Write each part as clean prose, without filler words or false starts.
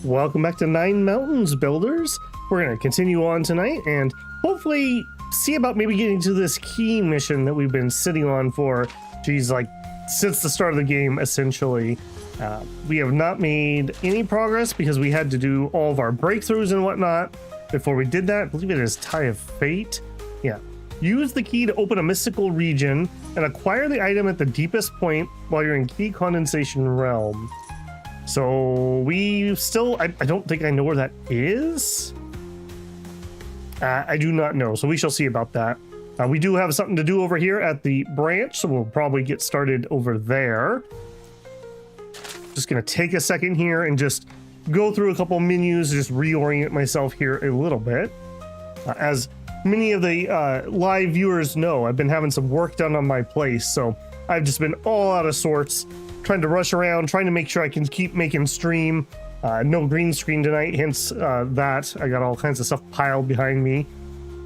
Welcome back to Nine Mountains, builders. We're going to continue on tonight and hopefully see about maybe getting to this key mission that we've been sitting on for, geez, like since the start of the game, essentially. We have not made any progress because we had to do all of our breakthroughs and whatnot before we did that. I believe it is Tie of Fate. Yeah. Use the key to open a mystical region and acquire the item at the deepest point while you're in key condensation realm. So we still, I don't think I know where that is. I do not know, so we shall see about that. We do have something to do over here at the branch, so we'll probably get started over there. Just gonna take a second here and just go through a couple menus, just reorient myself here a little bit. As many of the live viewers know, I've been having some work done on my place, so I've just been all out of sorts, trying to rush around, trying to make sure I can keep making stream. No green screen tonight, hence that. I got all kinds of stuff piled behind me.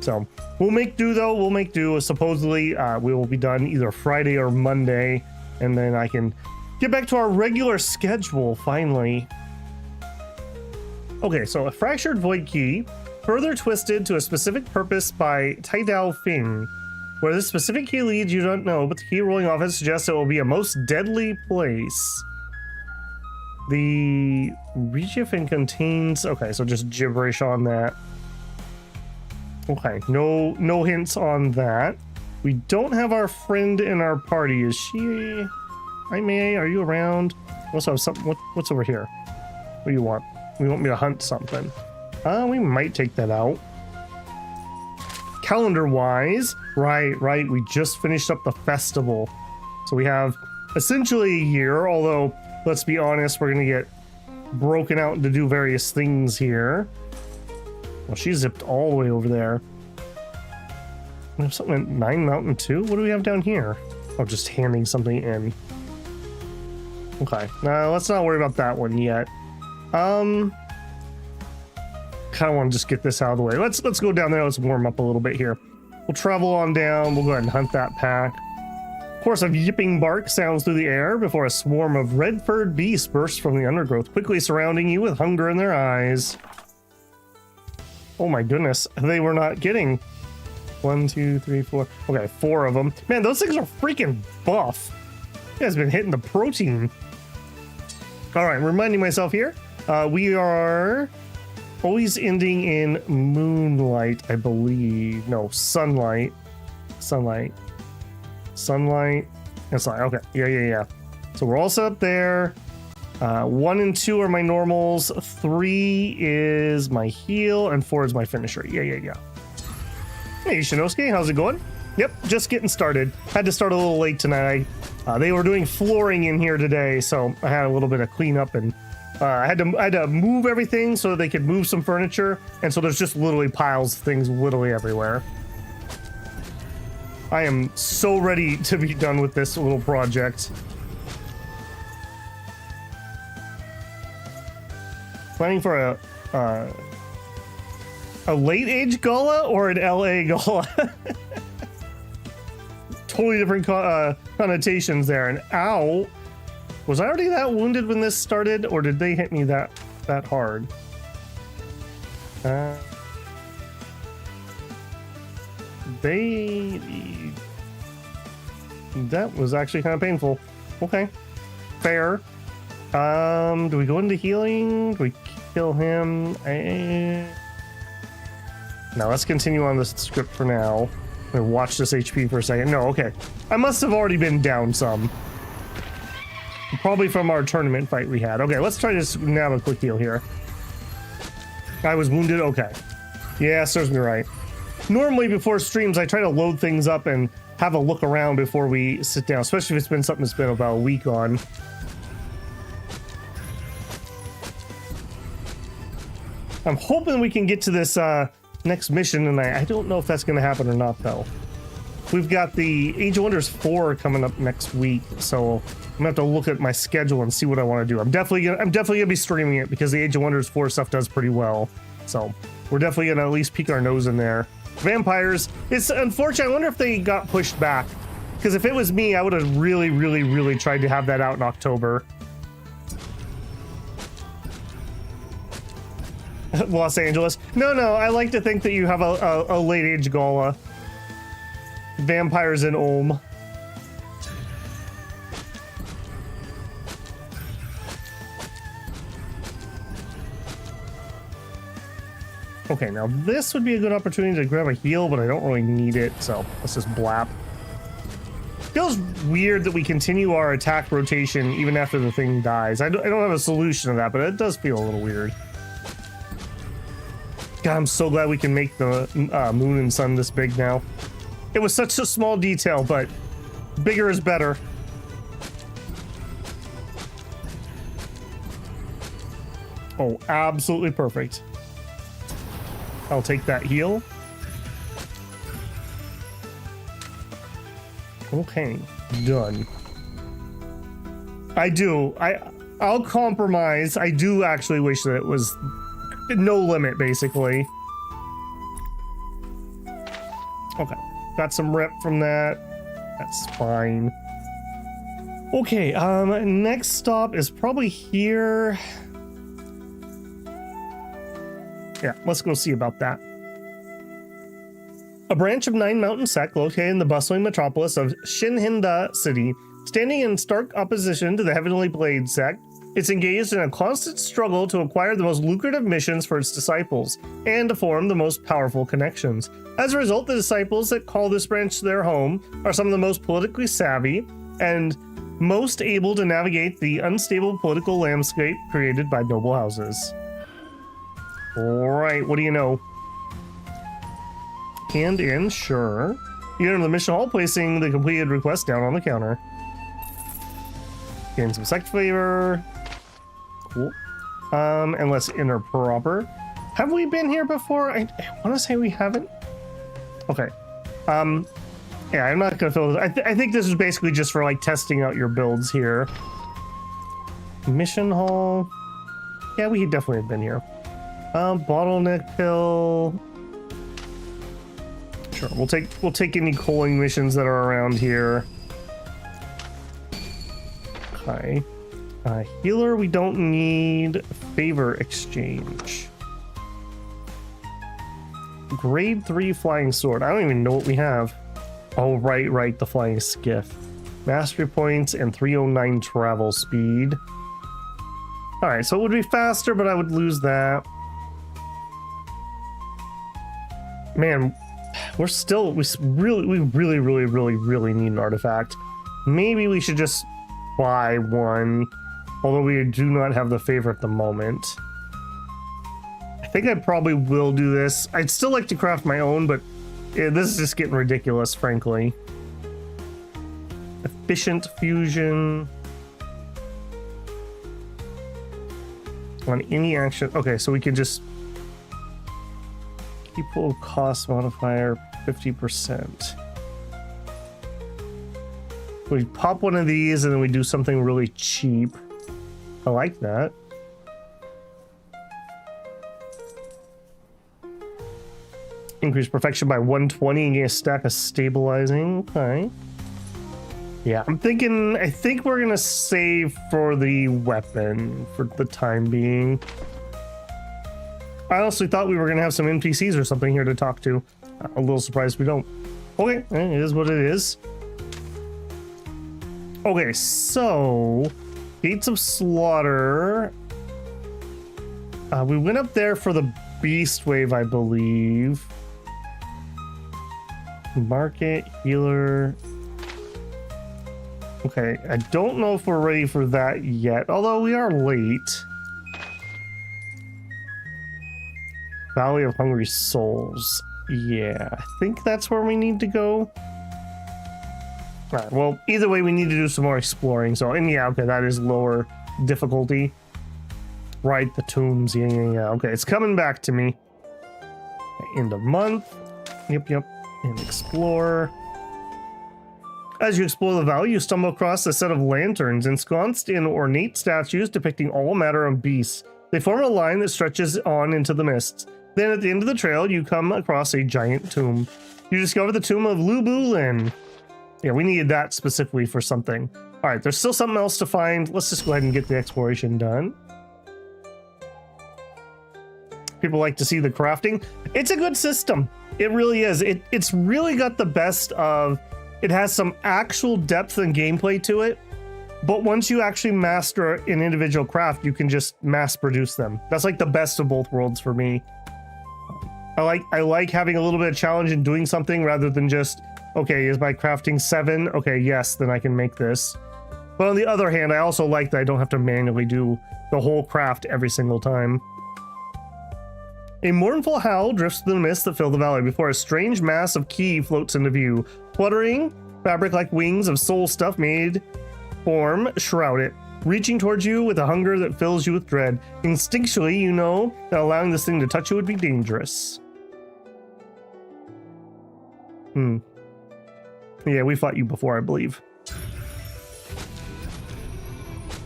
So we'll make do though, we'll make do. Supposedly we will be done either Friday or Monday, and then I can get back to our regular schedule finally. Okay, so a fractured void key, further twisted to a specific purpose by Tai Dao Fing. Where this specific key leads, you don't know, but the key rolling off it suggests it will be a most deadly place. The Regifen contains... Okay, so just gibberish on that. Okay, no hints on that. We don't have our friend in our party. Is she... Hi, May, are you around? Also have something... What's over here? What do you want? We want me to hunt something. We might take that out. Calendar-wise, right, we just finished up the festival. So we have essentially a year, although, let's be honest, we're going to get broken out to do various things here. Well, she zipped all the way over there. We have something at Nine Mountain too? What do we have down here? Oh, just handing something in. Okay, now let's not worry about that one yet. Kind of want to just get this out of the way. Let's go down there. Let's warm up a little bit here. We'll travel on down. We'll go ahead and hunt that pack. Of course, a yipping bark sounds through the air before a swarm of red-furred beasts bursts from the undergrowth, quickly surrounding you with hunger in their eyes. Oh my goodness, they were not kidding. 1, 2, 3, 4. Okay, 4 of them. Man, those things are freaking buff. You guys been hitting the protein. All right, reminding myself here. We are always ending in moonlight, I believe. No, sunlight. Sunlight. And sunlight. Okay. Yeah. So we're all set up there. 1 and 2 are my normals. 3 is my heal, and 4 is my finisher. Yeah. Hey, Shinosuke, how's it going? Yep, just getting started. Had to start a little late tonight. They were doing flooring in here today, so I had a little bit of cleanup, and I had to move everything so that they could move some furniture, and so there's just literally piles of things literally everywhere. I am so ready to be done with this little project. Planning for a late age gala or an LA gala? Totally different connotations there. And ow. Was I already that wounded when this started, or did they hit me that hard? That was actually kind of painful. Okay, fair. Do we go into healing? Do we kill him? Now let's continue on this script for now. I'm gonna watch this HP for a second. No, okay. I must have already been down some. Probably from our tournament fight we had. Okay, let's try to nab a quick heal here. I was wounded? Okay. Yeah, serves me right. Normally before streams, I try to load things up and have a look around before we sit down, especially if it's been something that's been about a week on. I'm hoping we can get to this next mission, and I don't know if that's going to happen or not, though. We've got the Age of Wonders 4 coming up next week, so I'm gonna have to look at my schedule and see what I want to do. I'm definitely gonna be streaming it because the Age of Wonders 4 stuff does pretty well. So we're definitely gonna at least peek our nose in there. Vampires, it's unfortunate. I wonder if they got pushed back, because if it was me, I would have really tried to have that out in October. Los Angeles. No, I like to think that you have a late-age gala. Vampires in Ulm. Okay, now this would be a good opportunity to grab a heal, but I don't really need it, so let's just blap. Feels weird that we continue our attack rotation even after the thing dies. I don't have a solution to that, but it does feel a little weird. God, I'm so glad we can make the moon and sun this big now. It was such a small detail, but bigger is better. Oh, absolutely perfect. I'll take that heal. Okay, done. I'll compromise. I do actually wish that it was no limit, basically. Okay, got some rep from that. That's fine. Okay, next stop is probably here. Yeah, let's go see about that. A branch of Nin Mountains sect located in the bustling metropolis of Shinhinda City, standing in stark opposition to the Heavenly Blade sect, it's engaged in a constant struggle to acquire the most lucrative missions for its disciples and to form the most powerful connections. As a result, the disciples that call this branch their home are some of the most politically savvy and most able to navigate the unstable political landscape created by noble houses. Alright, what do you know? Hand in, sure. You enter the mission hall, placing the completed request down on the counter. Gain some sect favor. Cool. And let's enter proper. Have we been here before? I want to say we haven't. Okay. Yeah, I'm not gonna fill this. I think this is basically just for like testing out your builds here. Mission hall. Yeah, we definitely have been here. Bottleneck pill. Sure, we'll take any culling missions that are around here. Okay. Healer, we don't need. Favor exchange. Grade 3 flying sword. I don't even know what we have. Oh, right, the flying skiff. Mastery points and 309 travel speed. Alright, so it would be faster, but I would lose that. Man, we really need an artifact. Maybe we should just buy one, although we do not have the favor at the moment. I think I probably will do this. I'd still like to craft my own, but yeah, this is just getting ridiculous, frankly. Efficient fusion. On any action. Okay, so we can just people cost modifier 50%. We pop one of these and then we do something really cheap. I like that. Increase perfection by 120 and get a stack of stabilizing. Okay. Yeah, I think we're gonna save for the weapon for the time being. I honestly thought we were gonna have some NPCs or something here to talk to. A little surprised we don't. Okay, it is what it is. Okay, so Gates of Slaughter. We went up there for the Beast Wave, I believe. Market, healer. Okay, I don't know if we're ready for that yet, although we are late. Valley of Hungry Souls. Yeah, I think that's where we need to go. Alright, well, either way, we need to do some more exploring. So, and yeah, okay, that is lower difficulty. Right, the tombs. Yeah. Okay, it's coming back to me. End of month. Yep. And explore. As you explore the valley, you stumble across a set of lanterns ensconced in ornate statues depicting all manner of beasts. They form a line that stretches on into the mists. Then at the end of the trail, you come across a giant tomb. You discover the tomb of Lu Bu Lin. Yeah, we needed that specifically for something. All right, there's still something else to find. Let's just go ahead and get the exploration done. people like to see the crafting. It's a good system. It really is. It's really got the best of, it has some actual depth and gameplay to it. But once you actually master an individual craft, you can just mass produce them. That's like the best of both worlds for me. I like having a little bit of challenge in doing something rather than just, okay, is my crafting 7? Okay, yes, then I can make this. But on the other hand, I also like that I don't have to manually do the whole craft every single time. A mournful howl drifts through the mist that fill the valley before a strange mass of ki floats into view. Fluttering, fabric-like wings of soul stuff made form shroud it, reaching towards you with a hunger that fills you with dread. Instinctually, you know that allowing this thing to touch you would be dangerous. Yeah, we fought you before, I believe.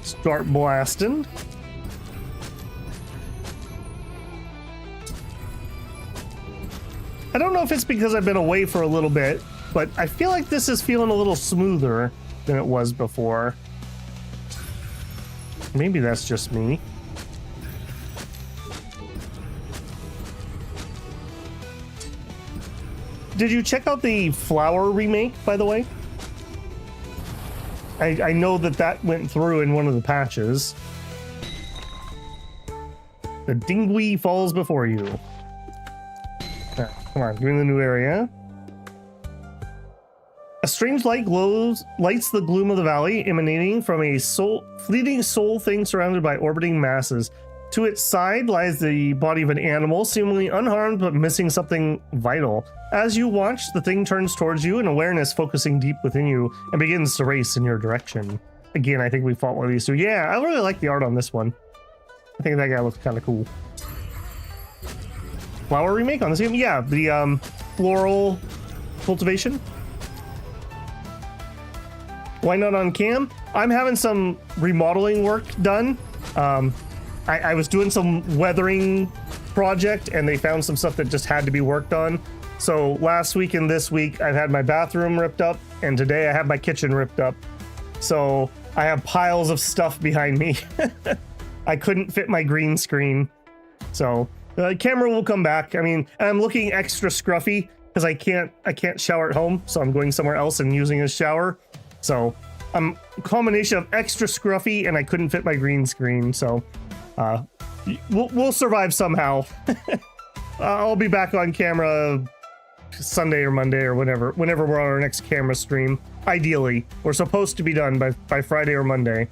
Start blasting. I don't know if it's because I've been away for a little bit, but I feel like this is feeling a little smoother than it was before. Maybe that's just me. Did you check out the flower remake, by the way? I know that went through in one of the patches. The dinghy falls before you. Right, come on, we're in the new area. A strange light lights the gloom of the valley, emanating from a fleeting soul thing surrounded by orbiting masses. To its side lies the body of an animal, seemingly unharmed but missing something vital. As you watch, the thing turns towards you, an awareness focusing deep within you, and begins to race in your direction. Again, I think we fought one of these two. Yeah, I really like the art on this one. I think that guy looks kind of cool. Flower remake on this game? Yeah, the floral cultivation. Why not on cam? I'm having some remodeling work done. I was doing some weathering project and they found some stuff that just had to be worked on. So last week and this week I've had my bathroom ripped up, and today I have my kitchen ripped up. So I have piles of stuff behind me. I couldn't fit my green screen. So the camera will come back. I mean, I'm looking extra scruffy because I can't shower at home, so I'm going somewhere else and using a shower. So I'm a combination of extra scruffy and I couldn't fit my green screen. So we'll survive somehow. I'll be back on camera Sunday or Monday or whenever we're on our next camera stream. Ideally, we're supposed to be done by Friday or Monday.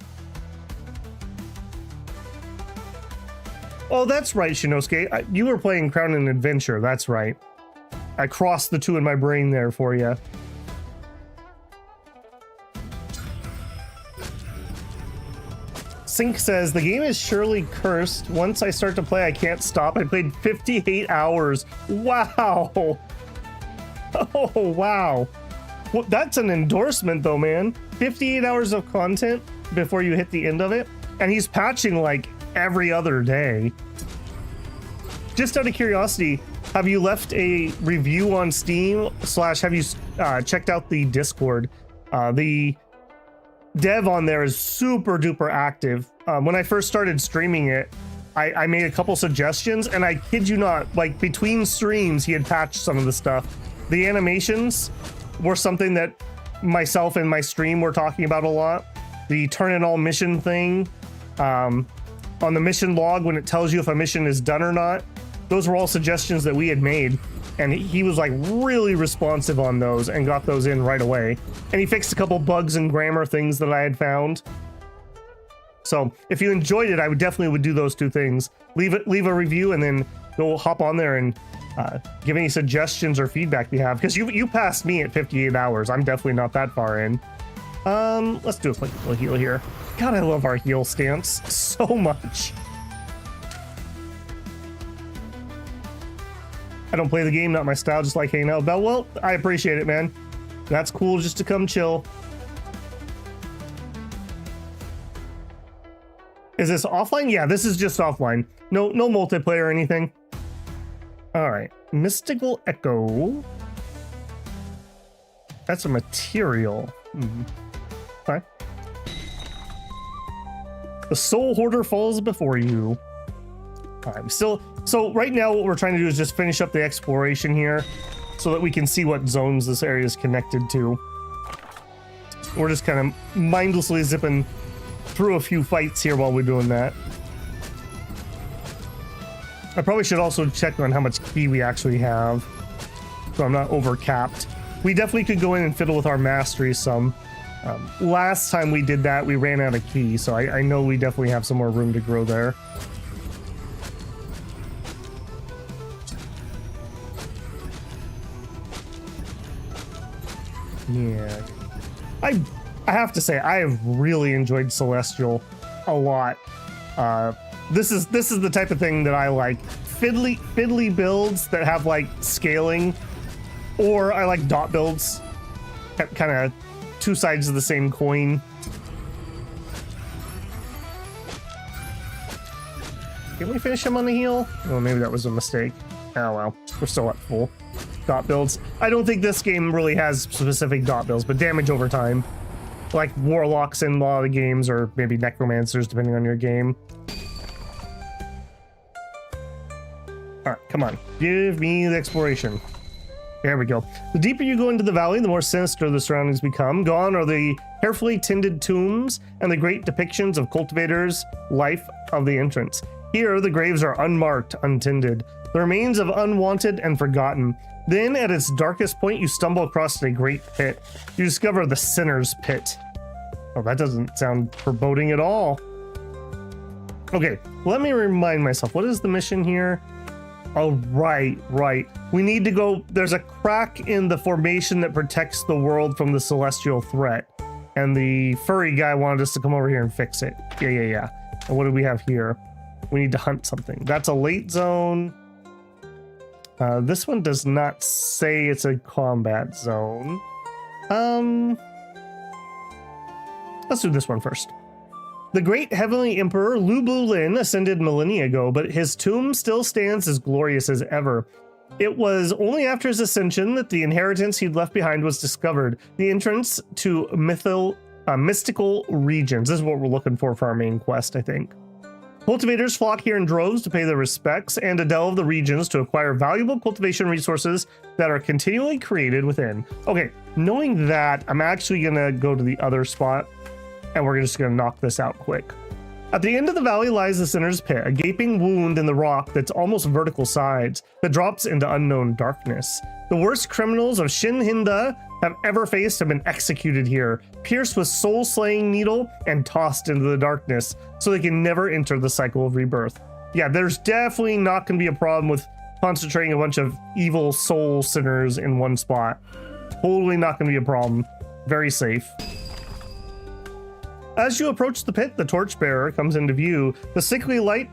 Oh, that's right, Shinosuke. You were playing Crown and Adventure. That's right. I crossed the two in my brain there for you. Sync says, the game is surely cursed. Once I start to play, I can't stop. I played 58 hours. Wow. Oh, wow. Well, that's an endorsement though, man. 58 hours of content before you hit the end of it. And he's patching like every other day. Just out of curiosity, have you left a review on Steam / have you checked out the Discord? The dev on there is super duper active. When I first started streaming it, I made a couple suggestions, and I kid you not, like between streams, he had patched some of the stuff. The animations were something that myself and my stream were talking about a lot. The turn in all mission thing, on the mission log when it tells you if a mission is done or not, those were all suggestions that we had made, and he was like really responsive on those and got those in right away. And he fixed a couple bugs and grammar things that I had found. So if you enjoyed it, I would definitely do those two things. Leave a review and then go hop on there and give any suggestions or feedback you have, because you passed me at 58 hours. I'm definitely not that far in. Let's do a quick little heal here. God, I love our heal stance so much. I don't play the game, not my style, just like hanging out. But well, I appreciate it, man. That's cool just to come chill. Is this offline? Yeah, this is just offline. No multiplayer or anything. All right, Mystical Echo. That's a material. Okay. The Soul Hoarder falls before you. So right now what we're trying to do is just finish up the exploration here so that we can see what zones this area is connected to. We're just kind of mindlessly zipping through a few fights here while we're doing that. I probably should also check on how much key we actually have, so I'm not over-capped. We definitely could go in and fiddle with our mastery some. Last time we did that, we ran out of key, so I know we definitely have some more room to grow there. Yeah. I have to say, I have really enjoyed Celestial a lot. This is the type of thing that I like. Fiddly builds that have like scaling, or I like dot builds. Kind of two sides of the same coin. Can we finish him on the heal? Oh, maybe that was a mistake. Oh well, we're still at full. Dot builds. I don't think this game really has specific dot builds, but damage over time. Like warlocks in a lot of games, or maybe necromancers, depending on your game. Alright, come on. Give me the exploration. There we go. The deeper you go into the valley, the more sinister the surroundings become. Gone are the carefully tended tombs and the great depictions of cultivators' life of the entrance. Here, the graves are unmarked, untended, the remains of unwanted and forgotten. Then, at its darkest point, you stumble across a great pit. You discover the Sinner's Pit. Oh, that doesn't sound foreboding at all. Okay, let me remind myself. What is the mission here? Oh, right. We need to go... There's a crack in the formation that protects the world from the celestial threat. And the furry guy wanted us to come over here and fix it. Yeah. And what do we have here? We need to hunt something. That's a late zone. This one does not say it's a combat zone. Let's do this one first. The great heavenly emperor Lu Bulin ascended millennia ago, but his tomb still stands as glorious as ever. It was only after his ascension that the inheritance he'd left behind was discovered. The entrance to mystical regions. This is what we're looking for our main quest, I think. Cultivators flock here in droves to pay their respects and to delve the regions to acquire valuable cultivation resources that are continually created within. Okay, knowing that, I'm actually gonna go to the other spot and we're just gonna knock this out quick. At the end of the valley lies the Sinner's Pit, a gaping wound in the rock that's almost vertical sides that drops into unknown darkness. The worst criminals of Shin Hinda have ever faced have been executed here, pierced with soul-slaying needle and tossed into the darkness so they can never enter the cycle of rebirth. Yeah, there's definitely not going to be a problem with concentrating a bunch of evil soul sinners in one spot. Totally not going to be a problem. Very safe. As you approach the pit, the torchbearer comes into view. The sickly light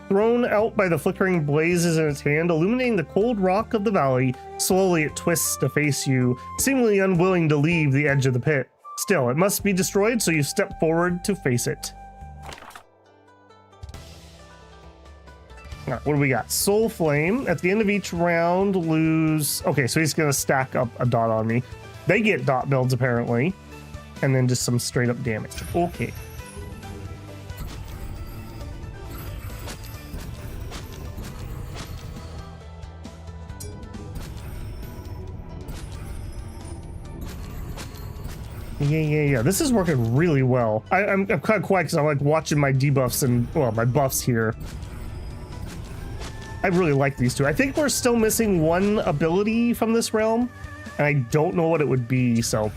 thrown out by the flickering blazes in its hand, illuminating the cold rock of the valley. Slowly it twists to face you, seemingly unwilling to leave the edge of the pit. Still, it must be destroyed, so you step forward to face it. All right, what do we got? Soul Flame. At the end of each round, lose... Okay, so he's going to stack up a dot on me. They get dot builds, apparently. And then just some straight up damage. Okay. Yeah. This is working really well. I'm kind of quiet because I'm like watching my debuffs and, well, my buffs here. I really like these two. I think we're still missing one ability from this realm, and I don't know what it would be, so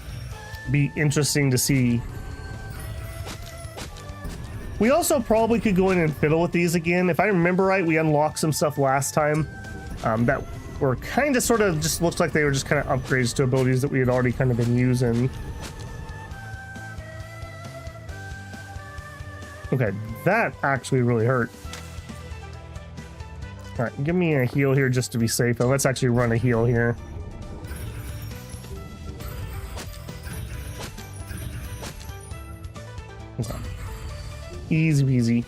be interesting to see. We also probably could go in and fiddle with these again. If I remember right, we unlocked some stuff last time that were kind of sort of just looked like they were just kind of upgrades to abilities that we had already kind of been using. Okay, that actually really hurt. All right, give me a heal here just to be safe. Let's actually run a heal here. Easy peasy.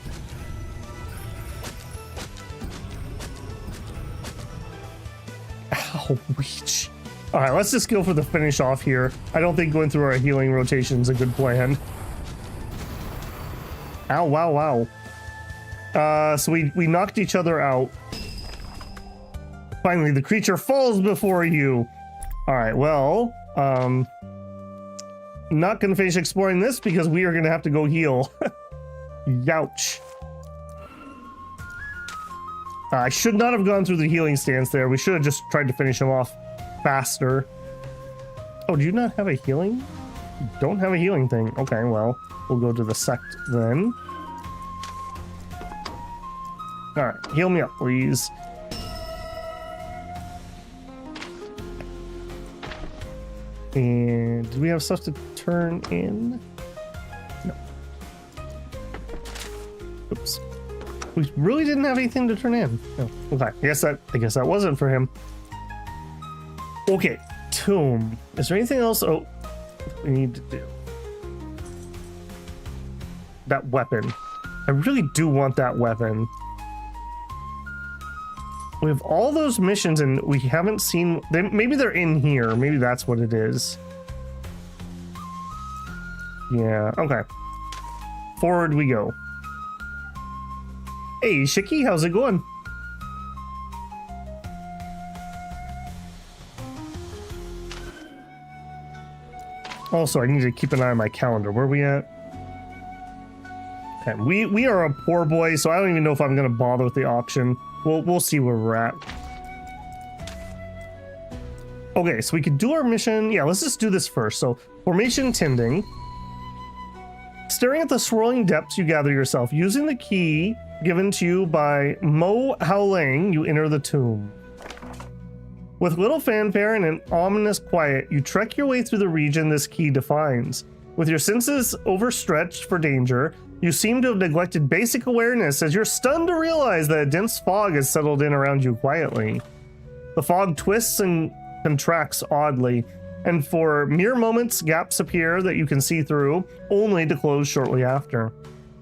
Ow, reach. All right, let's just go for the finish off here. I don't think going through our healing rotation is a good plan. Ow, wow. So we knocked each other out. Finally, the creature falls before you. All right, well, not gonna finish exploring this because we are gonna have to go heal. Youch. I should not have gone through the healing stance there. We should have just tried to finish him off faster. Oh, do you not have a healing? You don't have a healing thing. Okay, well, we'll go to the sect then. All right, heal me up, please. And do we have stuff to turn in? No. Oops. We really didn't have anything to turn in. No. Okay. I guess that wasn't for him. Okay. Tomb. Is there anything else? Oh, we need to do that weapon. I really do want that weapon. We have all those missions and we haven't seen them. Maybe they're in here. Maybe that's what it is. Yeah, okay. Forward we go. Hey, Xiaoqi, how's it going? Also, I need to keep an eye on my calendar. Where are we at? Okay, we are a poor boy, so I don't even know if I'm gonna bother with the auction. We'll see where we're at. Okay, so we could do our mission. Yeah, let's just do this first. So, formation tending. Staring at the swirling depths, you gather yourself. Using the key given to you by Mo Haolang, you enter the tomb. With little fanfare and an ominous quiet, you trek your way through the region this key defines. With your senses overstretched for danger, you seem to have neglected basic awareness as you're stunned to realize that a dense fog has settled in around you quietly. The fog twists and contracts oddly, and for mere moments, gaps appear that you can see through, only to close shortly after.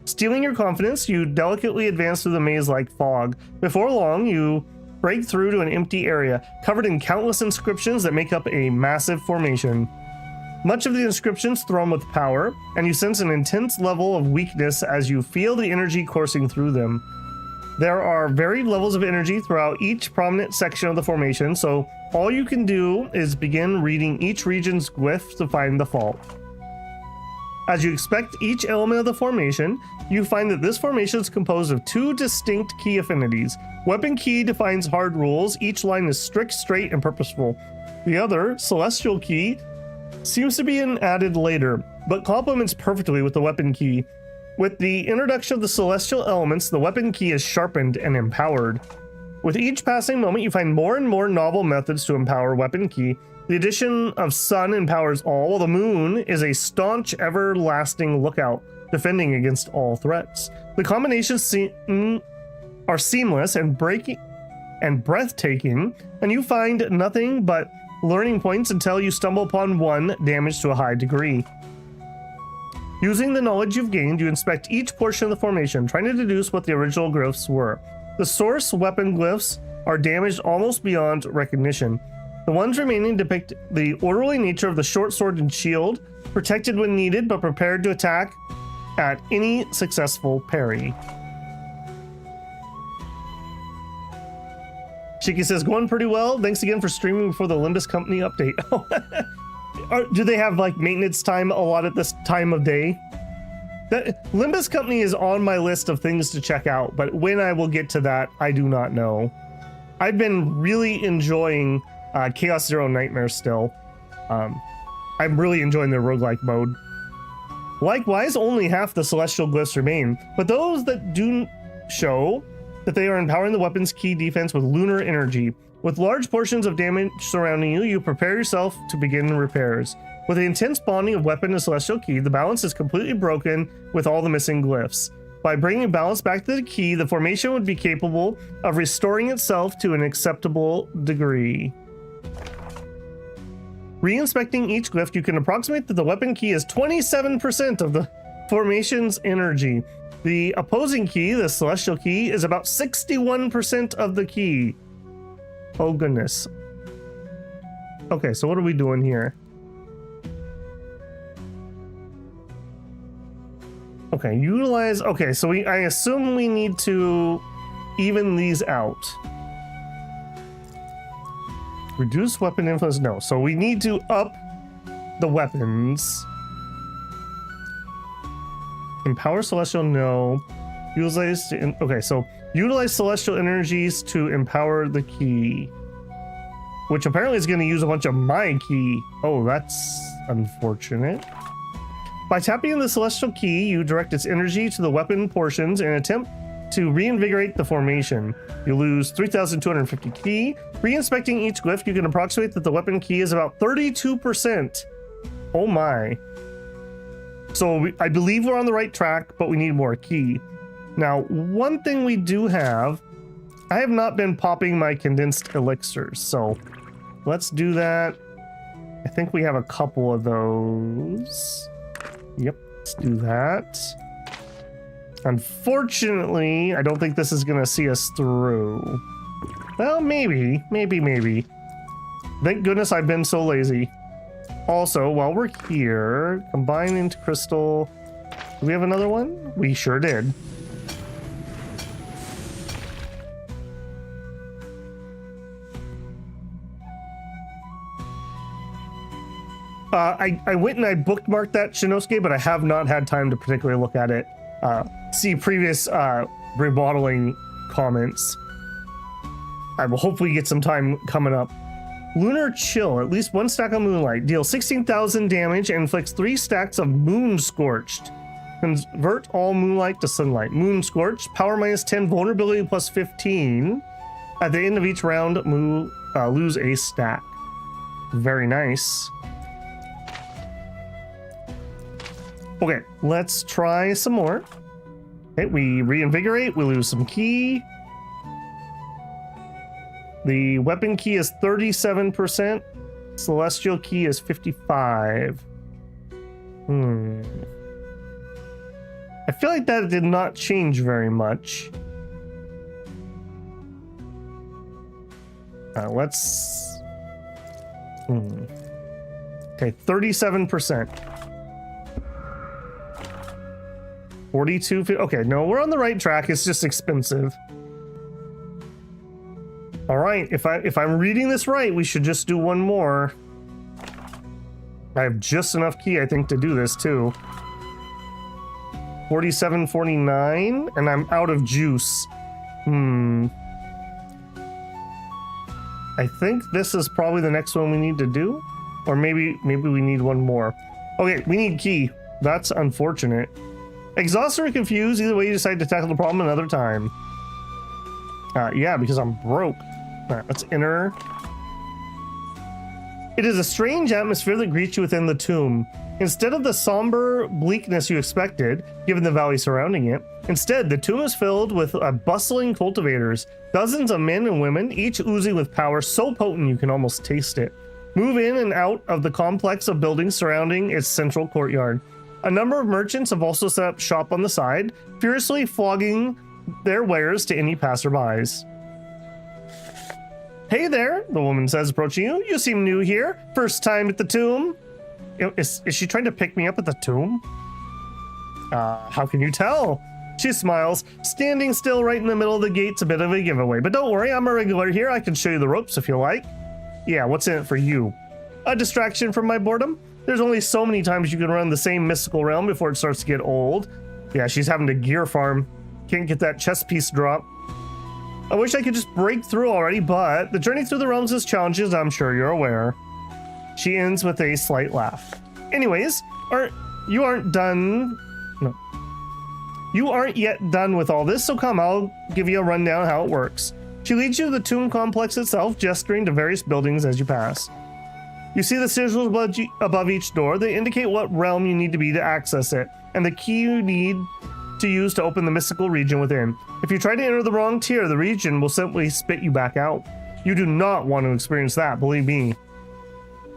Stealing your confidence, you delicately advance through the maze-like fog. Before long, you break through to an empty area, covered in countless inscriptions that make up a massive formation. Much of the inscriptions thrum with power, and you sense an intense level of weakness as you feel the energy coursing through them. There are varied levels of energy throughout each prominent section of the formation, so all you can do is begin reading each region's glyph to find the fault. As you expect each element of the formation, you find that this formation is composed of two distinct key affinities. Weapon key defines hard rules. Each line is strict, straight, and purposeful. The other, celestial key, seems to be added later, but complements perfectly with the weapon key. With the introduction of the celestial elements, the weapon key is sharpened and empowered. With each passing moment, you find more and more novel methods to empower weapon key. The addition of sun empowers all, while the moon is a staunch, everlasting lookout, defending against all threats. The combinations are seamless and breathtaking, and you find nothing but learning points until you stumble upon one damaged to a high degree. Using the knowledge you've gained, you inspect each portion of the formation, trying to deduce what the original glyphs were. The source weapon glyphs are damaged almost beyond recognition. The ones remaining depict the orderly nature of the short sword and shield, protected when needed but prepared to attack at any successful parry. Xiaoqi says, going pretty well. Thanks again for streaming before the Limbus Company update. Do they have like maintenance time a lot at this time of day? Limbus Company is on my list of things to check out, but when I will get to that, I do not know. I've been really enjoying Chaos Zero Nightmare still. I'm really enjoying their roguelike mode. Likewise, only half the celestial glyphs remain, but those that do show that they are empowering the weapon's key defense with lunar energy. With large portions of damage surrounding you, you prepare yourself to begin repairs. With the intense bonding of weapon and celestial key, the balance is completely broken with all the missing glyphs. By bringing balance back to the key, the formation would be capable of restoring itself to an acceptable degree. Re-inspecting each glyph, you can approximate that the weapon key is 27% of the formation's energy. The opposing key, the celestial key, is about 61% of the key. Oh goodness. Okay, so what are we doing here? Okay, utilize. Okay, so I assume we need to even these out. Reduce weapon influence. No, so we need to up the weapons. Empower celestial. No. Utilize. Okay, so utilize celestial energies to empower the key, which apparently is going to use a bunch of my key. Oh, that's unfortunate. By tapping the celestial key, you direct its energy to the weapon portions in an attempt to reinvigorate the formation. You lose 3,250 key. Re-inspecting each glyph, you can approximate that the weapon key is about 32%. Oh my. So I believe we're on the right track, but we need more key. Now, one thing we do have, I have not been popping my condensed elixirs, so let's do that. I think we have a couple of those. Yep, let's do that. Unfortunately, I don't think this is gonna see us through. Well, maybe. Thank goodness I've been so lazy. Also, while we're here, combine into crystal. Do we have another one? We sure did. I went and I bookmarked that Xiaoqi, but I have not had time to particularly look at it. See previous remodeling comments. I will hopefully get some time coming up. Lunar Chill, at least one stack of Moonlight. Deal 16,000 damage and inflicts 3 stacks of Moon Scorched. Convert all Moonlight to Sunlight. Moon Scorched, power -10, vulnerability +15. At the end of each round, lose a stack. Very nice. Okay, let's try some more. Okay, we reinvigorate, we lose some key. The weapon key is 37%. Celestial key is 55. I feel like that did not change very much. Let's... Okay, 37%. 42. Okay, no, we're on the right track. It's just expensive. All right, if I'm reading this right, we should just do one more. I have just enough key, I think, to do this too. 47, 49, and I'm out of juice. I think this is probably the next one we need to do, or maybe we need one more. Okay, we need key. That's unfortunate. Exhausted or confused, either way you decide to tackle the problem another time. Yeah, because I'm broke. All right, let's enter. It is a strange atmosphere that greets you within the tomb. Instead of the somber bleakness you expected, given the valley surrounding it, instead the tomb is filled with bustling cultivators, dozens of men and women, each oozing with power so potent you can almost taste it. Move in and out of the complex of buildings surrounding its central courtyard. A number of merchants have also set up shop on the side, furiously flogging their wares to any passerbys. Hey there, the woman says, approaching you. You seem new here. First time at the tomb. Is she trying to pick me up at the tomb? How can you tell? She smiles. Standing still right in the middle of the gate's a bit of a giveaway, but don't worry, I'm a regular here. I can show you the ropes if you like. Yeah, what's in it for you? A distraction from my boredom? There's only so many times you can run the same mystical realm before it starts to get old. Yeah, she's having to gear farm. Can't get that chest piece drop. I wish I could just break through already, but the journey through the realms is challenging, as I'm sure you're aware. She ends with a slight laugh. Anyways, you aren't yet done with all this, so come, I'll give you a rundown how it works. She leads you to the tomb complex itself, gesturing to various buildings as you pass. You see the sigils above each door. They indicate what realm you need to be to access it, and the key you need to use to open the mystical region within. If you try to enter the wrong tier, the region will simply spit you back out. You do not want to experience that, believe me.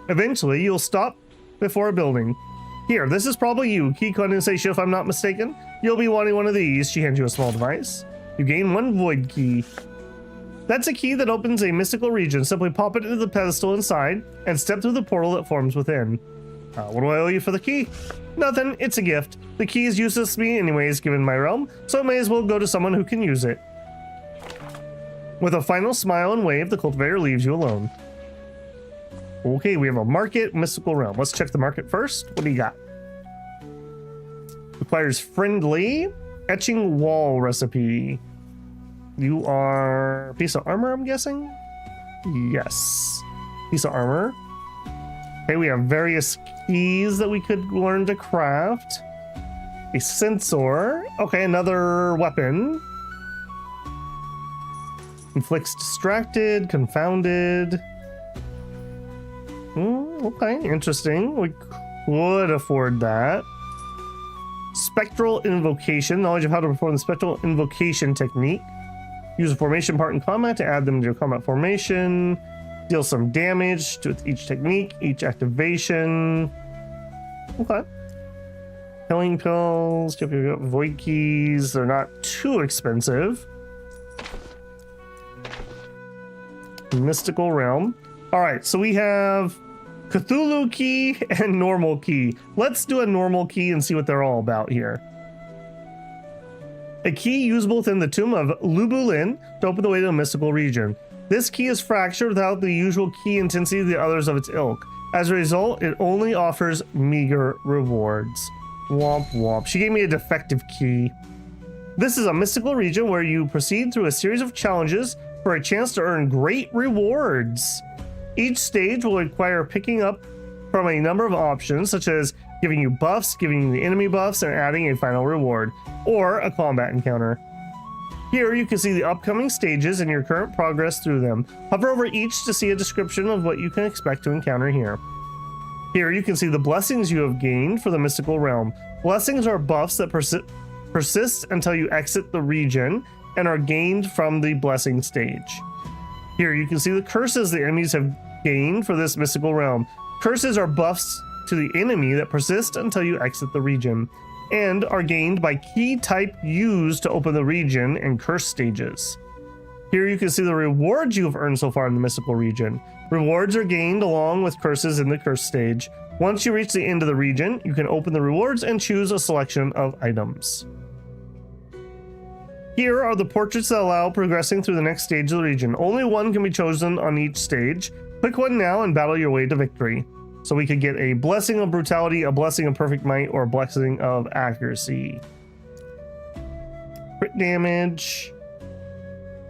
Eventually, you'll stop before a building. Here, this is probably you, key condensation if I'm not mistaken. You'll be wanting one of these. She hands you a small device. You gain one void key. That's a key that opens a mystical region. Simply pop it into the pedestal inside and step through the portal that forms within. What do I owe you for the key? Nothing, it's a gift. The key is useless to me anyways, given my realm, so it may as well go to someone who can use it. With a final smile and wave, the cultivator leaves you alone. Okay, we have a market, mystical realm. Let's check the market first. What do you got? Requires friendly etching wall recipe. You are a piece of armor, I'm guessing? Yes. Piece of armor. Okay, we have various keys that we could learn to craft. A sensor. Okay, another weapon. Inflicts distracted, confounded. Okay, interesting. We could afford that. Spectral invocation. Knowledge of how to perform the spectral invocation technique. Use a formation part in combat to add them to your combat formation. Deal some damage to each technique, each activation. Okay. Healing pills, void keys. They're not too expensive. Mystical realm. All right, so we have Cthulhu key and normal key. Let's do a normal key and see what they're all about here. A key usable within the tomb of Lubulin to open the way to a mystical region. This key is fractured without the usual key intensity of the others of its ilk. As a result, it only offers meager rewards. Womp womp. She gave me a defective key. This is a mystical region where you proceed through a series of challenges for a chance to earn great rewards. Each stage will require picking up from a number of options, such as giving you buffs, giving you the enemy buffs, and adding a final reward, or a combat encounter. Here you can see the upcoming stages and your current progress through them. Hover over each to see a description of what you can expect to encounter here. Here you can see the blessings you have gained for the mystical realm. Blessings are buffs that persist until you exit the region and are gained from the blessing stage. Here you can see the curses the enemies have gained for this mystical realm. Curses are buffs to the enemy that persist until you exit the region, and are gained by key type used to open the region and curse stages. Here you can see the rewards you have earned so far in the mystical region. Rewards are gained along with curses in the curse stage. Once you reach the end of the region, you can open the rewards and choose a selection of items. Here are the portraits that allow progressing through the next stage of the region. Only one can be chosen on each stage. Pick one now and battle your way to victory. So we could get a blessing of brutality, a blessing of perfect might, or a blessing of accuracy. Crit damage.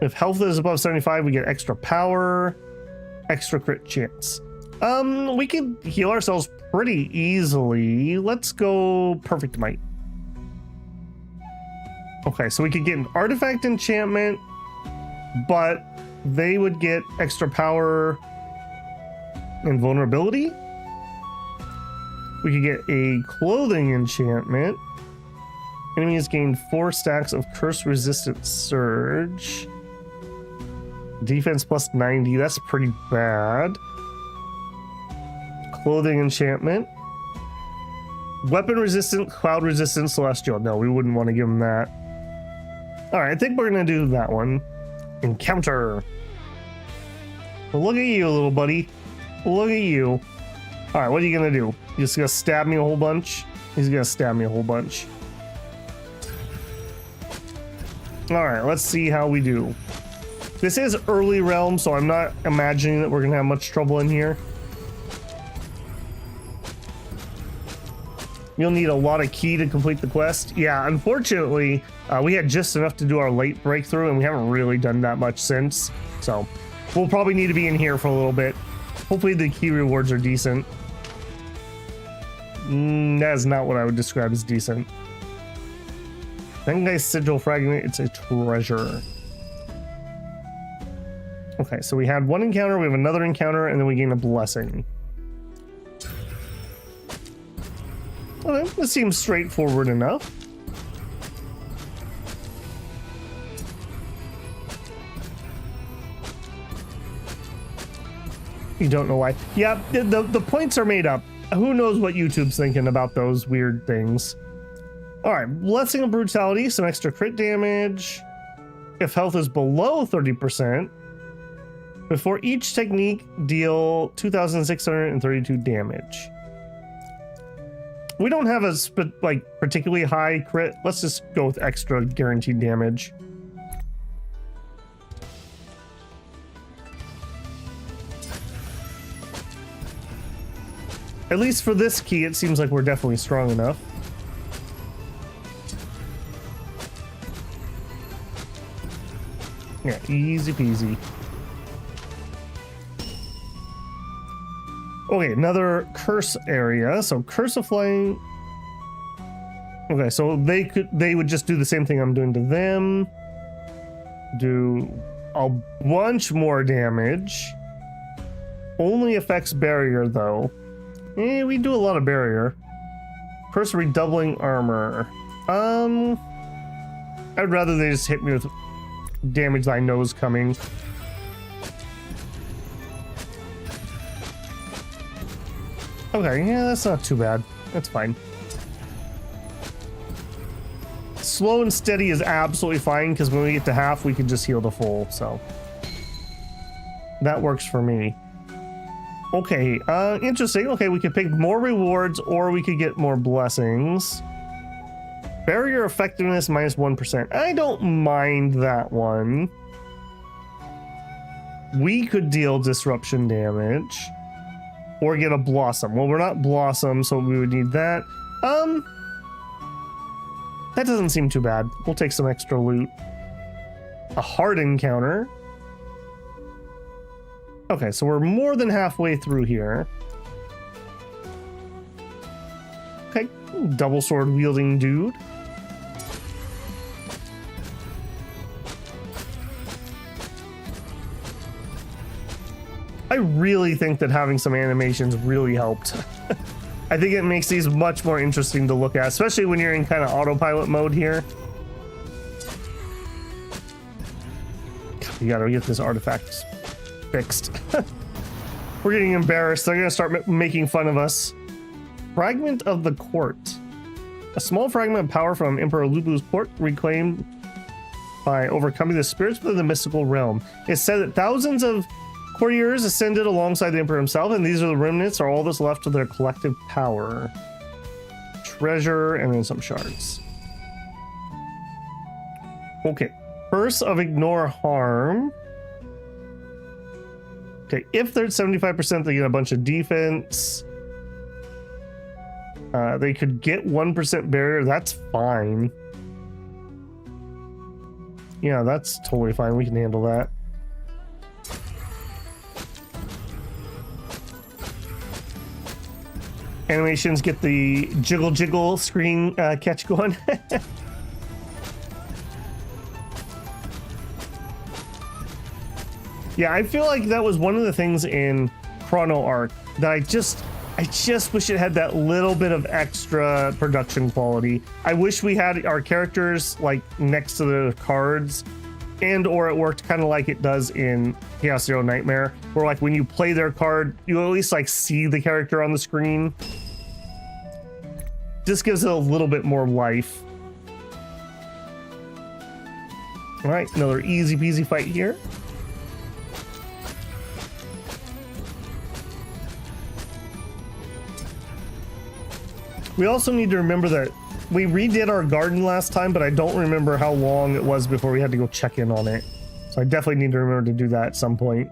If health is above 75, we get extra power, extra crit chance. We can heal ourselves pretty easily. Let's go perfect might. Okay, so we could get an artifact enchantment, but they would get extra power and vulnerability. We could get a clothing enchantment. Enemies gain 4 stacks of curse resistant surge. Defense plus 90, that's pretty bad. Clothing enchantment. Weapon resistant, cloud resistant, celestial. No, we wouldn't want to give them that. Alright, I think we're gonna do that one. Encounter. Well, look at you, little buddy. Look at you. Alright, what are you gonna do? You just gonna stab me a whole bunch? He's gonna stab me a whole bunch. Alright, let's see how we do. This is early realm, so I'm not imagining that we're gonna have much trouble in here. You'll need a lot of key to complete the quest. Yeah, unfortunately, we had just enough to do our late breakthrough, and we haven't really done that much since. So we'll probably need to be in here for a little bit. Hopefully the key rewards are decent. That is not what I would describe as decent. Then sigil fragment, it's a treasure. Okay, so we had one encounter, we have another encounter, and then we gain a blessing. Okay, this seems straightforward enough. You don't know why. Yeah, the points are made up. Who knows what YouTube's thinking about those weird things. Alright, Blessing of Brutality, some extra crit damage. If health is below 30%, before each technique, deal 2,632 damage. We don't have a like particularly high crit. Let's just go with extra guaranteed damage. At least for this key, it seems like we're definitely strong enough. Yeah, easy peasy. Okay, another curse area. So curse of flying. Okay, so they would just do the same thing I'm doing to them. Do a bunch more damage. Only affects barrier though. We do a lot of barrier. Curse redoubling armor. I'd rather they just hit me with damage that I know is coming. Okay, yeah, that's not too bad. That's fine. Slow and steady is absolutely fine because when we get to half, we can just heal to full, so that works for me. Okay, interesting. Okay, we could pick more rewards or we could get more blessings. Barrier effectiveness minus 1%. I don't mind that one. We could deal disruption damage or get a blossom. Well, we're not blossom, so we would need that. That doesn't seem too bad. We'll take some extra loot. A hard encounter. Okay, so we're more than halfway through here. Okay, double sword wielding dude. I really think that having some animations really helped. I think it makes these much more interesting to look at, especially when you're in kind of autopilot mode here. You gotta get this artifact fixed. We're getting embarrassed. They're gonna start making fun of us. Fragment of the court. A small fragment of power from Emperor Lubu's court reclaimed by overcoming the spirits within the mystical realm. It's said that thousands of courtiers ascended alongside the Emperor himself, and these are the remnants, are all that's left of their collective power. Treasure, and then some shards. Okay. Curse of ignore harm. Okay, if they're at 75%, they get a bunch of defense. They could get 1% barrier. That's fine. Yeah, that's totally fine. We can handle that. Animations get the jiggle jiggle screen catch going. Yeah, I feel like that was one of the things in Chrono Arc that I just wish it had that little bit of extra production quality. I wish we had our characters like next to the cards, and or it worked kind of like it does in Chaos Zero Nightmare, where like when you play their card, you at least like see the character on the screen. Just gives it a little bit more life. All right, another easy peasy fight here. We also need to remember that we redid our garden last time, but I don't remember how long it was before we had to go check in on it. So I definitely need to remember to do that at some point.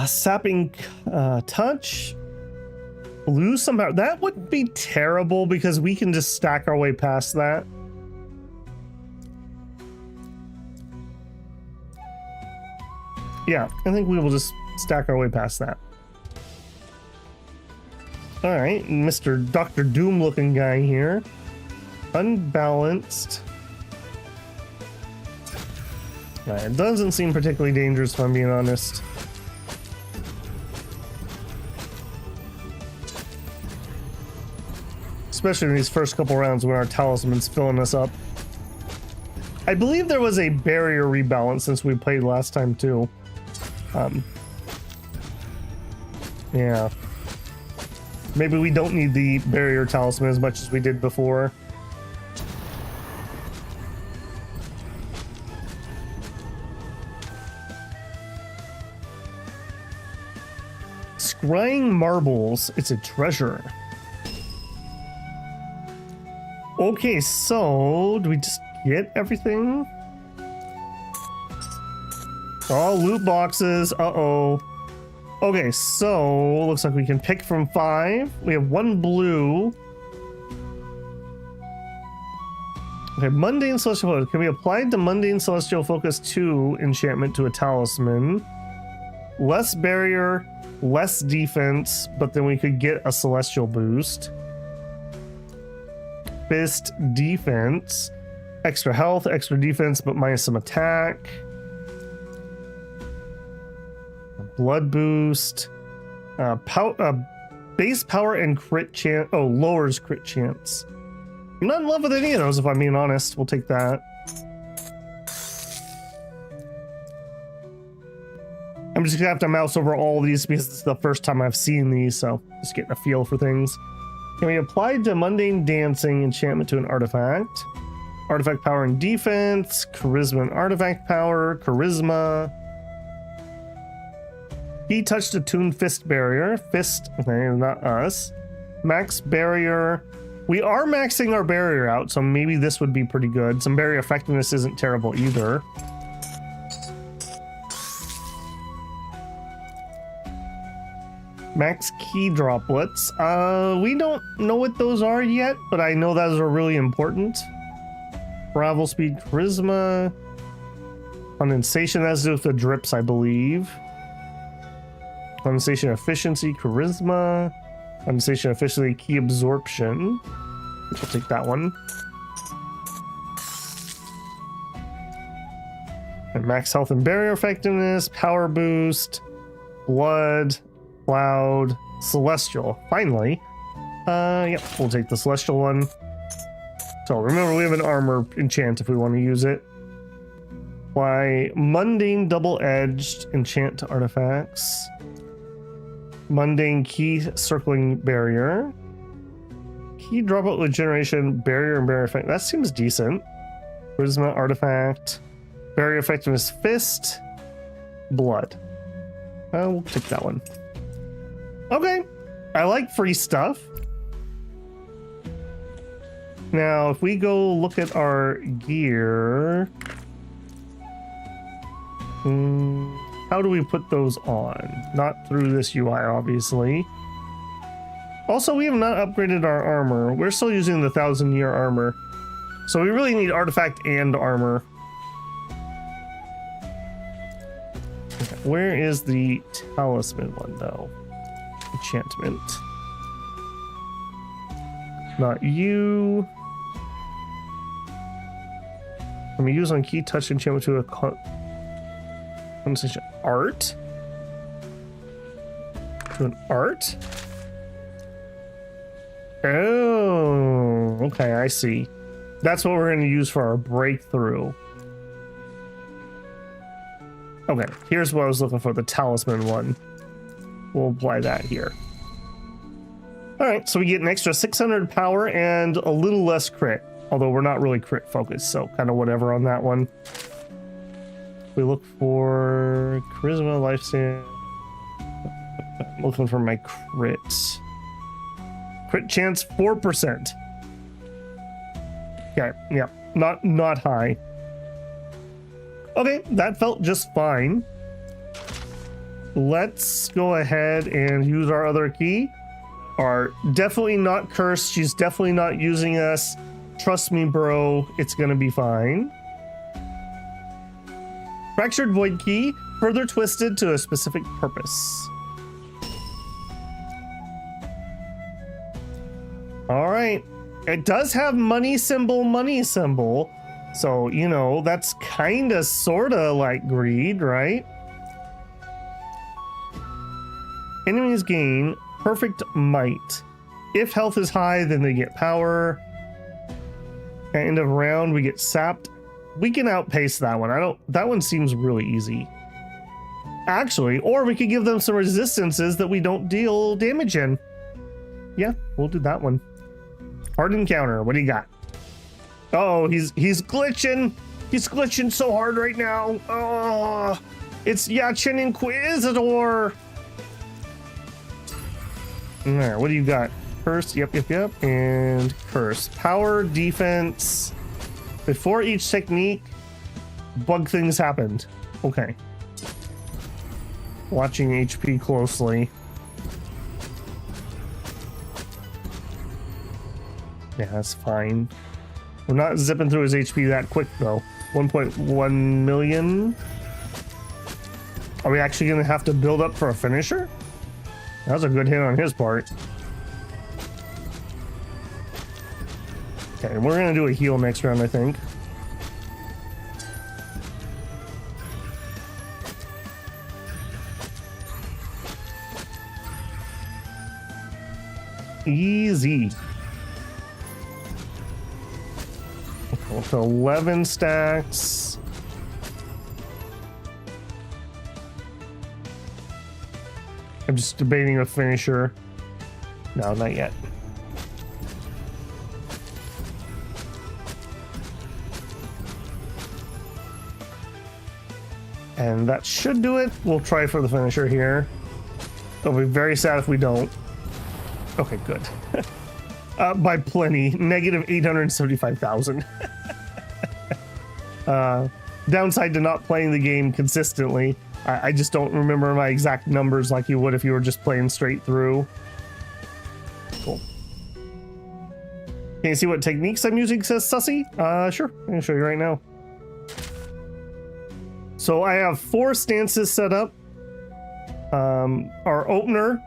Sapping touch. Lose somehow. That wouldn't be terrible because we can just stack our way past that. Yeah, I think we will just stack our way past that. All right, Mr. Dr. Doom looking guy here. Unbalanced. It doesn't seem particularly dangerous if I'm being honest. Especially in these first couple rounds when our talisman's filling us up. I believe there was a barrier rebalance since we played last time too. Yeah. Maybe we don't need the barrier talisman as much as we did before. Scrying marbles. It's a treasure. Okay, so do we just get everything? Oh, loot boxes. Uh-oh. Okay, so looks like we can pick from 5. We have 1 blue. Okay, mundane celestial focus. Can be applied to mundane celestial focus 2 enchantment to a talisman. Less barrier, less defense, but then we could get a celestial boost. Fist defense, extra health, extra defense, but minus some attack. Blood boost, base power and crit chance. Oh, lowers crit chance. I'm not in love with any of those, if I'm being honest. We'll take that. I'm just gonna have to mouse over all of these because it's the first time I've seen these, so just getting a feel for things. Can be applied to mundane dancing enchantment to an artifact. Artifact power and defense, charisma and artifact power, charisma. He touched attuned fist barrier. Fist, okay, not us. Max barrier. We are maxing our barrier out, so maybe this would be pretty good. Some barrier effectiveness isn't terrible either. Max key droplets. We don't know what those are yet, but I know those are really important. Travel speed, charisma. Condensation has to do with the drips, I believe. Condensation efficiency, charisma. Condensation efficiency, key absorption. I'll take that one. And max health and barrier effectiveness, power boost, blood, cloud, celestial. Finally. Yep, we'll take the celestial one. So remember, we have an armor enchant if we want to use it. Apply mundane double-edged enchant to artifacts. Mundane key circling barrier. Key dropout regeneration, barrier and barrier effect. That seems decent. Charisma artifact. Barrier effectiveness fist. Blood. We'll take that one. Okay. I like free stuff. Now, if we go look at our gear. How do we put those on? Not through this UI, obviously. Also, we have not upgraded our armor. We're still using the 1,000-year armor. So we really need artifact and armor. Okay, where is the talisman one, though? Enchantment. Not you. Let me use on key touch enchantment to a conversation. Art? To an art? Oh, okay, I see. That's what we're going to use for our breakthrough. Okay, here's what I was looking for, the talisman one. We'll apply that here. Alright, so we get an extra 600 power and a little less crit. Although we're not really crit focused, so kind of whatever on that one. We look for charisma, lifespan. I'm looking for my crits. Crit chance 4%. Okay, yeah, not high. Okay, that felt just fine. Let's go ahead and use our other key. Are definitely not cursed. She's definitely not using us. Trust me, bro, it's gonna be fine. Fractured void key, further twisted to a specific purpose. All right, it does have money symbol. So, you know, that's kind of sort of like greed, right? Enemies gain perfect might. If health is high, then they get power. At end of round, we get sapped. We can outpace that one. That one seems really easy. Actually, or we could give them some resistances that we don't deal damage in. Yeah, we'll do that one. Hard encounter. What do you got? Oh, he's glitching. He's glitching so hard right now. Oh, it's Yachin Inquisitor. There, what do you got? Curse, yep. And curse. Power, defense. Before each technique, bug things happened. Okay. Watching HP closely. Yeah, that's fine. We're not zipping through his HP that quick, though. 1.1 million. Are we actually going to have to build up for a finisher? That was a good hit on his part. Okay, we're going to do a heal next round, I think. Easy. Go to 11 stacks. I'm just debating a finisher. No, not yet. And that should do it. We'll try for the finisher here. I'll be very sad if we don't. Okay, good. By plenty. Negative 875,000. Downside to not playing the game consistently. I just don't remember my exact numbers like you would if you were just playing straight through. Cool. Can you see what techniques I'm using, says Sussy? Sure. I'm gonna show you right now. So I have 4 stances set up. Our opener,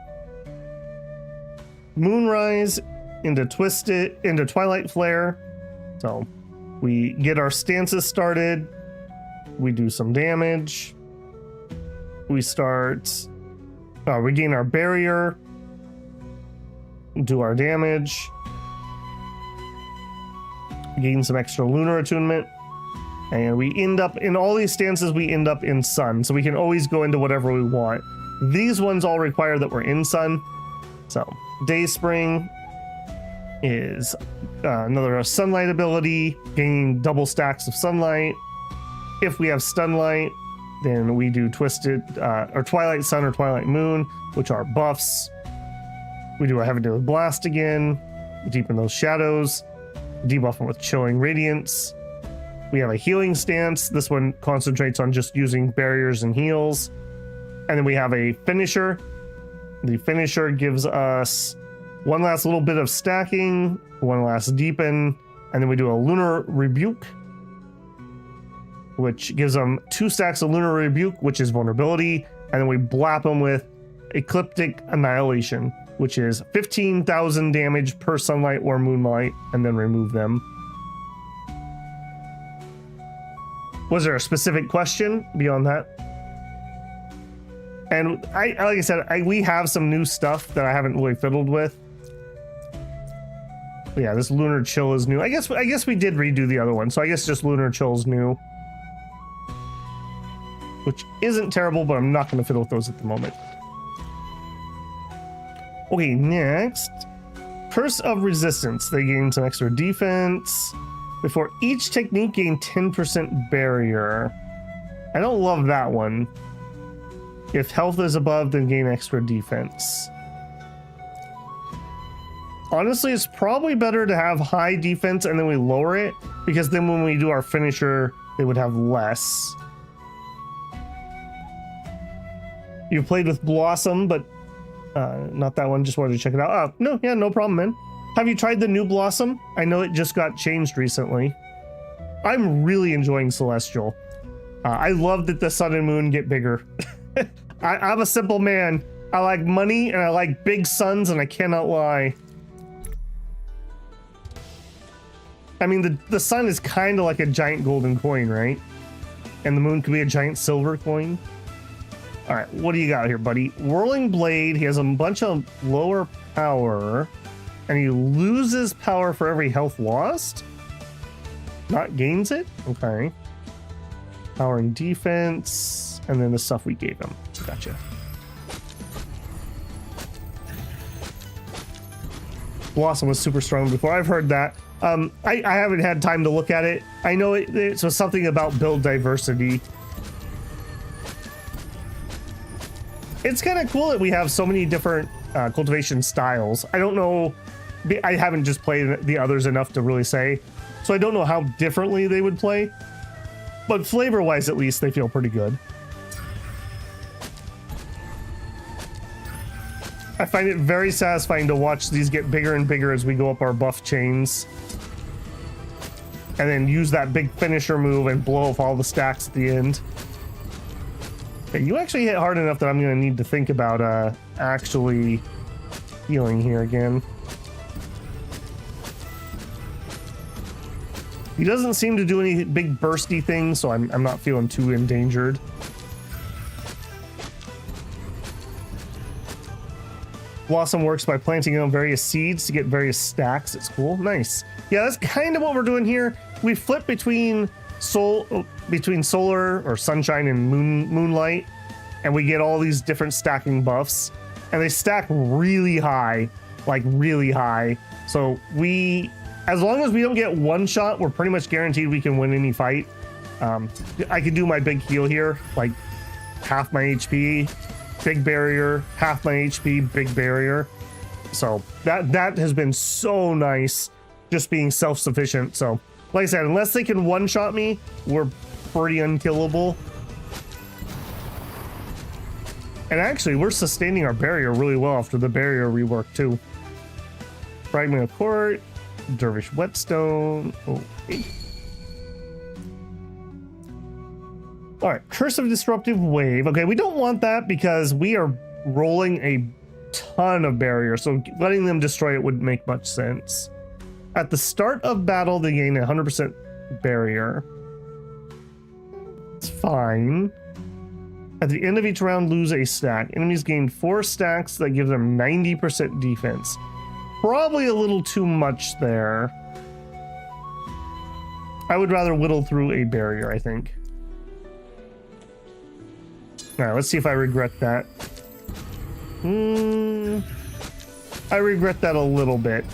Moonrise into Twisted, into Twilight Flare. So we get our stances started. We do some damage. We start, we gain our barrier, do our damage, gain some extra lunar attunement, and we end up in all these stances. We end up in sun, so we can always go into whatever we want. These ones all require that we're in sun. So Day Spring is another sunlight ability, gaining double stacks of sunlight. If we have Stunlight, then we do Twisted, or Twilight Sun or Twilight Moon, which are buffs. We do a Heavy Daily Blast again, deepen those shadows, debuff them with Chilling Radiance. We have a healing stance. This one concentrates on just using barriers and heals. And then we have a finisher. The finisher gives us one last little bit of stacking, one last deepen, and then we do a Lunar Rebuke, which gives them 2 stacks of Lunar Rebuke, which is vulnerability, and then we blap them with Ecliptic Annihilation, which is 15,000 damage per sunlight or moonlight, and then remove them. Was there a specific question beyond that? And like I said, we have some new stuff that I haven't really fiddled with. But yeah, this Lunar Chill is new. I guess we did redo the other one, so I guess just Lunar Chill is new. Which isn't terrible, but I'm not going to fiddle with those at the moment. Okay, next. Curse of Resistance. They gain some extra defense. Before each technique, gain 10% barrier. I don't love that one. If health is above, then gain extra defense. Honestly, it's probably better to have high defense and then we lower it, because then when we do our finisher, they would have less. You played with Blossom, but not that one. Just wanted to check it out. Oh, no, yeah, no problem, man. Have you tried the new Blossom? I know it just got changed recently. I'm really enjoying Celestial. I love that the sun and moon get bigger. I'm a simple man. I like money and I like big suns, and I cannot lie. I mean, the sun is kind of like a giant golden coin, right? And the moon could be a giant silver coin. All right, what do you got here, buddy? Whirling Blade. He has a bunch of lower power, and he loses power for every health lost. Not gains it? Okay. Power and defense, and then the stuff we gave him. Gotcha. Blossom was super strong before. I've heard that. I haven't had time to look at it. I know it was something about build diversity. It's kind of cool that we have so many different cultivation styles. I don't know I haven't just played the others enough to really say, so I don't know how differently they would play, but flavor-wise, at least, they feel pretty good. I find it very satisfying to watch these get bigger and bigger as we go up our buff chains. And then use that big finisher move and blow off all the stacks at the end. Okay, you actually hit hard enough that I'm going to need to think about actually healing here again. He doesn't seem to do any big bursty things, so I'm not feeling too endangered. Blossom works by planting on various seeds to get various stacks. It's cool. Nice. Yeah, that's kind of what we're doing here. We flip between solar or sunshine and moonlight, and we get all these different stacking buffs, and they stack really high, like really high. So as long as we don't get one shot, we're pretty much guaranteed we can win any fight. I can do my big heal here, like half my HP. Big barrier, half my HP, big barrier. So that has been so nice, just being self-sufficient. So like I said, unless they can one-shot me, we're pretty unkillable. And actually, we're sustaining our barrier really well after the barrier rework too. Fragment of Court, Dervish Whetstone. Okay. All right, Curse of Disruptive Wave. Okay, we don't want that because we are rolling a ton of barrier, so letting them destroy it wouldn't make much sense. At the start of battle, they gain 100% barrier. It's fine. At the end of each round, lose a stack. Enemies gain 4 stacks that give them 90% defense. Probably a little too much there. I would rather whittle through a barrier, I think. All right, let's see if I regret that. I regret that a little bit.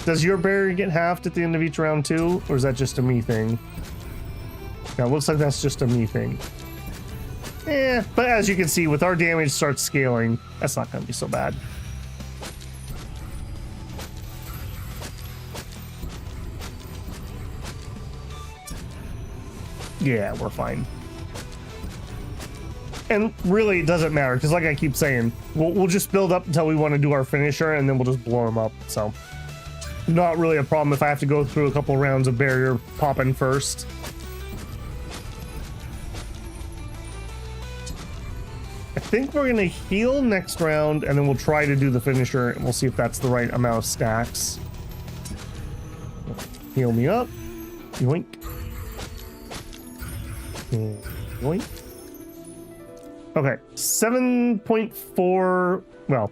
Does your barrier get halved at the end of each round too? Or is that just a me thing? Now, it looks like that's just a me thing. But as you can see, with our damage starts scaling, that's not going to be so bad. Yeah, we're fine. And really, it doesn't matter, because like I keep saying, we'll just build up until we want to do our finisher, and then we'll just blow them up. So, not really a problem if I have to go through a couple rounds of barrier popping first. I think we're going to heal next round, and then we'll try to do the finisher, and we'll see if that's the right amount of stacks. Heal me up. Yoink. Yoink. Okay, 7.4, well,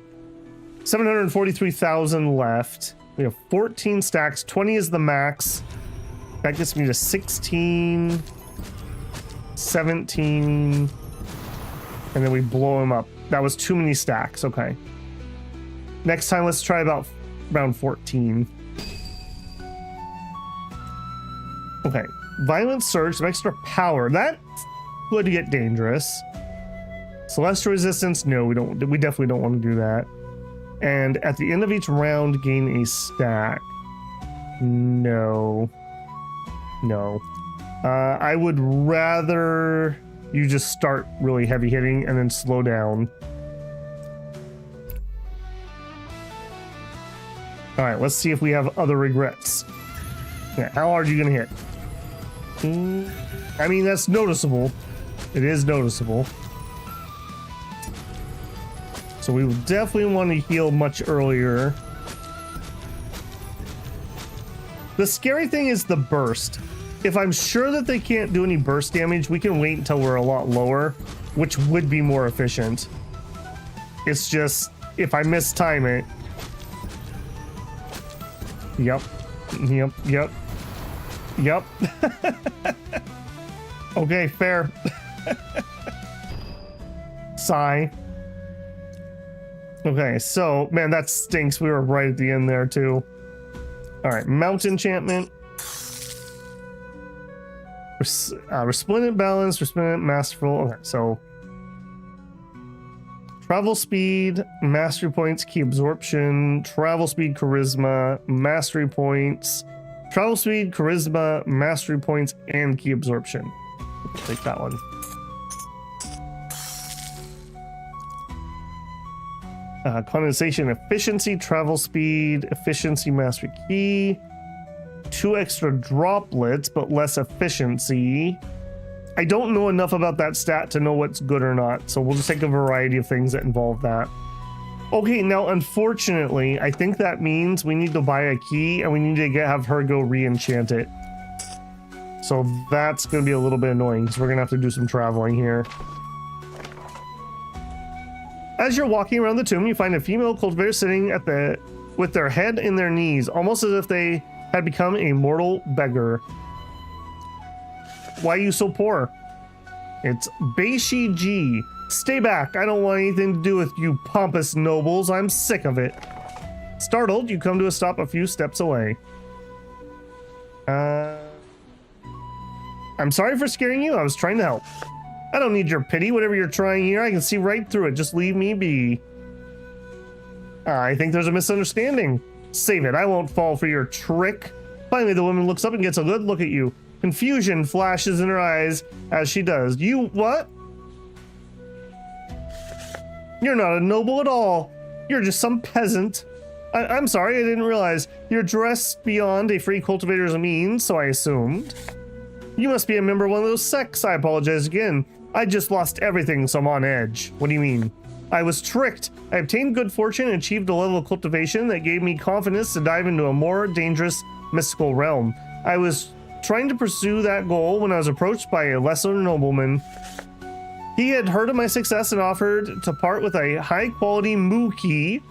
743,000 left. We have 14 stacks, 20 is the max. That gets me to 16, 17, and then we blow him up. That was too many stacks, okay. Next time, let's try about round 14. Okay, Violent Surge, some extra power. That would get dangerous. Celestial Resistance, no, we definitely don't want to do that. And at the end of each round, gain a stack. No. I would rather you just start really heavy hitting and then slow down. All right, let's see if we have other regrets. Yeah, how hard are you gonna hit? I mean, that's noticeable. It is noticeable. So we will definitely want to heal much earlier. The scary thing is the burst. If I'm sure that they can't do any burst damage, we can wait until we're a lot lower, which would be more efficient. It's just, if I mistime it. Yep. Okay, fair. Sigh. Okay, so, man, that stinks. We were right at the end there, too. All right, Mount Enchantment. Resplendent Balance, Resplendent Masterful. Okay, so Travel speed, mastery points, key absorption, travel speed, charisma, mastery points, travel speed, charisma, mastery points, and key absorption. I'll take that one. Condensation efficiency, travel speed, efficiency, mastery key. 2 extra droplets, but less efficiency. I don't know enough about that stat to know what's good or not, so we'll just take a variety of things that involve that. Okay, now unfortunately, I think that means we need to buy a key and we need to have her go re-enchant it. So that's going to be a little bit annoying because we're going to have to do some traveling here. As you're walking around the tomb, you find a female cultivator sitting at with their head in their knees, almost as if they had become a mortal beggar. Why are you so poor? It's Beishi Ji. Stay back. I don't want anything to do with you pompous nobles. I'm sick of it. Startled, you come to a stop a few steps away. I'm sorry for scaring you. I was trying to help. I don't need your pity. Whatever you're trying here, I can see right through it. Just leave me be. I think there's a misunderstanding. Save it. I won't fall for your trick. Finally, the woman looks up and gets a good look at you. Confusion flashes in her eyes as she does. You what? You're not a noble at all. You're just some peasant. I'm sorry, I didn't realize. You're dressed beyond a free cultivator's means, so I assumed. You must be a member of one of those sects. I apologize again. I just lost everything, so I'm on edge. What do you mean? I was tricked. I obtained good fortune and achieved a level of cultivation that gave me confidence to dive into a more dangerous mystical realm. I was trying to pursue that goal when I was approached by a lesser nobleman. He had heard of my success and offered to part with a high-quality moo key.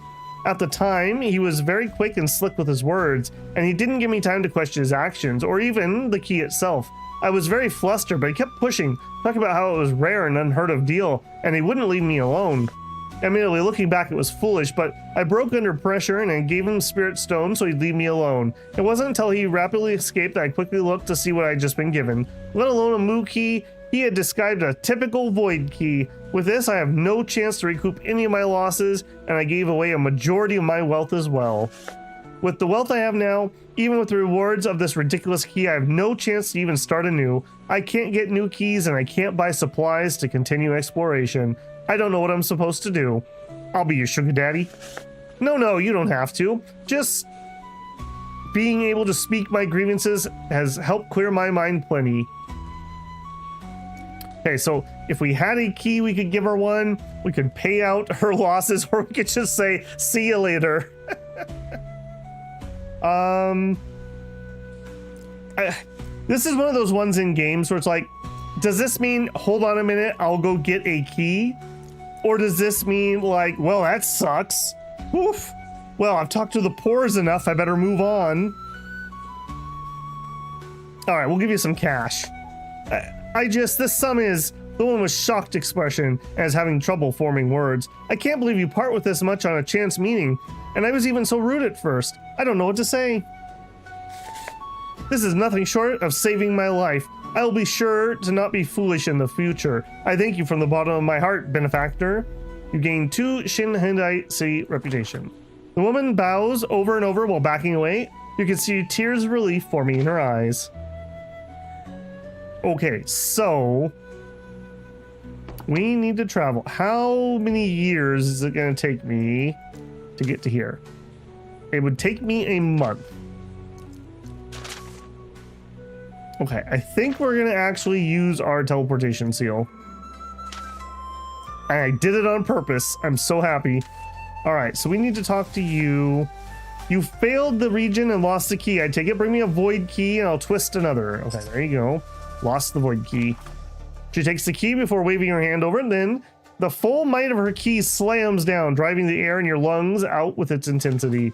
At the time, he was very quick and slick with his words, and he didn't give me time to question his actions, or even the key itself. I was very flustered, but he kept pushing, talking about how it was rare and unheard of deal, and he wouldn't leave me alone. Admittedly, looking back, it was foolish, but I broke under pressure and I gave him Spirit Stone so he'd leave me alone. It wasn't until he rapidly escaped that I quickly looked to see what I'd just been given. Let alone a moo key, he had described a typical void key. With this, I have no chance to recoup any of my losses, and I gave away a majority of my wealth as well. With the wealth I have now, even with the rewards of this ridiculous key, I have no chance to even start anew. I can't get new keys and I can't buy supplies to continue exploration. I don't know what I'm supposed to do. I'll be your sugar daddy. No, you don't have to. Just being able to speak my grievances has helped clear my mind plenty. Okay, so if we had a key, we could give her one. We could pay out her losses, or we could just say, see you later. This is one of those ones in games where it's like, does this mean, hold on a minute, I'll go get a key? Or does this mean like, well, that sucks. Oof. Well, I've talked to the pores enough, I better move on. All right, we'll give you some cash. This sum is, the one with shocked expression and is having trouble forming words. I can't believe you part with this much on a chance meeting. And I was even so rude at first. I don't know what to say. This is nothing short of saving my life. I will be sure to not be foolish in the future. I thank you from the bottom of my heart, benefactor. You gain 2 Shinhendai City reputation. The woman bows over and over while backing away. You can see tears of relief forming in her eyes. Okay, so we need to travel. How many years is it going to take me to get to here? It would take me a month. Okay, I think we're going to actually use our teleportation seal. And I did it on purpose. I'm so happy. All right, so we need to talk to you. You failed the region and lost the key. I take it, bring me a void key and I'll twist another. Okay, there you go. Lost the void key. She takes the key before waving her hand over, and then the full might of her key slams down, driving the air in your lungs out with its intensity.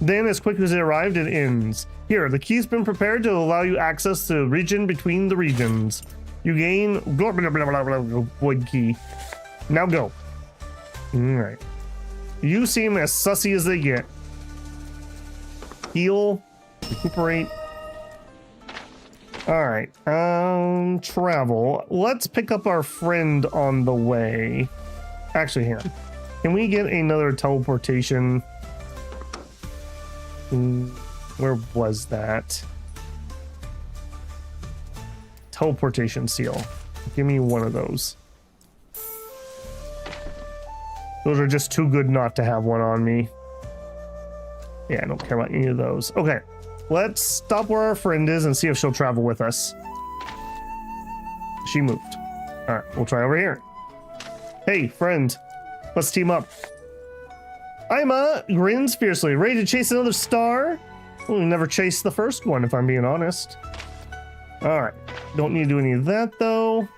Then, as quick as it arrived, it ends. Here, the key's been prepared to allow you access to the region between the regions. You gain blah, blah, blah, blah, blah, void key. Now go. All right. You seem as sussy as they get. Heal. Recuperate. All right. Travel. Let's pick up our friend on the way. Actually, hang on. Can we get another teleportation? Where was that? Teleportation seal. Give me one of those. Those are just too good not to have one on me. Yeah, I don't care about any of those. Okay, let's stop where our friend is and see if she'll travel with us. She moved. All right, we'll try over here. Hey, friend, let's team up. Ima grins fiercely, ready to chase another star. Well, we never chased the first one, if I'm being honest. All right, don't need to do any of that though.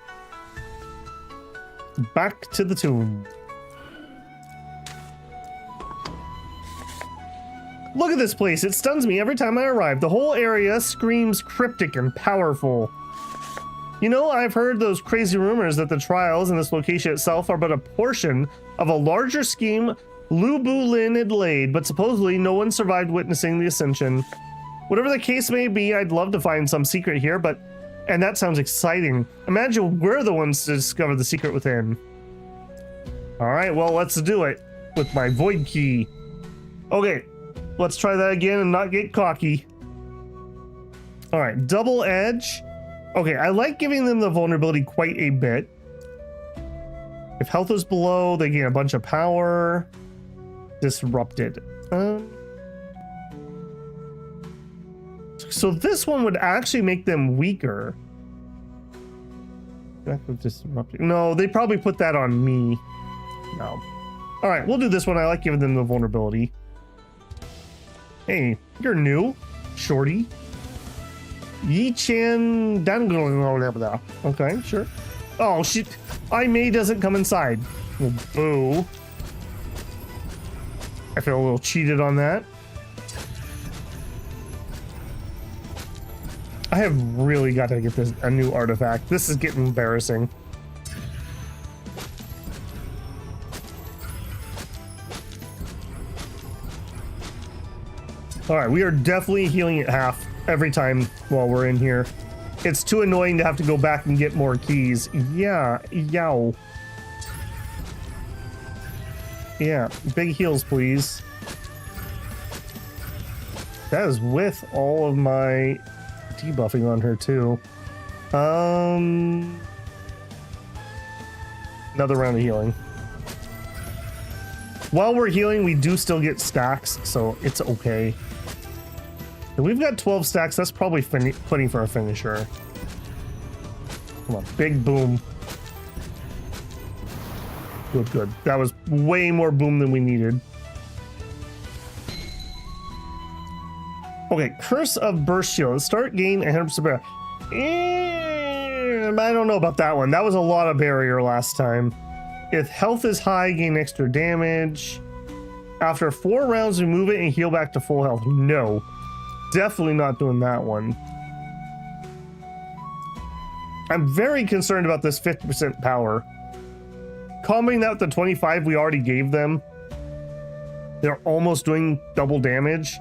Back to the tomb. Look at this place, it stuns me every time I arrive. The whole area screams cryptic and powerful. You know, I've heard those crazy rumors that the trials in this location itself are but a portion of a larger scheme Lu Bu Lin had laid, but supposedly no one survived witnessing the ascension. Whatever the case may be, I'd love to find some secret here, and that sounds exciting. Imagine we're the ones to discover the secret within. All right, well, let's do it with my void key. Okay. Let's try that again and not get cocky. All right, double edge. Okay, I like giving them the vulnerability quite a bit. If health is below, they gain a bunch of power. Disrupted. So this one would actually make them weaker. Disrupted. No, they probably put that on me. No. All right, we'll do this one. I like giving them the vulnerability. Hey, you're new, shorty. Yi-chan Dango. Okay, sure. Oh, shit. May doesn't come inside. Well, boo. I feel a little cheated on that. I have really got to get a new artifact. This is getting embarrassing. All right, we are definitely healing at half every time while we're in here. It's too annoying to have to go back and get more keys. Yeah, yow. Yeah, big heals, please. That is with all of my debuffing on her, too. Another round of healing. While we're healing, we do still get stacks, so it's okay. And we've got 12 stacks. That's probably plenty for a finisher. Come on, big boom. Good, good. That was way more boom than we needed. Okay, Curse of Burst Shield. Start gain 100% barrier. I don't know about that one. That was a lot of barrier last time. If health is high, gain extra damage. After 4 rounds, remove it and heal back to full health. No. Definitely not doing that one. I'm very concerned about this 50% power. Combining that with the 25 we already gave them, they're almost doing double damage.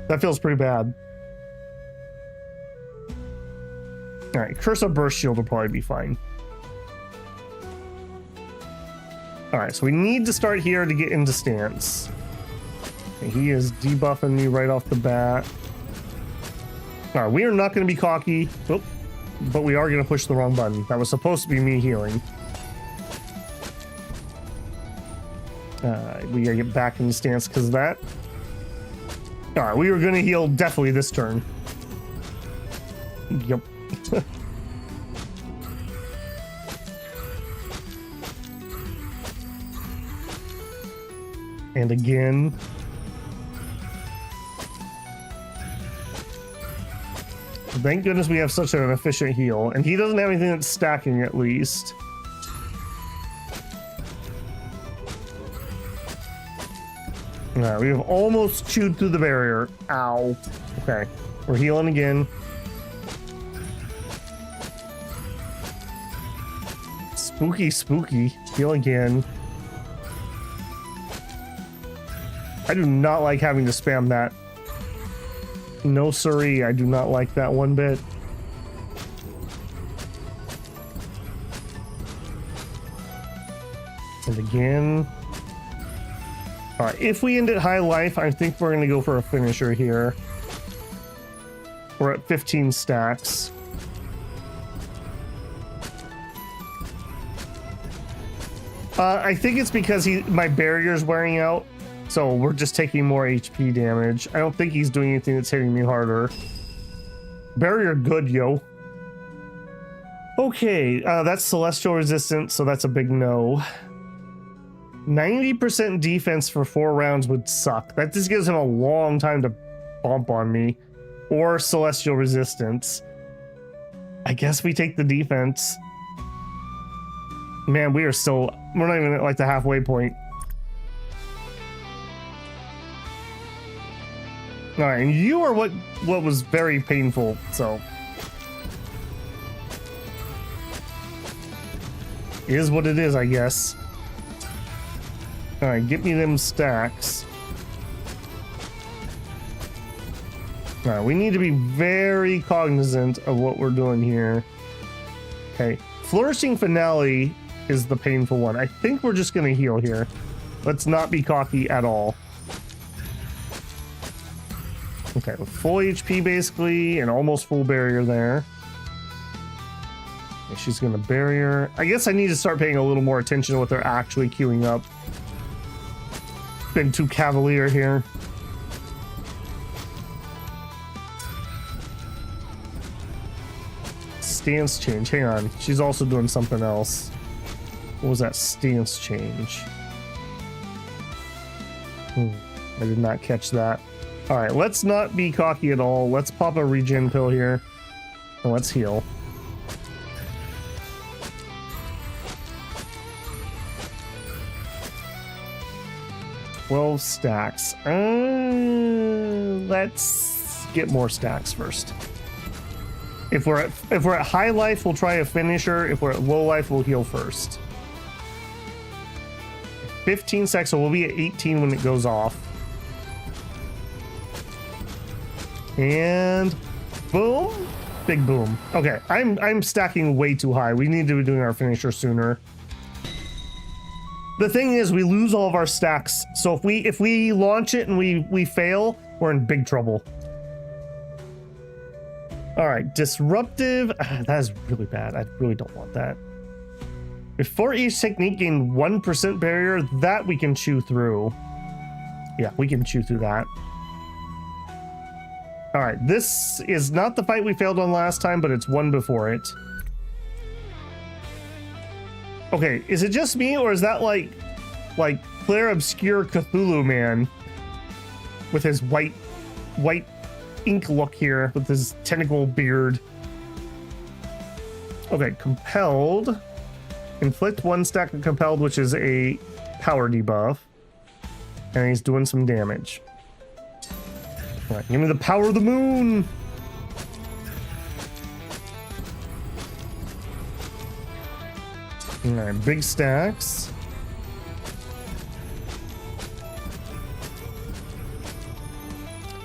That feels pretty bad. All right, Curse of Burst Shield will probably be fine. All right, so we need to start here to get into stance. Okay, he is debuffing me right off the bat. All right, we are not going to be cocky, but we are going to push the wrong button. That was supposed to be me healing. We got to get back into stance because of that. All right, we were going to heal definitely this turn. Yep. And again. Thank goodness we have such an efficient heal. And he doesn't have anything that's stacking at least. Alright, we have almost chewed through the barrier. Ow. Okay, we're healing again. Spooky, spooky. Heal again. I do not like having to spam that. No siree, I do not like that one bit. And again. All right, if we end at high life, I think we're going to go for a finisher here. We're at 15 stacks. I think it's because my barrier's wearing out, so we're just taking more HP damage. I don't think he's doing anything that's hitting me harder. Barrier good, yo. Okay, that's celestial resistance, so that's a big no. 90% defense for 4 rounds would suck. That just gives him a long time to bump on me. Or celestial resistance. I guess we take the defense. Man, we're not even at like the halfway point. All right, and you are what was very painful, so. It is what it is, I guess. All right, get me them stacks. All right, we need to be very cognizant of what we're doing here. Okay, flourishing finale is the painful one. I think we're just gonna heal here. Let's not be cocky at all. Okay, with full HP basically, and almost full barrier there. Okay, she's gonna barrier. I guess I need to start paying a little more attention to what they're actually queuing up. Been too cavalier here. Stance change. Hang on. She's also doing something else. What was that stance change? I did not catch that. All right, let's not be cocky at all. Let's pop a regen pill here. And let's heal. Stacks. Let's get more stacks first. If we're at high life, we'll try a finisher. If we're at low life, we'll heal first. 15 stacks, so we'll be at 18 when it goes off. And boom, big boom. Okay, I'm stacking way too high. We need to be doing our finisher sooner. The thing is, we lose all of our stacks. So if we launch it and we fail, we're in big trouble. All right, disruptive. That is really bad. I really don't want that. Before each technique gain 1% barrier, that we can chew through. Yeah, we can chew through that. All right, this is not the fight we failed on last time, but it's one before it. Okay, is it just me, or is that like clear obscure Cthulhu man with his white ink look here with his tentacle beard? Okay, compelled. Inflict 1 stack of compelled, which is a power debuff. And he's doing some damage. All right, give me the power of the moon. All right, big stacks.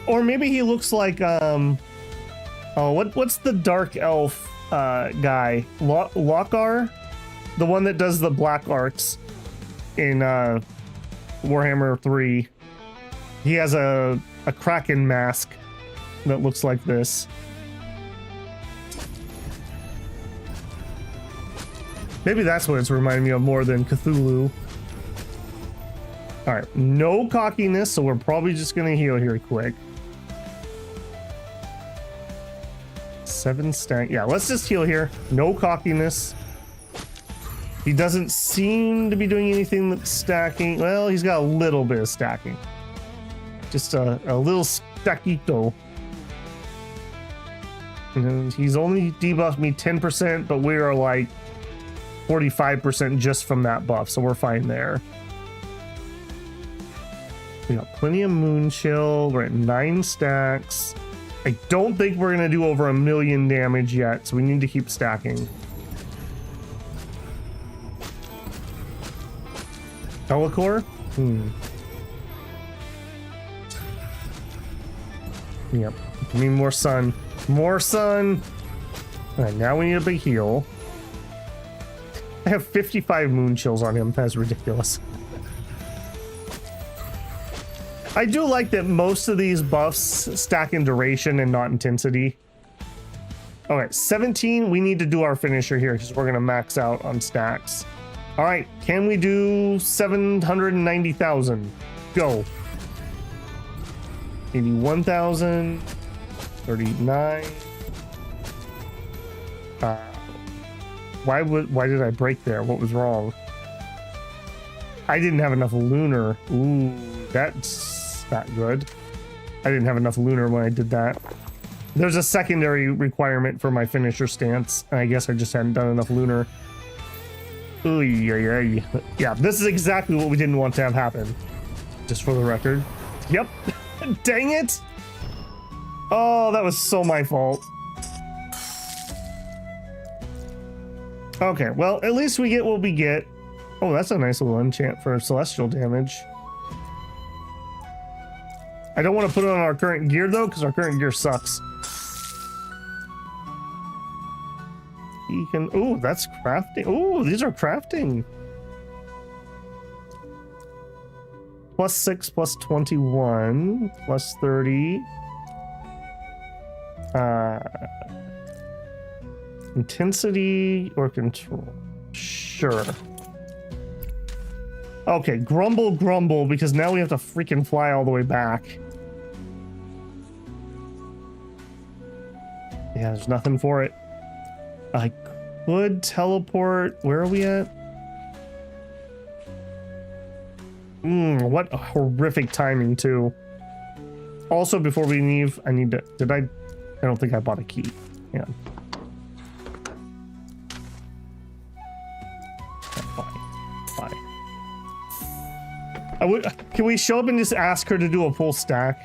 Or maybe he looks like oh, what's the dark elf guy? Lokar? The one that does the black arts in Warhammer 3. He has a Kraken mask that looks like this. Maybe that's what it's reminding me of more than Cthulhu. All right, no cockiness, so we're probably just gonna heal here quick. 7 stack. Yeah, let's just heal here. No cockiness. He doesn't seem to be doing anything that's stacking. Well, he's got a little bit of stacking. Just a little stackito. And he's only debuffed me 10%, but we are like 45% just from that buff, so we're fine there. We got plenty of moon chill. We're at 9 stacks. I don't think we're gonna do over 1 million damage yet, so we need to keep stacking. Helicore? Yep. Give me more sun. More sun! Alright, now we need a big heal. I have 55 moon chills on him. That's ridiculous. I do like that most of these buffs stack in duration and not intensity. Okay, 17, we need to do our finisher here because we're gonna max out on stacks. All right, can we do 790,000? Go. 81,000, 39. Why did I break there? What was wrong? I didn't have enough lunar. Ooh, that's not good. I didn't have enough lunar when I did that. There's a secondary requirement for my finisher stance, and I guess I just hadn't done enough lunar. Ooh, yeah, this is exactly what we didn't want to have happen. Just for the record. Yep. Dang it! Oh, that was so my fault. Okay, well, at least we get what we get. Oh, that's a nice little enchant for celestial damage. I don't want to put it on our current gear, though, because our current gear sucks. You can... Ooh, that's crafting. Ooh, these are crafting. +6, +21, +30. Intensity or control? Sure. Okay, grumble, because now we have to freaking fly all the way back. Yeah, there's nothing for it. I could teleport. Where are we at? What horrific timing, too. Also, before we leave, I need to... I don't think I bought a key. Yeah. Fine. Can we show up and just ask her to do a full stack?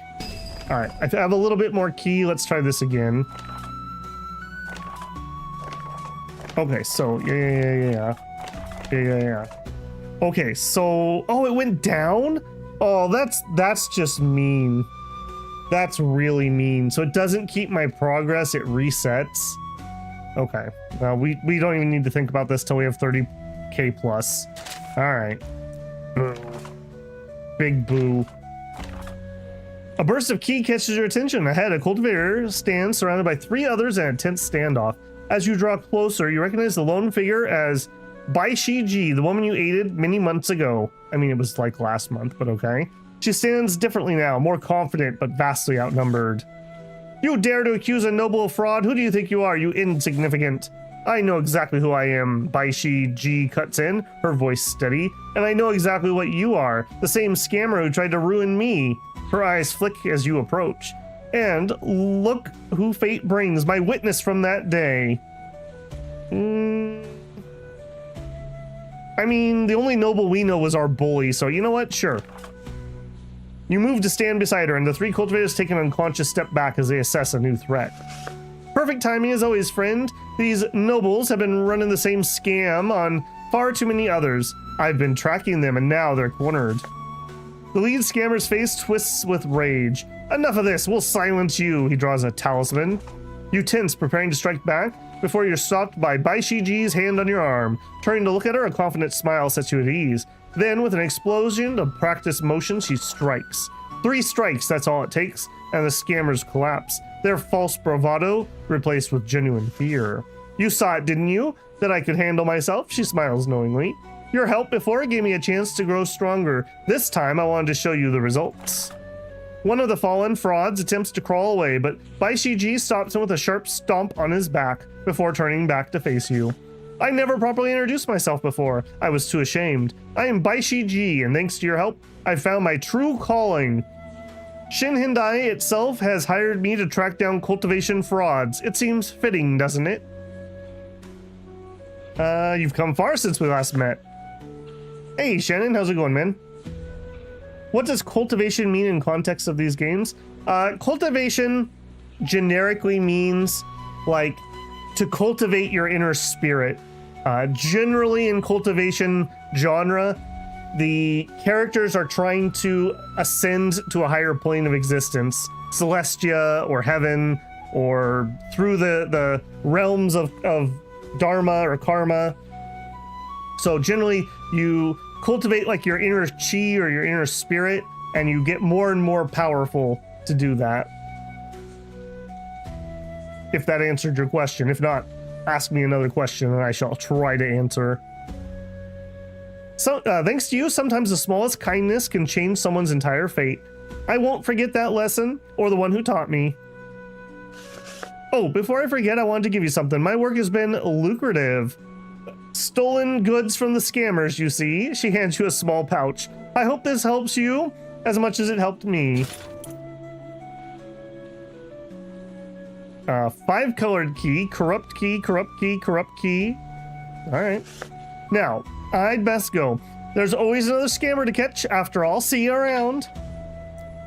All right, I have a little bit more key. Let's try this again. Okay, so yeah. Okay, so it went down. Oh, that's just mean. That's really mean. So it doesn't keep my progress. It resets. Okay. Well, we don't even need to think about this till we have 30k plus. All right. Big boo. A burst of ki catches your attention. Ahead, a cultivator stands surrounded by 3 others in a tense standoff. As you draw closer, you recognize the lone figure as Baishiji, the woman you aided many months ago. I mean, it was like last month, but okay. She stands differently now, more confident, but vastly outnumbered. You dare to accuse a noble of fraud? Who do you think you are, you insignificant? I know exactly who I am, Baishiji cuts in, her voice steady. And I know exactly what you are, the same scammer who tried to ruin me. Her eyes flick as you approach. And look who fate brings, my witness from that day. I mean, the only noble we know was our bully, so you know what? Sure. You move to stand beside her, and the 3 cultivators take an unconscious step back as they assess a new threat. Perfect timing as always, friend. These nobles have been running the same scam on far too many others. I've been tracking them, and now they're cornered. The lead scammer's face twists with rage. Enough of this, we'll silence you. He draws a talisman. You tense, preparing to strike back, before you're stopped by Baishiji's hand on your arm. Turning to look at her, a confident smile sets you at ease. Then, with an explosion of practice motion, she strikes. 3 strikes, that's all it takes, and the scammers collapse, their false bravado replaced with genuine fear. You saw it, didn't you? That I could handle myself? She smiles knowingly. Your help before gave me a chance to grow stronger. This time, I wanted to show you the results. One of the fallen frauds attempts to crawl away, but Baishiji stops him with a sharp stomp on his back before turning back to face you. I never properly introduced myself before. I was too ashamed. I am Baishiji, and thanks to your help, I found my true calling. Shin Hindai itself has hired me to track down cultivation frauds. It seems fitting, doesn't it? You've come far since we last met. Hey, Shannon, how's it going, man? What does cultivation mean in context of these games? Cultivation generically means, like, to cultivate your inner spirit. Generally in cultivation genre, the characters are trying to ascend to a higher plane of existence, Celestia or heaven, or through the realms of dharma or karma. So generally you cultivate like your inner chi or your inner spirit and you get more and more powerful to do that. If that answered your question. If not, ask me another question and I shall try to answer. So, thanks to you, sometimes the smallest kindness can change someone's entire fate. I won't forget that lesson, or the one who taught me. Oh, before I forget, I wanted to give you something. My work has been lucrative. Stolen goods from the scammers, you see. She hands you a small pouch. I hope this helps you as much as it helped me. 5-colored key, corrupt key, corrupt key, corrupt key. All right. Now, I'd best go. There's always another scammer to catch. After all, see you around.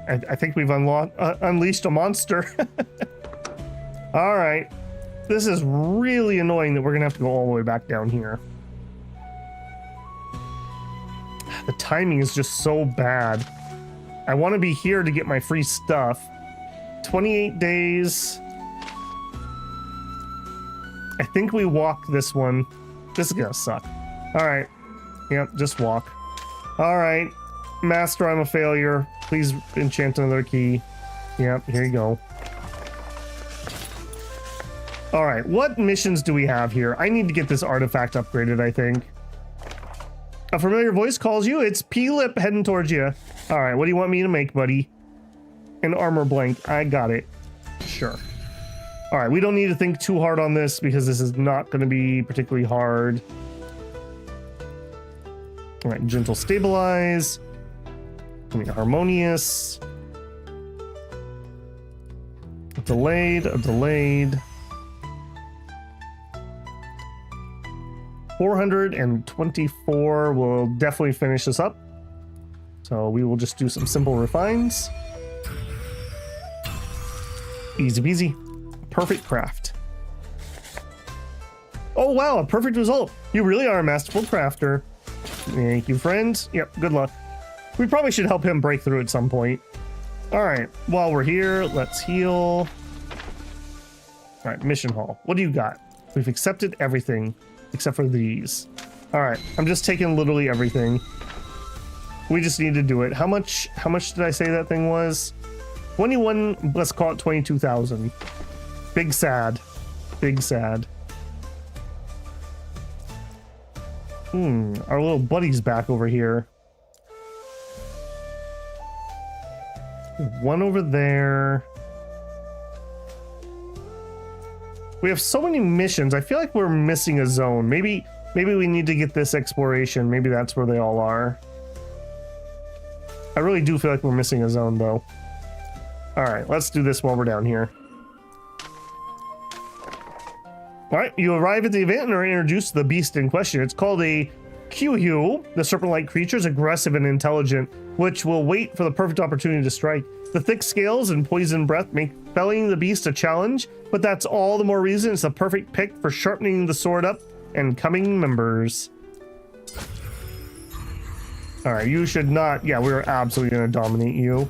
I think we've unleashed a monster. All right. This is really annoying that we're gonna have to go all the way back down here. The timing is just so bad. I want to be here to get my free stuff. 28 days. I think we walk this one. This is gonna suck. All right. Yep, just walk. All right. Master, I'm a failure. Please enchant another key. Yep, here you go. All right, what missions do we have here? I need to get this artifact upgraded, I think. A familiar voice calls you. It's P-Lip heading towards you. All right, what do you want me to make, buddy? An armor blank. I got it. Sure. All right, we don't need to think too hard on this because this is not going to be particularly hard. All right, gentle stabilize. Harmonious. A delayed. 424 will definitely finish this up. So we will just do some simple refines. Easy peasy. Perfect craft. Oh wow, a perfect result. You really are a masterful crafter. Thank you, friend. Yep, good luck. We probably should help him break through at some point. All right, while we're here, let's heal. All right, mission hall. What do you got? We've accepted everything except for these. All right, I'm just taking literally everything. We just need to do it. How much did I say that thing was? 21, let's call it 22,000. Big sad. Big sad. Our little buddy's back over here. One over there. We have so many missions. I feel like we're missing a zone. Maybe we need to get this exploration. Maybe that's where they all are. I really do feel like we're missing a zone, though. All right, let's do this while we're down here. All right, you arrive at the event and are introduced to the beast in question. It's called a Qiu. The serpent-like creature is aggressive and intelligent, which will wait for the perfect opportunity to strike. The thick scales and poison breath make felling the beast a challenge, but that's all the more reason it's the perfect pick for sharpening the sword up and coming members. All right, you should not. Yeah, we're absolutely going to dominate you.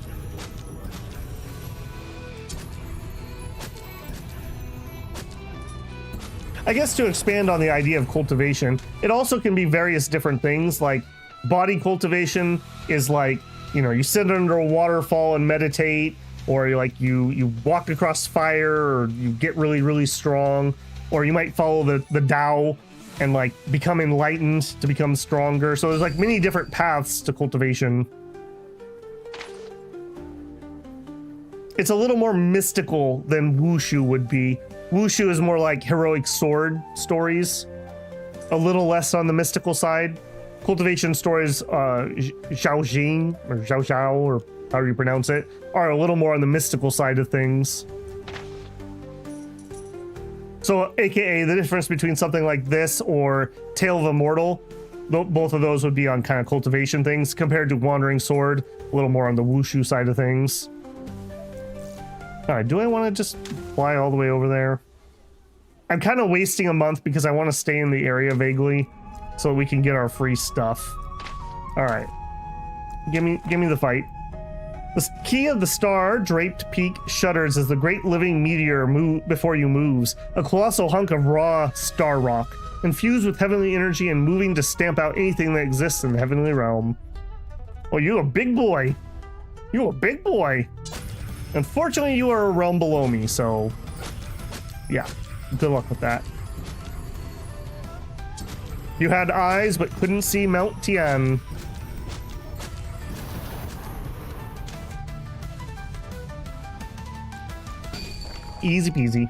I guess to expand on the idea of cultivation, it also can be various different things. Like body cultivation is like, you know, you sit under a waterfall and meditate, or you walk across fire, or you get really, really strong, or you might follow the Tao and like become enlightened to become stronger. So there's like many different paths to cultivation. It's a little more mystical than wushu would be. Wushu is more like heroic sword stories, a little less on the mystical side. Cultivation stories, Xiaoqi or Xiao, or however you pronounce it, are a little more on the mystical side of things. So, AKA the difference between something like this or Tale of Immortal, both of those would be on kind of cultivation things, compared to Wandering Sword, a little more on the wushu side of things. All right, do I want to just fly all the way over there? I'm kind of wasting a month because I want to stay in the area vaguely so we can get our free stuff. All right, give me the fight. The key of the star draped peak shudders as the great living meteor before you moves, a colossal hunk of raw star rock, infused with heavenly energy and moving to stamp out anything that exists in the heavenly realm. Oh, you're a big boy. You a big boy. Unfortunately, you are a realm below me, so yeah, good luck with that. You had eyes but couldn't see Mount Tian. Easy peasy.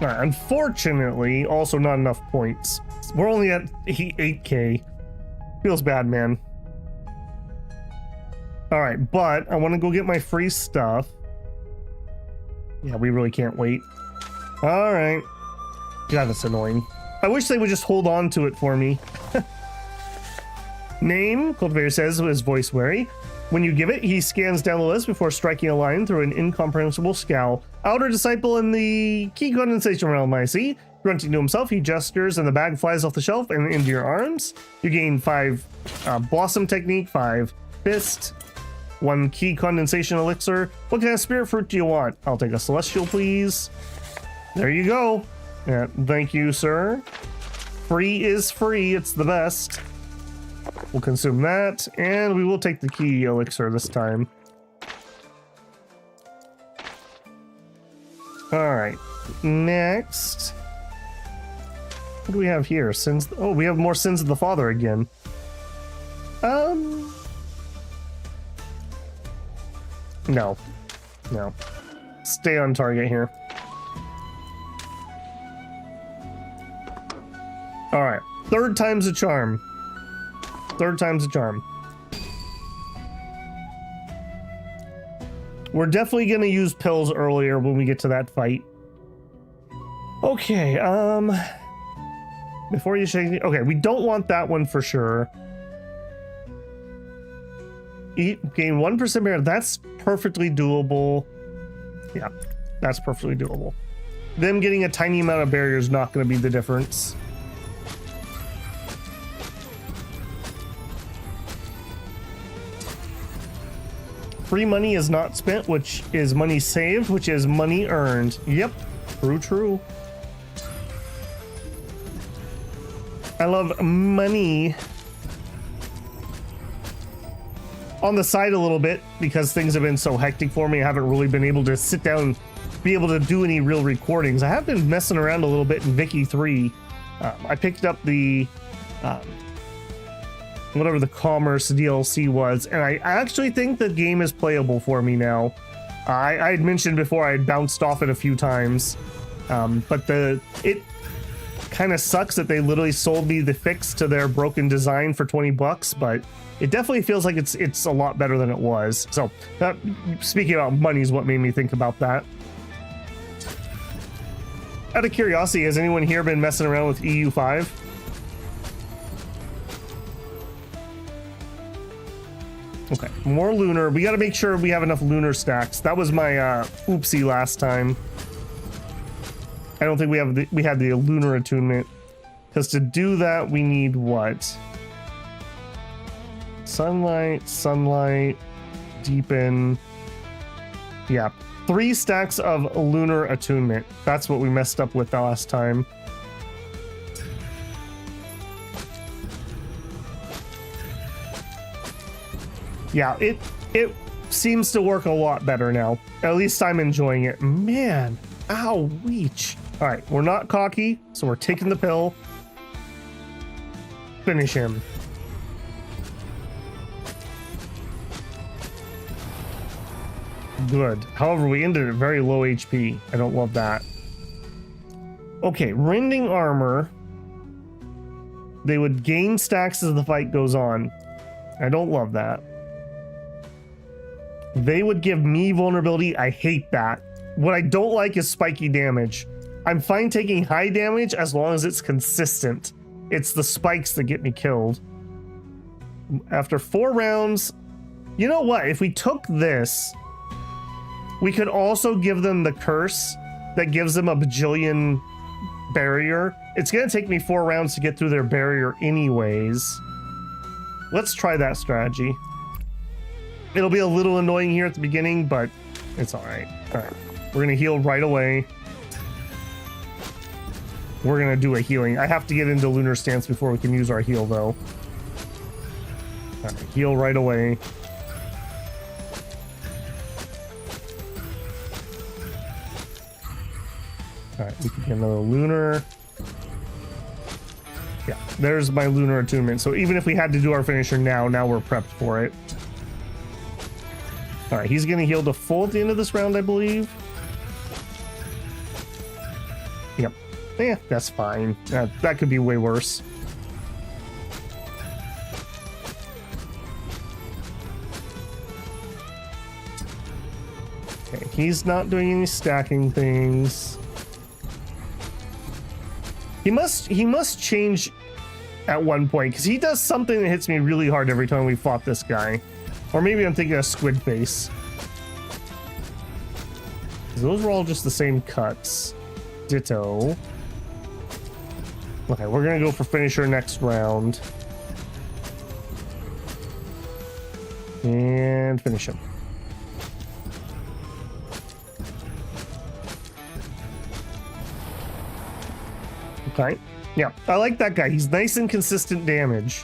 All right, unfortunately, also not enough points. We're only at 8K. Feels bad, man. All right, but I want to go get my free stuff. Yeah, we really can't wait. All right. God, that's annoying. I wish they would just hold on to it for me. Name, Cultivator says, is voice wary. When you give it, he scans down the list before striking a line through an incomprehensible scowl. Outer disciple in the key condensation realm, I see. Grunting to himself, he gestures and the bag flies off the shelf and into your arms. You gain 5 Blossom Technique, 5 Fist, 1 key condensation elixir. What kind of spirit fruit do you want? I'll take a celestial, please. There you go. Yeah, thank you, sir. Free is free. It's the best. We'll consume that, and we will take the key elixir this time. All right. Next. What do we have here? Sins. Oh, we have more Sins of the Father again. No. No. Stay on target here. All right. Third time's a charm. Third time's a charm. We're definitely going to use pills earlier when we get to that fight. Okay, before you shake... Okay, we don't want that one for sure. Gain 1% barrier. That's perfectly doable. Yeah, that's perfectly doable. Them getting a tiny amount of barrier is not going to be the difference. Free money is not spent, which is money saved, which is money earned. Yep, true. I love money. On the side a little bit, because things have been so hectic for me, I haven't really been able to sit down and be able to do any real recordings. I have been messing around a little bit in Vicky 3. I picked up the... whatever the Commerce DLC was, and I actually think the game is playable for me now. I had mentioned before I had bounced off it a few times, but it kind of sucks that they literally sold me the fix to their broken design for 20 bucks, but it definitely feels like it's a lot better than it was. So speaking about money is what made me think about that. Out of curiosity, has anyone here been messing around with EU5? Okay, more lunar. We got to make sure we have enough lunar stacks. That was my oopsie last time. I don't think we had the lunar attunement, because to do that we need what? Sunlight, deepen. Yeah, 3 stacks of lunar attunement. That's what we messed up with the last time. Yeah, it seems to work a lot better now. At least I'm enjoying it. Man, ow, weech. All right, we're not cocky, so we're taking the pill. Finish him. Good. However, we ended at very low HP. I don't love that. Okay, rending armor. They would gain stacks as the fight goes on. I don't love that. They would give me vulnerability. I hate that. What I don't like is spiky damage. I'm fine taking high damage as long as it's consistent. It's the spikes that get me killed. After 4 rounds, you know what? If we took this, we could also give them the curse that gives them a bajillion barrier. It's going to take me 4 rounds to get through their barrier anyways. Let's try that strategy. It'll be a little annoying here at the beginning, but it's all right. All right. We're going to heal right away. We're going to do a healing. I have to get into lunar stance before we can use our heal, though. All right, heal right away. All right, we can get another lunar. Yeah, there's my lunar attunement. So even if we had to do our finisher now we're prepped for it. All right, he's gonna heal to full at the end of this round, I believe. Yep. Yeah, that's fine. That could be way worse. Okay, he's not doing any stacking things. He must change at one point, because he does something that hits me really hard every time we fought this guy. Or maybe I'm thinking of Squid Face. Those were all just the same cuts. Ditto. Okay, we're gonna go for finisher next round. And finish him. Okay. Yeah, I like that guy. He's nice and consistent damage.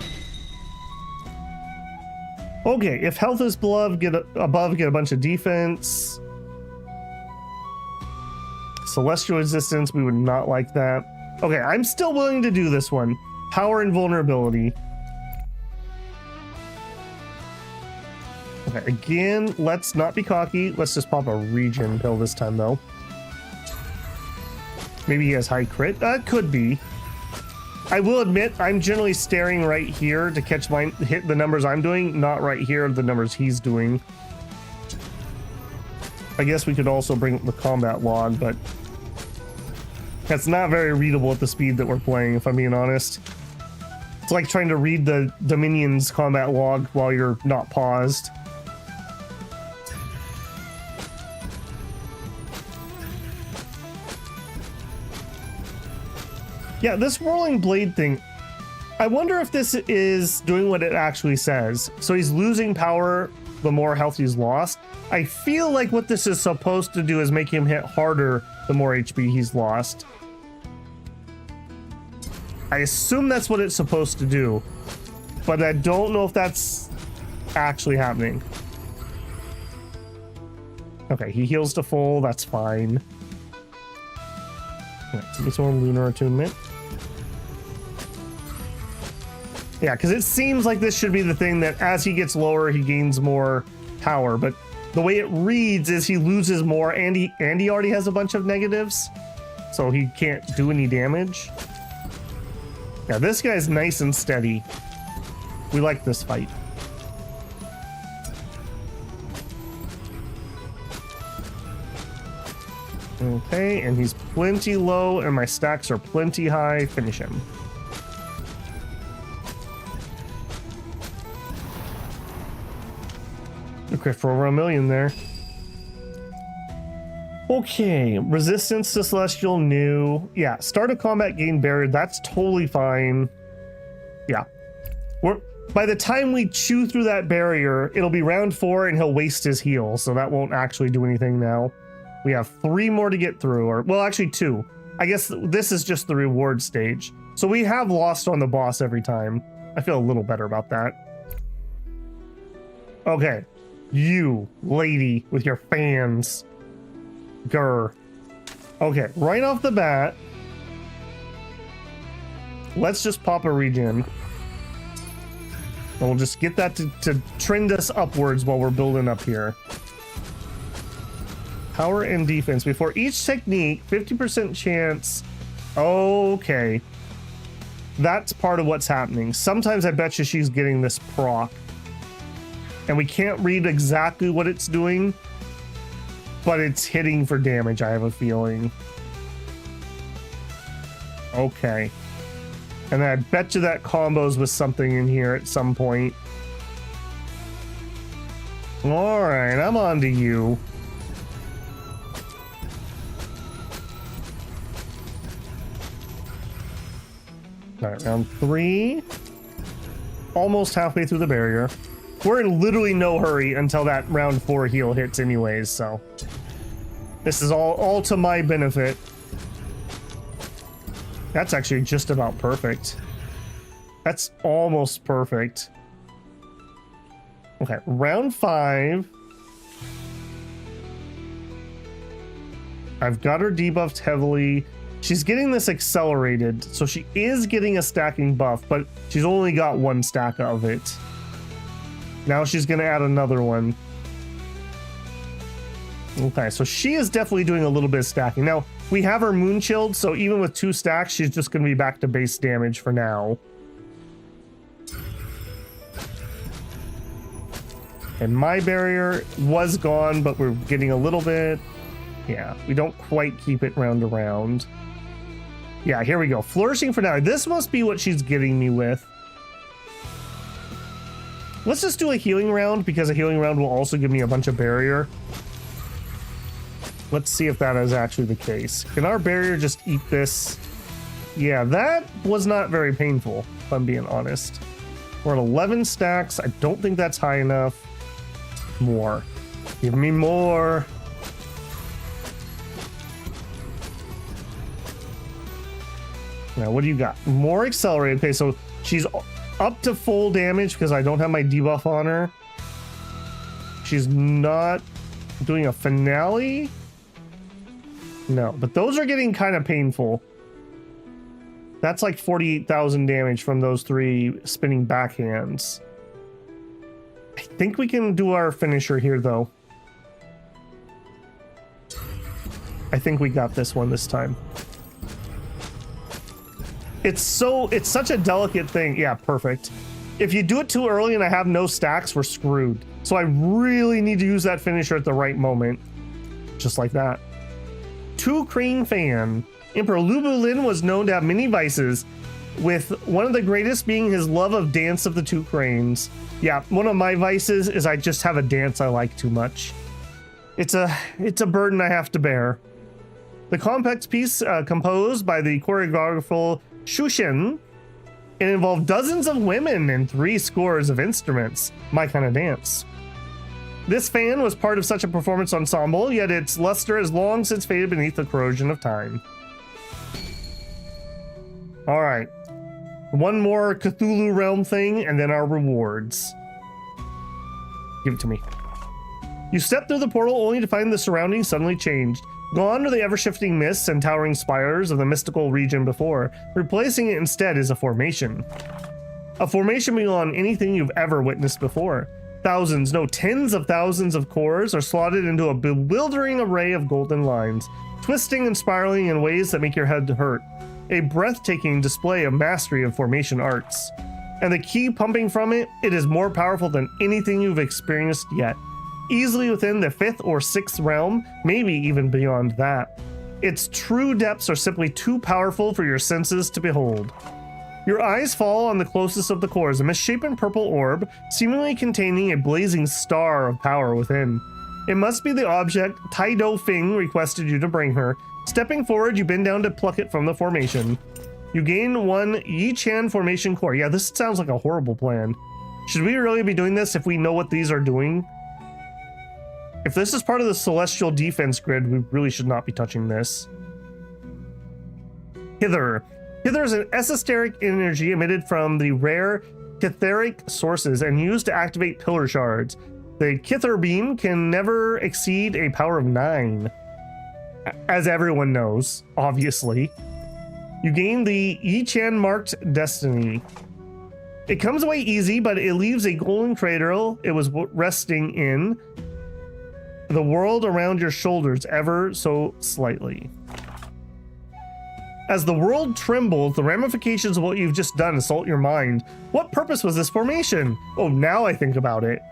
Okay, if health is above, get a bunch of defense. Celestial resistance, we would not like that. Okay, I'm still willing to do this one. Power and vulnerability. Okay, again, let's not be cocky. Let's just pop a regen pill this time, though. Maybe he has high crit. Could be. I will admit, I'm generally staring right here to catch hit the numbers I'm doing, not right here the numbers he's doing. I guess we could also bring up the combat log, but that's not very readable at the speed that we're playing, if I'm being honest. It's like trying to read the Dominion's combat log while you're not paused. Yeah, this rolling blade thing, I wonder if this is doing what it actually says. So he's losing power the more health he's lost. I feel like what this is supposed to do is make him hit harder the more HP he's lost. I assume that's what it's supposed to do, but I don't know if that's actually happening. Okay, he heals to full, that's fine. All right, give me some more lunar attunement. Yeah, because it seems like this should be the thing that as he gets lower, he gains more power. But the way it reads is he loses more, and he already has a bunch of negatives, so he can't do any damage. Yeah, this guy's nice and steady. We like this fight. Okay, and he's plenty low, and my stacks are plenty high. Finish him. A crit for over 1 million there. Okay, resistance to celestial new. Yeah, start a combat gain barrier. That's totally fine. Yeah, by the time we chew through that barrier, it'll be round 4, and he'll waste his heal, so that won't actually do anything now. We have 3 more to get through, or well, actually 2. I guess this is just the reward stage. So we have lost on the boss every time. I feel a little better about that. Okay, you lady with your fans. Grr. Okay, right off the bat, let's just pop a regen. And we'll just get that to trend us upwards while we're building up here. Power and defense. Before each technique, 50% chance. Okay. That's part of what's happening. Sometimes I bet you she's getting this proc. And we can't read exactly what it's doing, but it's hitting for damage, I have a feeling. Okay. And I bet you that combos with something in here at some point. Alright, I'm on to you. Alright, round 3. Almost halfway through the barrier. We're in literally no hurry until that round 4 heal hits anyways, so this is all to my benefit. That's actually just about perfect. That's almost perfect. Okay, round 5. I've got her debuffed heavily. She's getting this accelerated, so she is getting a stacking buff, but she's only got 1 stack of it. Now she's going to add another one. Okay, so she is definitely doing a little bit of stacking. Now, we have her moon chilled, so even with 2 stacks, she's just going to be back to base damage for now. And my barrier was gone, but we're getting a little bit. Yeah, we don't quite keep it round to round. Yeah, here we go. Flourishing for now. This must be what she's getting me with. Let's just do a healing round, because a healing round will also give me a bunch of barrier. Let's see if that is actually the case. Can our barrier just eat this? Yeah, that was not very painful, if I'm being honest. We're at 11 stacks. I don't think that's high enough. More. Give me more. Now, what do you got? More accelerated. Okay, so she's up to full damage because I don't have my debuff on her. She's not doing a finale. No, but those are getting kind of painful. That's like 48,000 damage from those 3 spinning backhands. I think we can do our finisher here, though. I think we got this one this time. It's such a delicate thing. Yeah, perfect. If you do it too early and I have no stacks, we're screwed. So I really need to use that finisher at the right moment. Just like that. 2 Crane fan. Emperor Lubulin was known to have many vices, with one of the greatest being his love of Dance of the 2 Cranes. Yeah, one of my vices is I just have a dance I like too much. It's a burden I have to bear. The complex piece composed by the choreographer Shushin, it involved dozens of women and 3 scores of instruments. My kind of dance. This fan was part of such a performance ensemble, yet its luster has long since faded beneath the corrosion of time. All right. One more Cthulhu Realm thing, and then our rewards. Give it to me. You step through the portal only to find the surroundings suddenly changed. Gone are the ever-shifting mists and towering spires of the mystical region before. Replacing it instead is a formation. A formation beyond anything you've ever witnessed before. Thousands, no, tens of thousands of cores are slotted into a bewildering array of golden lines, twisting and spiraling in ways that make your head hurt. A breathtaking display of mastery of formation arts. And the key pumping from it, it is more powerful than anything you've experienced yet. Easily within the 5th or 6th realm, maybe even beyond that. Its true depths are simply too powerful for your senses to behold. Your eyes fall on the closest of the cores, a misshapen purple orb, seemingly containing a blazing star of power within. It must be the object Tai Do Fing requested you to bring her. Stepping forward, you bend down to pluck it from the formation. You gain 1 Yi Chan formation core. Yeah, this sounds like a horrible plan. Should we really be doing this if we know what these are doing? If this is part of the celestial defense grid, we really should not be touching this. Hither. Hither is an esoteric energy emitted from the rare Kitheric sources and used to activate pillar shards. The Kither beam can never exceed a power of 9. As everyone knows, obviously. You gain the Yi-Chan marked destiny. It comes away easy, but it leaves a golden cradle it was resting in. The world around your shoulders ever so slightly. As the world trembles, the ramifications of what you've just done assault your mind. What purpose was this formation? Oh, now I think about it.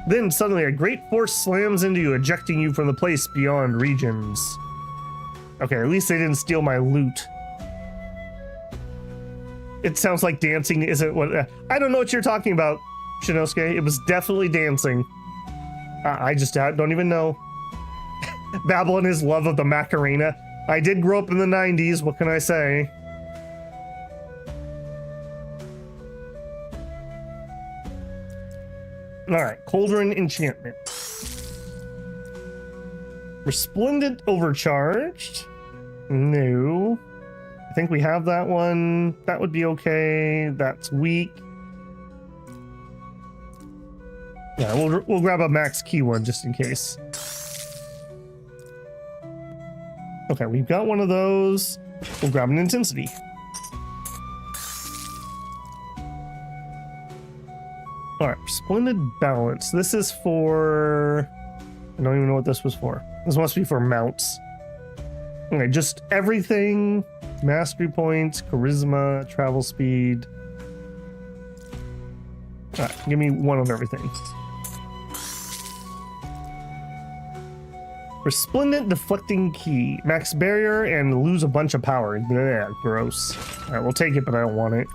Then suddenly a great force slams into you, ejecting you from the place beyond regions. Okay, at least they didn't steal my loot. It sounds like dancing isn't what... I don't know what you're talking about, Shinosuke. It was definitely dancing. I just don't even know. Babble and his love of the Macarena. I did grow up in the 90s, what can I say? Alright, Cauldron Enchantment. Resplendent Overcharged. No. I think we have that one. That would be okay. That's weak. Yeah, we'll grab a max key one just in case. Okay, we've got one of those. We'll grab an intensity. All right, splendid balance. This is for... I don't even know what this was for. This must be for mounts. Okay, just everything. Mastery points, charisma, travel speed. All right, give me one of everything. Resplendent deflecting key. Max barrier and lose a bunch of power. Yeah, gross. All right, we'll take it, but I don't want it.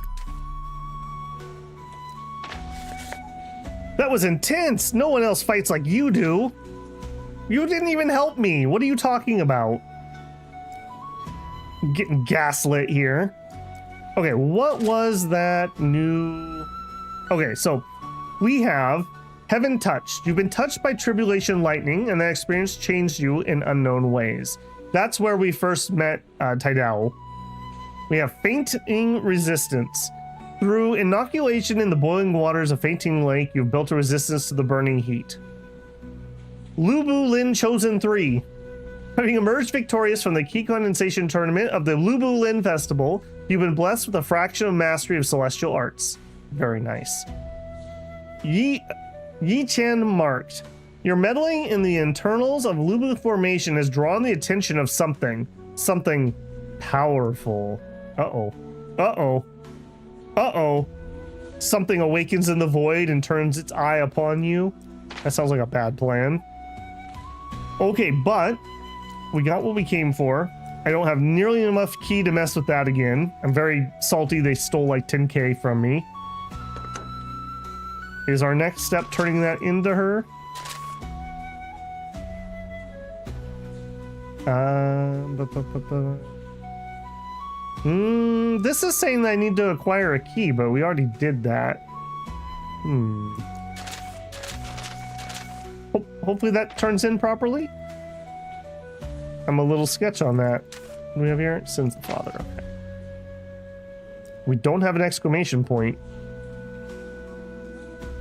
That was intense. No one else fights like you do. You didn't even help me. What are you talking about? I'm getting gaslit here. Okay, what was that new... Okay, so we have Heaven Touched. You've been touched by tribulation lightning, and that experience changed you in unknown ways. That's where we first met Tidal. We have Fainting Resistance. Through inoculation in the boiling waters of Fainting Lake, you've built a resistance to the burning heat. Lubu Lin Chosen 3. Having emerged victorious from the key condensation tournament of the Lubu Lin Festival, you've been blessed with a fraction of mastery of celestial arts. Very nice. Yi Chan Marked. Your meddling in the internals of Lubu formation has drawn the attention of something. Something powerful. Uh-oh. Uh-oh. Uh-oh. Something awakens in the void and turns its eye upon you. That sounds like a bad plan. Okay, but we got what we came for. I don't have nearly enough key to mess with that again. I'm very salty they stole like 10k from me. Is our next step turning that into her? This is saying that I need to acquire a key, but we already did that. Hopefully that turns in properly. I'm a little sketch on that. What do we have here? Sins the Father. Okay. We don't have an exclamation point.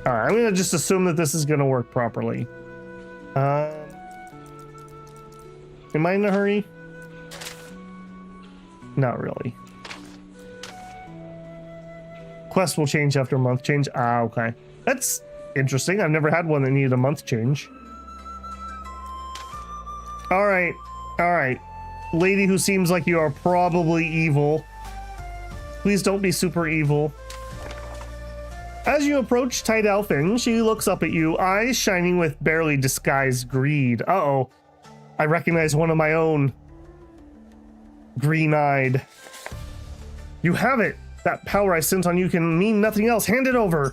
All right, I'm gonna just assume that this is gonna work properly. Am I in a hurry? Not really. Quest will change after a month change. Ah, okay. That's interesting. I've never had one that needed a month change. All right. All right. Lady who seems like you are probably evil. Please don't be super evil. As you approach Tidal Finn, she looks up at you, eyes shining with barely disguised greed. Uh-oh. I recognize one of my own. Green-eyed. You have it. That power I sent on you can mean nothing else. Hand it over.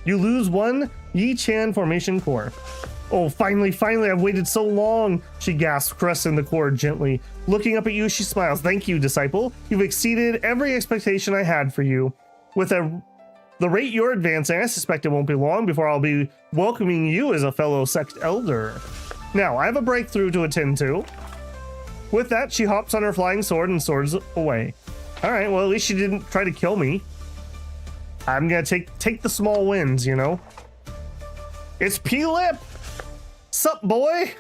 You lose one Yi Chan formation core. Oh, finally, I've waited so long, she gasps, caressing the core gently. Looking up at you, she smiles. Thank you, disciple. You've exceeded every expectation I had for you. With the rate you're advancing, I suspect it won't be long before I'll be welcoming you as a fellow sect elder. Now, I have a breakthrough to attend to. With that, she hops on her flying sword and soars away. All right, well, at least she didn't try to kill me. I'm gonna take the small wins, you know? It's P-Lip! Sup, boy?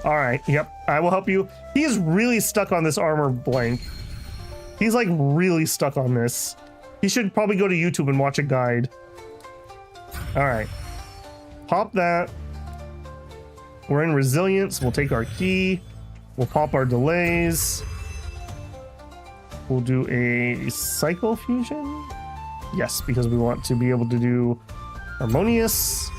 All right, yep, I will help you. He is really stuck on this armor blank. He's like really stuck on this. He should probably go to YouTube and watch a guide. All right, pop that. We're in resilience. We'll take our key. We'll pop our delays. We'll do a cycle fusion. Yes, because we want to be able to do harmonious.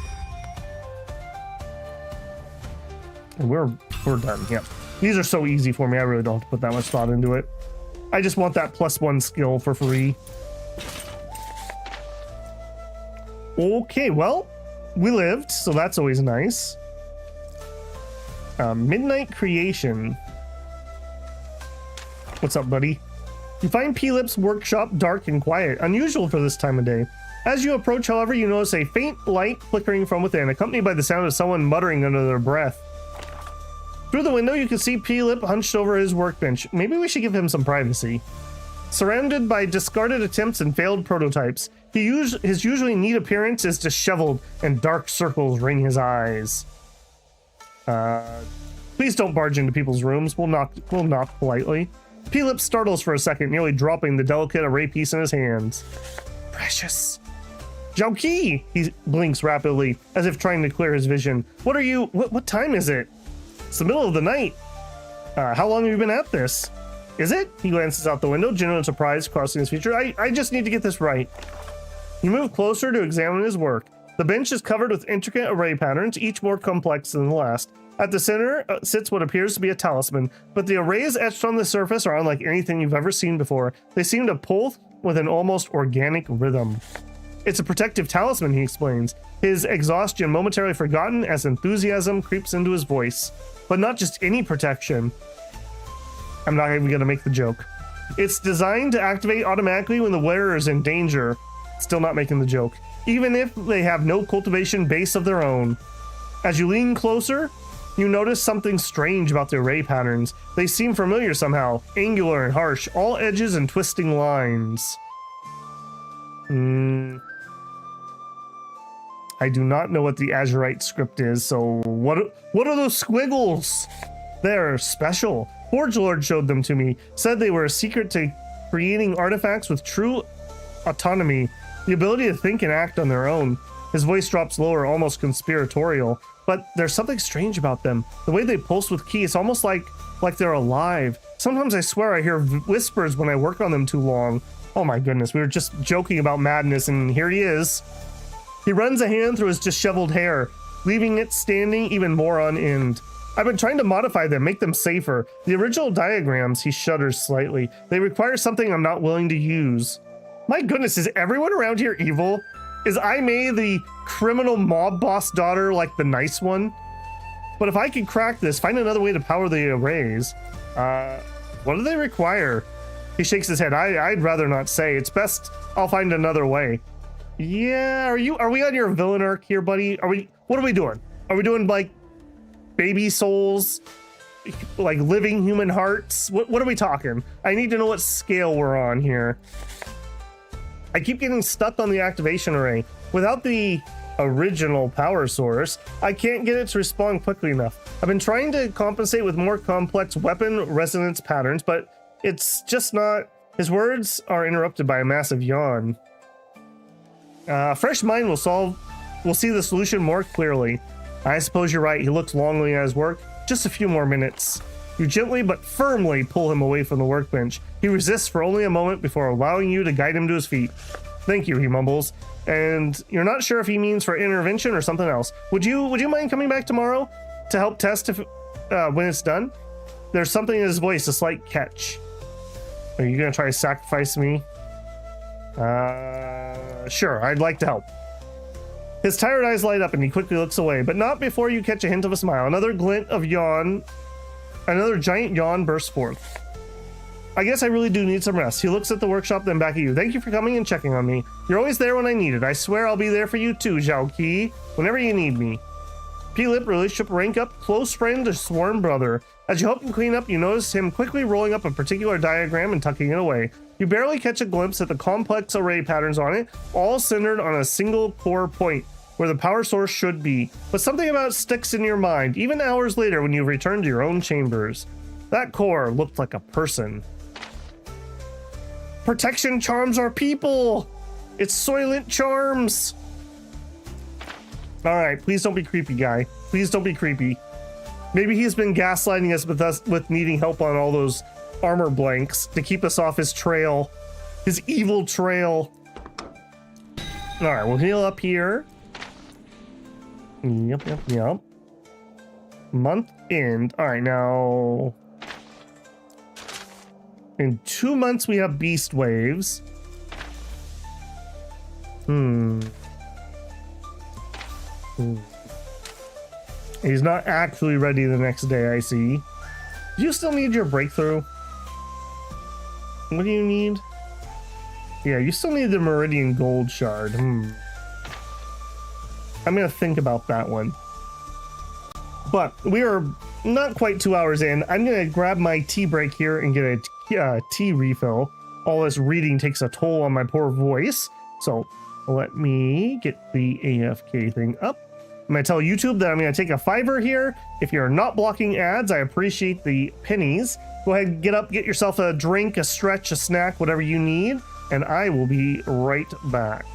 And we're done. Yep. These are so easy for me. I really don't have to put that much thought into it. I just want that +1 skill for free. Okay, well, we lived, so that's always nice. Midnight Creation. What's up, buddy? You find P-Lip's workshop dark and quiet, unusual for this time of day. As you approach, however, you notice a faint light flickering from within, accompanied by the sound of someone muttering under their breath. Through the window, you can see P-Lip hunched over his workbench. Maybe we should give him some privacy. Surrounded by discarded attempts and failed prototypes, His usually neat appearance is disheveled and dark circles ring his eyes. Please don't barge into people's rooms. We'll knock politely. P-Lip startles for a second, nearly dropping the delicate array piece in his hands. Precious. Xiaoqi! He blinks rapidly, as if trying to clear his vision. What are you... What time is it? It's the middle of the night. How long have you been at this? Is it? He glances out the window, genuine surprise crossing his feature. I just need to get this right. You move closer to examine his work. The bench is covered with intricate array patterns, each more complex than the last. At the center sits what appears to be a talisman, but the arrays etched on the surface are unlike anything you've ever seen before. They seem to pull with an almost organic rhythm. It's a protective talisman, he explains, his exhaustion momentarily forgotten as enthusiasm creeps into his voice. But not just any protection. I'm not even gonna make the joke. It's designed to activate automatically when the wearer is in danger. Still not making the joke. Even if they have no cultivation base of their own. As you lean closer, you notice something strange about the array patterns. They seem familiar somehow, angular and harsh, all edges and twisting lines. I do not know what the Azurite script is, so what are those squiggles? They're special. Forge Lord showed them to me, said they were a secret to creating artifacts with true autonomy, the ability to think and act on their own. His voice drops lower, almost conspiratorial, but there's something strange about them. The way they pulse with ki, it's almost like they're alive. Sometimes I swear I hear whispers when I work on them too long. Oh my goodness, we were just joking about madness, and here he is. He runs a hand through his disheveled hair, leaving it standing even more on end. I've been trying to modify them, make them safer. The original diagrams, he shudders slightly. They require something I'm not willing to use. My goodness, is everyone around here evil? Is I Mei the criminal mob boss daughter like the nice one? But if I could crack this, find another way to power the arrays. What do they require? He shakes his head. I'd rather not say. It's best I'll find another way. Yeah, are we on your villain arc here, buddy? What are we doing? Are we doing like baby souls? Like living human hearts? What are we talking? I need to know what scale we're on here. I keep getting stuck on the activation array. Without the original power source, I can't get it to respond quickly enough. I've been trying to compensate with more complex weapon resonance patterns, but it's just not. His words are interrupted by a massive yawn. Fresh mind will see the solution more clearly. I suppose you're right. He looks longingly at his work. Just a few more minutes. You gently but firmly pull him away from the workbench. He resists for only a moment before allowing you to guide him to his feet. Thank you, he mumbles. And you're not sure if he means for intervention or something else. Would you mind coming back tomorrow to help test if when it's done? There's something in his voice, a slight catch. Are you gonna try to sacrifice me? Sure, I'd like to help. His tired eyes light up and he quickly looks away, but not before you catch a hint of a smile. Another giant yawn bursts forth. I guess I really do need some rest. He looks at the workshop, then back at you. Thank you for coming and checking on me. You're always there when I need it. I swear I'll be there for you too, Xiaoqi, whenever you need me. P-Lip relationship rank up, close friend to sworn brother. As you help him clean up, you notice him quickly rolling up a particular diagram and tucking it away. You barely catch a glimpse at the complex array patterns on it, all centered on a single core point, where the power source should be. But something about it sticks in your mind, even hours later when you return to your own chambers. That core looked like a person. Protection charms are people! It's Soylent Charms! Alright, please don't be creepy, guy. Please don't be creepy. Maybe he's been gaslighting us with needing help on all those armor blanks to keep us off his trail. His evil trail. Alright, we'll heal up here. Yep. Month end. Alright, now... in 2 months we have beast waves. He's not actually ready the next day, I see. Do you still need your breakthrough? What do you need? Yeah, you still need the Meridian Gold Shard. I'm gonna think about that one. But we are not quite 2 hours in. I'm gonna grab my tea break here and get a tea refill. All this reading takes a toll on my poor voice. So let me get the AFK thing up. I'm going to tell YouTube that I'm going to take a $5 here. If you're not blocking ads, I appreciate the pennies. Go ahead and get up, get yourself a drink, a stretch, a snack, whatever you need, and I will be right back.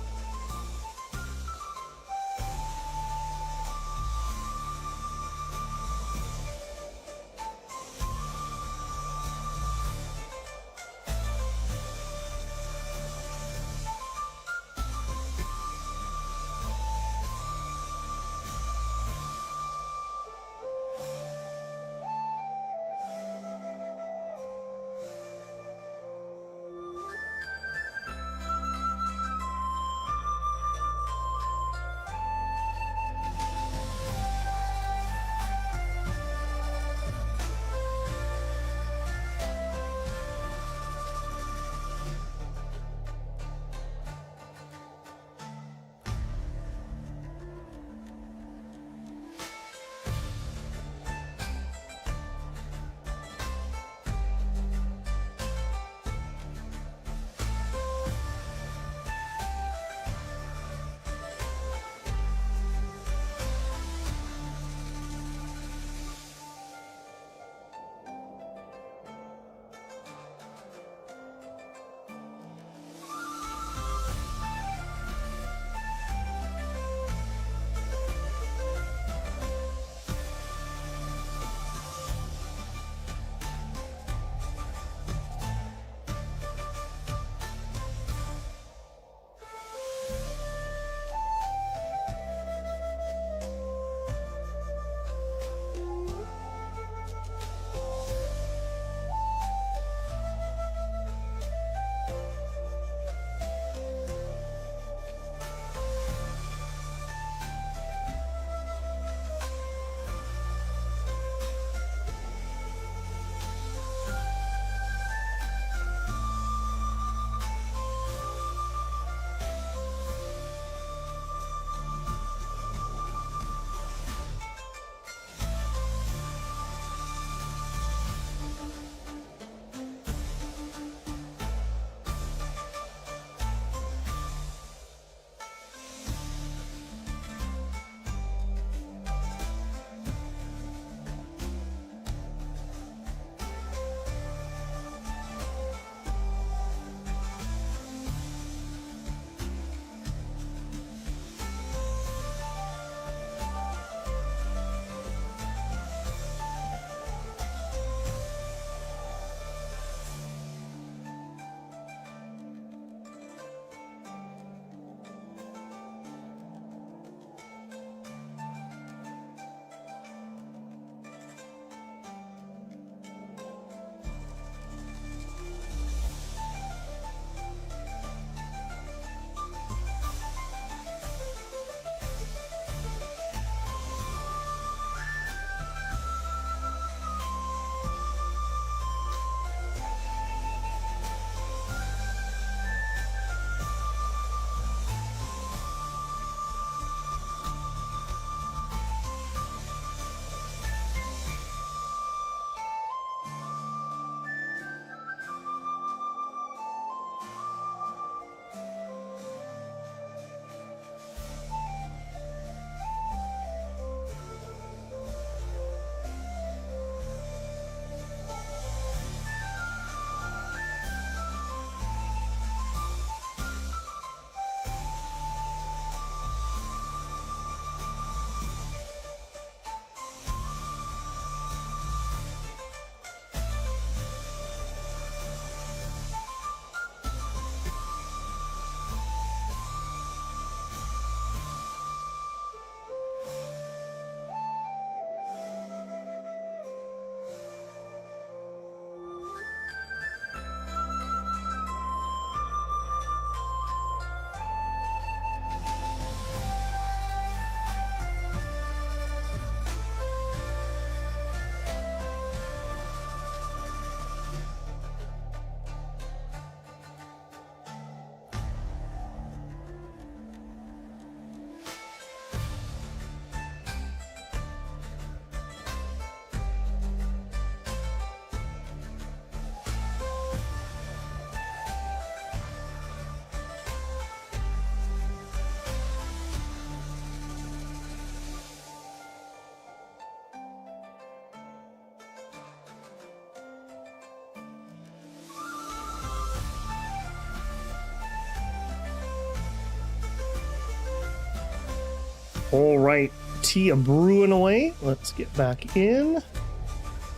All right, tea a brewing away. Let's get back in.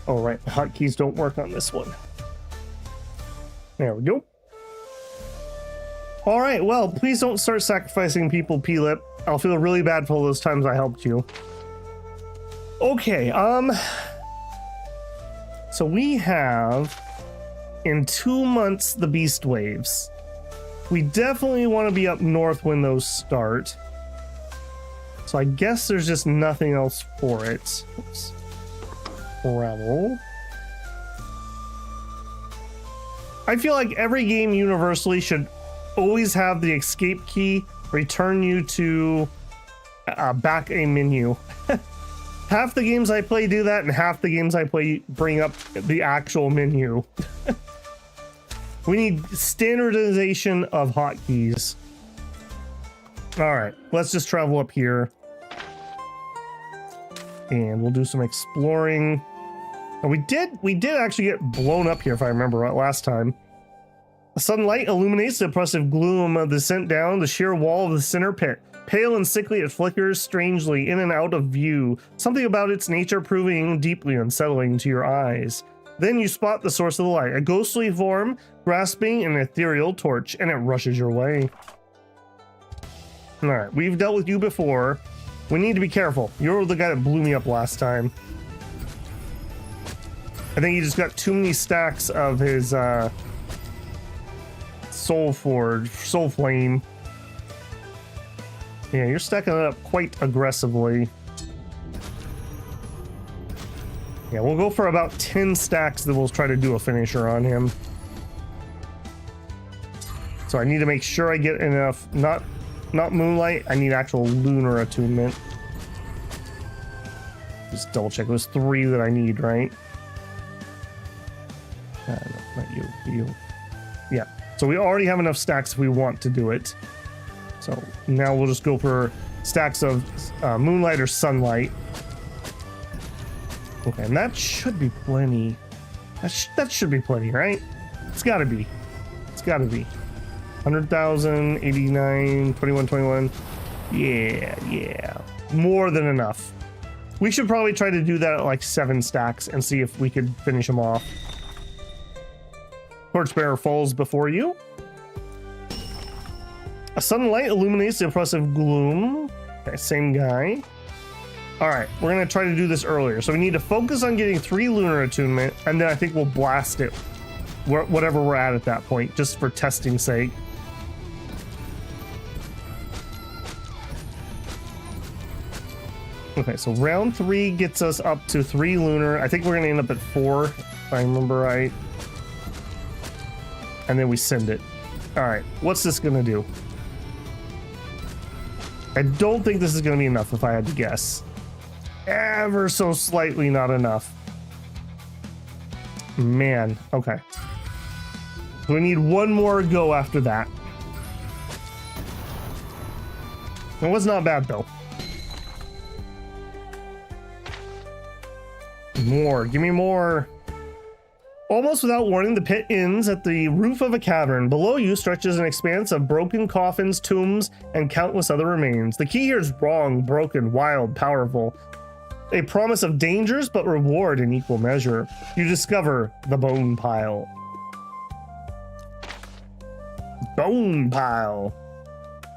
All right, the hotkeys don't work on this one. There we go. All right, well, please don't start sacrificing people, P-Lip. I'll feel really bad for all those times I helped you. Okay, so we have in 2 months the beast waves. We definitely want to be up north when those start. So I guess there's just nothing else for it. Oops. Travel. I feel like every game universally should always have the escape key return you to back a menu. Half the games I play do that, and half the games I play bring up the actual menu. We need standardization of hotkeys. All right, let's just travel up here. And we'll do some exploring. And we did actually get blown up here, if I remember right last time. The sunlight illuminates the oppressive gloom of the descent down the sheer wall of the center pit. Pale and sickly, it flickers strangely in and out of view, something about its nature proving deeply unsettling to your eyes. Then you spot the source of the light, a ghostly form grasping an ethereal torch, and it rushes your way. All right, we've dealt with you before. We need to be careful. You're the guy that blew me up last time. I think he just got too many stacks of his soul forge, soul flame. Yeah, you're stacking it up quite aggressively. Yeah, we'll go for about 10 stacks, then we'll try to do a finisher on him. So I need to make sure I get enough, not moonlight, I need actual lunar attunement. Just double check, there's 3 that I need, right? No, not you. Yeah, so we already have enough stacks if we want to do it. So now we'll just go for stacks of moonlight or sunlight. Okay, and that should be plenty. That should be plenty, right? It's gotta be. It's gotta be. 100,000, 89, 21, 21. Yeah. More than enough. We should probably try to do that at like 7 stacks and see if we could finish them off. Torchbearer falls before you. A sudden light illuminates the oppressive gloom. Okay, same guy. All right, we're gonna try to do this earlier. So we need to focus on getting 3 lunar attunement, and then I think we'll blast it, whatever we're at that point, just for testing sake. Okay, so round 3 gets us up to 3 lunar. I think we're gonna end up at 4, if I remember right. And then we send it. All right, what's this gonna do? I don't think this is gonna be enough if I had to guess. Ever so slightly not enough. Man, okay. So we need 1 more go after that. It was not bad though. More, give me more. Almost without warning, the pit ends at the roof of a cavern. Below you stretches an expanse of broken coffins, tombs, and countless other remains. The key here is wrong, broken, wild, powerful. A promise of dangers, but reward in equal measure. You discover the bone pile. Bone pile.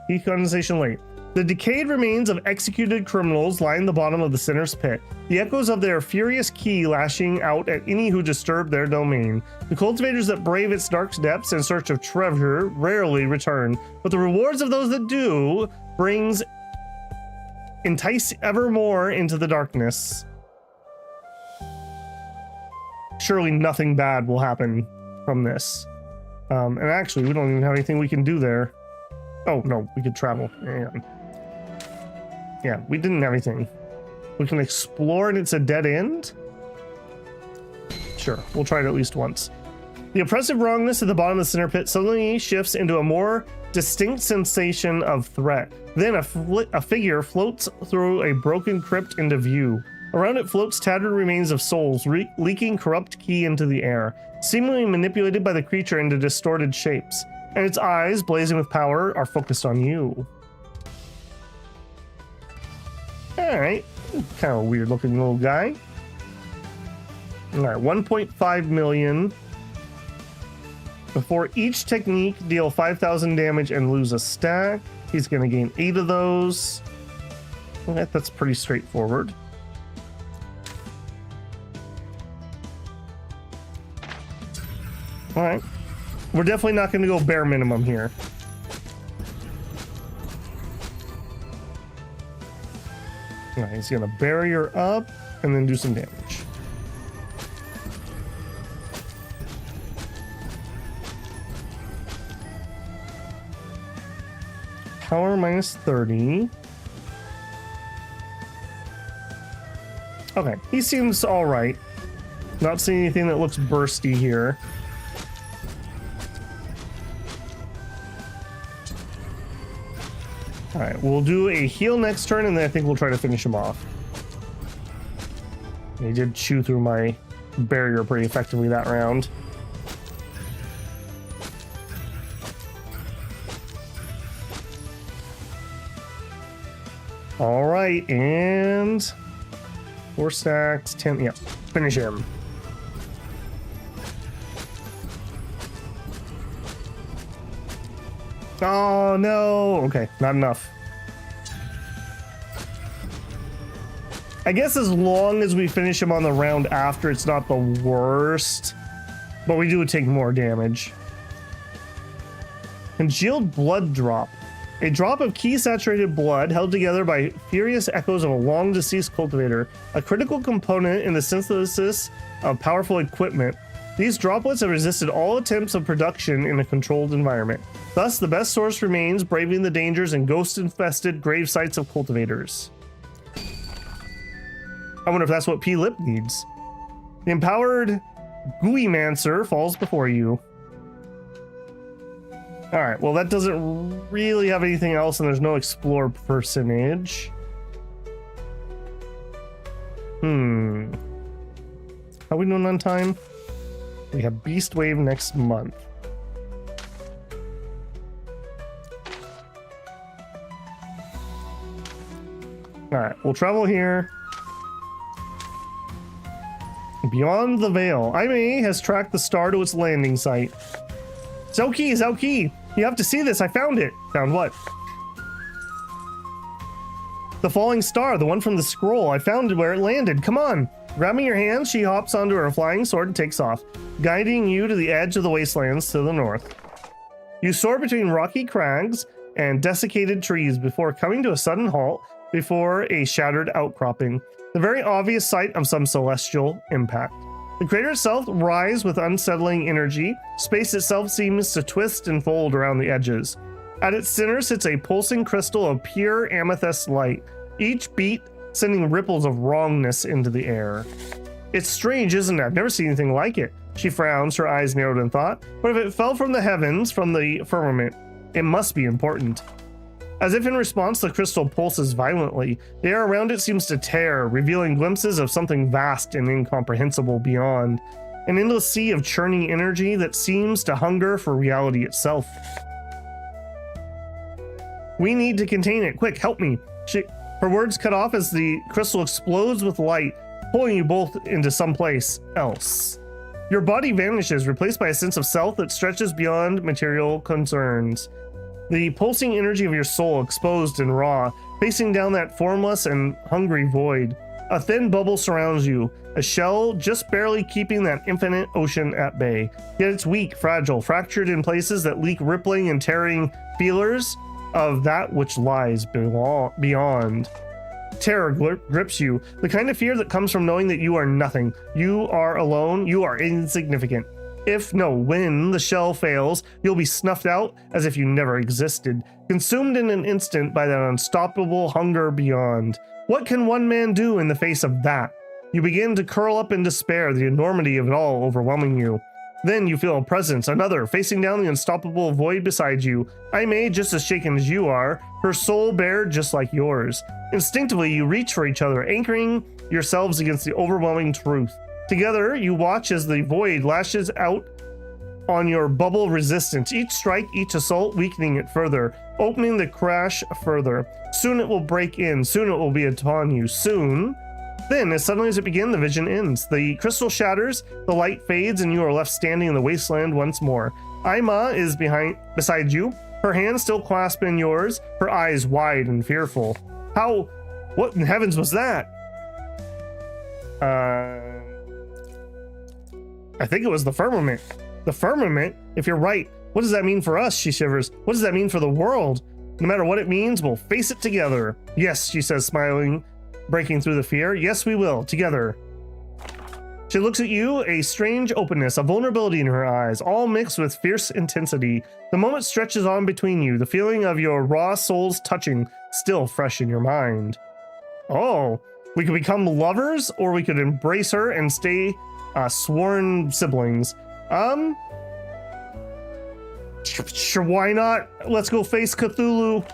Heat condensation late. The decayed remains of executed criminals line the bottom of the sinner's pit, the echoes of their furious key lashing out at any who disturb their domain. The cultivators that brave its dark depths in search of treasure rarely return, but the rewards of those that do entice evermore into the darkness. Surely nothing bad will happen from this. And actually, we don't even have anything we can do there. Oh, no, we could travel. Hang on. Yeah, we didn't have anything. We can explore and it's a dead end? Sure, we'll try it at least once. The oppressive wrongness at the bottom of the center pit suddenly shifts into a more distinct sensation of threat. Then a figure floats through a broken crypt into view. Around it floats tattered remains of souls, leaking corrupt ki into the air, seemingly manipulated by the creature into distorted shapes. And its eyes, blazing with power, are focused on you. Alright. Kind of a weird looking little guy. Alright, 1.5 million. Before each technique, deal 5,000 damage and lose a stack. He's going to gain 8 of those. Okay, that's pretty straightforward. Alright. We're definitely not going to go bare minimum here. Alright, he's going to barrier up and then do some damage. Power minus 30. Okay, he seems all right. Not seeing anything that looks bursty here. All right, we'll do a heal next turn, and then I think we'll try to finish him off. He did chew through my barrier pretty effectively that round. All right, and 4 stacks, 10, yep, finish him. Oh no, okay, not enough. I guess as long as we finish him on the round after, it's not the worst, but we do take more damage. Congealed blood drop. A drop of key-saturated blood held together by furious echoes of a long-deceased cultivator, a critical component in the synthesis of powerful equipment. These droplets have resisted all attempts of production in a controlled environment. Thus, the best source remains braving the dangers and ghost-infested grave sites of cultivators. I wonder if that's what P-Lip needs. The empowered Gooeymancer falls before you. Alright, well that doesn't really have anything else, and there's no explore personage. How are we doing on time? We have Beast Wave next month. Alright, we'll travel here. Beyond the Veil. Aimee has tracked the star to its landing site. Xiaoqi! You have to see this, I found it! Found what? The falling star, the one from the scroll. I found it where it landed, come on! Grabbing your hand, she hops onto her flying sword and takes off, guiding you to the edge of the wastelands to the north. You soar between rocky crags and desiccated trees before coming to a sudden halt before a shattered outcropping, the very obvious site of some celestial impact. The crater itself writhes with unsettling energy. Space itself seems to twist and fold around the edges. At its center sits a pulsing crystal of pure amethyst light, each beat sending ripples of wrongness into the air. It's strange, isn't it? I've never seen anything like it. She frowns, her eyes narrowed in thought. But if it fell from the heavens, from the firmament, it must be important. As if in response, the crystal pulses violently. The air around it seems to tear, revealing glimpses of something vast and incomprehensible beyond. An endless sea of churning energy that seems to hunger for reality itself. We need to contain it. Quick, help me. Her words cut off as the crystal explodes with light, pulling you both into someplace else. Your body vanishes, replaced by a sense of self that stretches beyond material concerns. The pulsing energy of your soul exposed and raw, facing down that formless and hungry void. A thin bubble surrounds you, a shell just barely keeping that infinite ocean at bay. Yet it's weak, fragile, fractured in places that leak rippling and tearing feelers of that which lies beyond. Terror grips you, the kind of fear that comes from knowing that you are nothing. You are alone, you are insignificant. When the shell fails, you'll be snuffed out as if you never existed, consumed in an instant by that unstoppable hunger beyond. What can one man do in the face of that? You begin to curl up in despair, the enormity of it all overwhelming you. Then you feel a presence, another, facing down the unstoppable void beside you. Aimee, just as shaken as you are, her soul bared just like yours. Instinctively, you reach for each other, anchoring yourselves against the overwhelming truth. Together, you watch as the void lashes out on your bubble resistance. Each strike, each assault, weakening it further, opening the crash further. Soon it will break in. Soon it will be upon you. Soon. Then, as suddenly as it begins, the vision ends. The crystal shatters, the light fades, and you are left standing in the wasteland once more. Aima is beside you, her hands still clasped in yours, her eyes wide and fearful. What in heavens was that? I think it was the firmament. The firmament? If you're right, what does that mean for us? She shivers. What does that mean for the world? No matter what it means, we'll face it together. Yes, she says, smiling, breaking through the fear. Yes, we will, together. She looks at you, a strange openness, a vulnerability in her eyes, all mixed with fierce intensity. The moment stretches on between you, the feeling of your raw souls touching, still fresh in your mind. Oh, we could become lovers, or we could embrace her and stay sworn siblings. Sure, why not? Let's go face Cthulhu.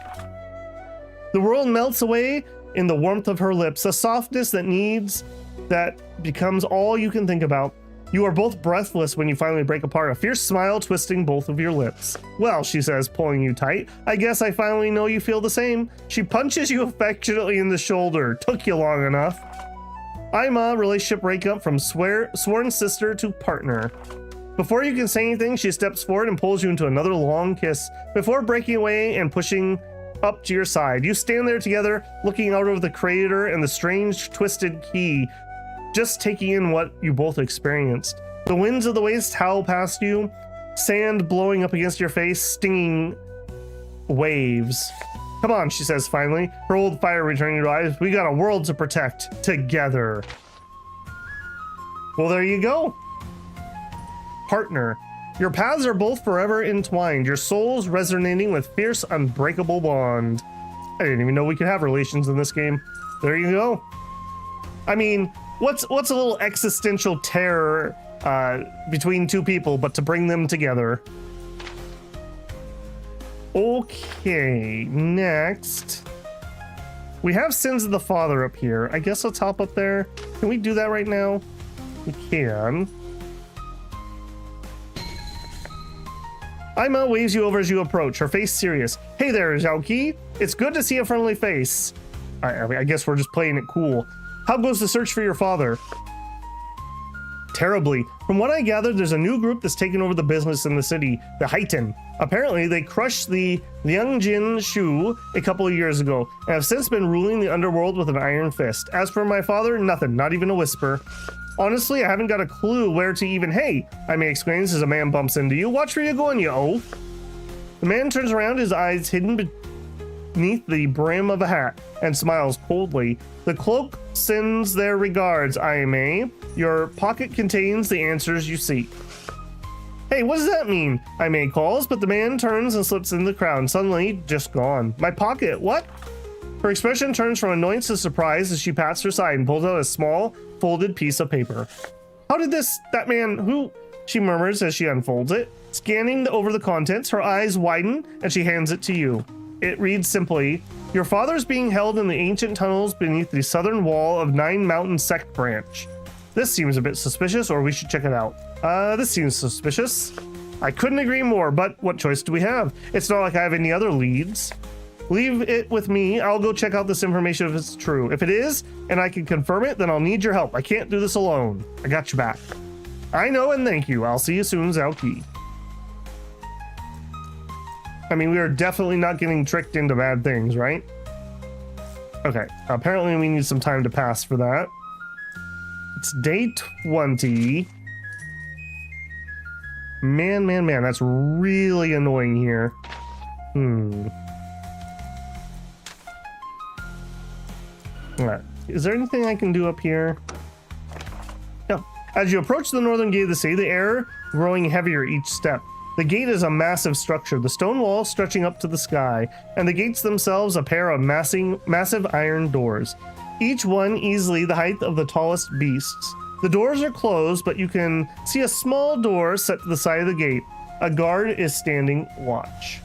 The world melts away in the warmth of her lips, a softness that becomes all you can think about. You are both breathless when you finally break apart, a fierce smile twisting both of your lips. Well, she says, pulling you tight, I guess I finally know you feel the same. She punches you affectionately in the shoulder. Took you long enough. Aima, relationship breakup from sworn sister to partner. Before you can say anything, she steps forward and pulls you into another long kiss before breaking away and pushing up to your side. You stand there together, looking out over the crater and the strange twisted key, just taking in what you both experienced. The winds of the waste howl past you, sand blowing up against your face, stinging waves. Come on, she says finally, her old fire returning to her eyes. We got a world to protect together. Well, there you go. Partner. Your paths are both forever entwined, your souls resonating with fierce, unbreakable bond. I didn't even know we could have relations in this game. There you go. I mean, what's a little existential terror between two people but to bring them together? Okay, next. We have Sins of the Father up here. I guess let's hop up there. Can we do that right now? We can. Aima waves you over as you approach, her face serious. Hey there, Xiaoqi. It's good to see a friendly face. I guess we're just playing it cool. How goes the search for your father? Terribly. From what I gathered, there's a new group that's taken over the business in the city, the Haiten. Apparently, they crushed the Liangjin Shu a couple of years ago, and have since been ruling the underworld with an iron fist. As for my father, nothing, not even a whisper. Honestly, I haven't got a clue where to even... Hey, Aima exclaims as a man bumps into you. Watch where you're going, you oaf. The man turns around, his eyes hidden beneath the brim of a hat, and smiles coldly. The cloak sends their regards, Aima. Your pocket contains the answers you seek. Hey, what does that mean? Aima calls, but the man turns and slips in the crowd, suddenly just gone. My pocket, what? Her expression turns from annoyance to surprise as she pats her side and pulls out a small, folded piece of paper. How did that man, who? She murmurs as she unfolds it. Scanning over the contents, her eyes widen and she hands it to you. It reads simply, your father's being held in the ancient tunnels beneath the southern wall of Nin Mountains sect branch. This seems a bit suspicious, or we should check it out. This seems suspicious. I couldn't agree more, but what choice do we have? It's not like I have any other leads. Leave it with me. I'll go check out this information if it's true. If it is, and I can confirm it, then I'll need your help. I can't do this alone. I got your back. I know, and thank you. I'll see you soon, Xiaoqi. I mean, we are definitely not getting tricked into bad things, right? Okay, apparently we need some time to pass for that. It's day 20. Man, that's really annoying here. Alright, is there anything I can do up here? No. As you approach the northern gate of the city, the air growing heavier each step. The gate is a massive structure, the stone wall stretching up to the sky, and the gates themselves a pair of massive iron doors, each one easily the height of the tallest beasts. The doors are closed, but you can see a small door set to the side of the gate. A guard is standing watch.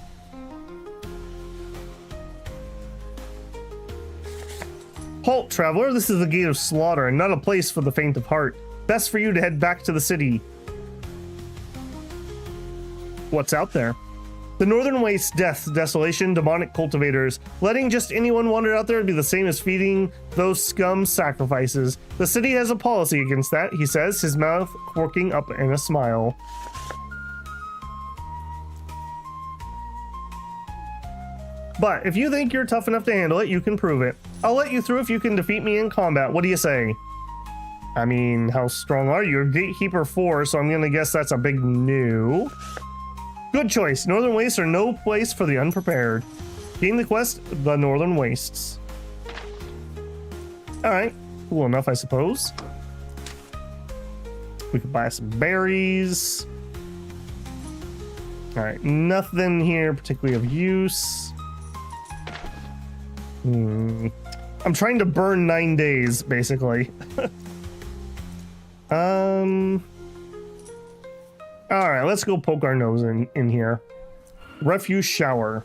Halt, traveler. This is the gate of slaughter and not a place for the faint of heart. Best for you to head back to the city. what's out there. The Northern Waste, death, desolation, demonic cultivators. Letting just anyone wander out there would be the same as feeding those scum sacrifices. The city has a policy against that, he says, his mouth working up in a smile. But if you think you're tough enough to handle it, you can prove it. I'll let you through if you can defeat me in combat. What do you say? I mean, how strong are you? You're Gatekeeper 4, so I'm gonna guess that's a big no. Good choice. Northern Wastes are no place for the unprepared. Gain the quest, the Northern Wastes. Alright, cool enough, I suppose. We could buy some berries. Alright, nothing here particularly of use. I'm trying to burn 9 days, basically. Alright, let's go poke our nose in here. Refuse shower.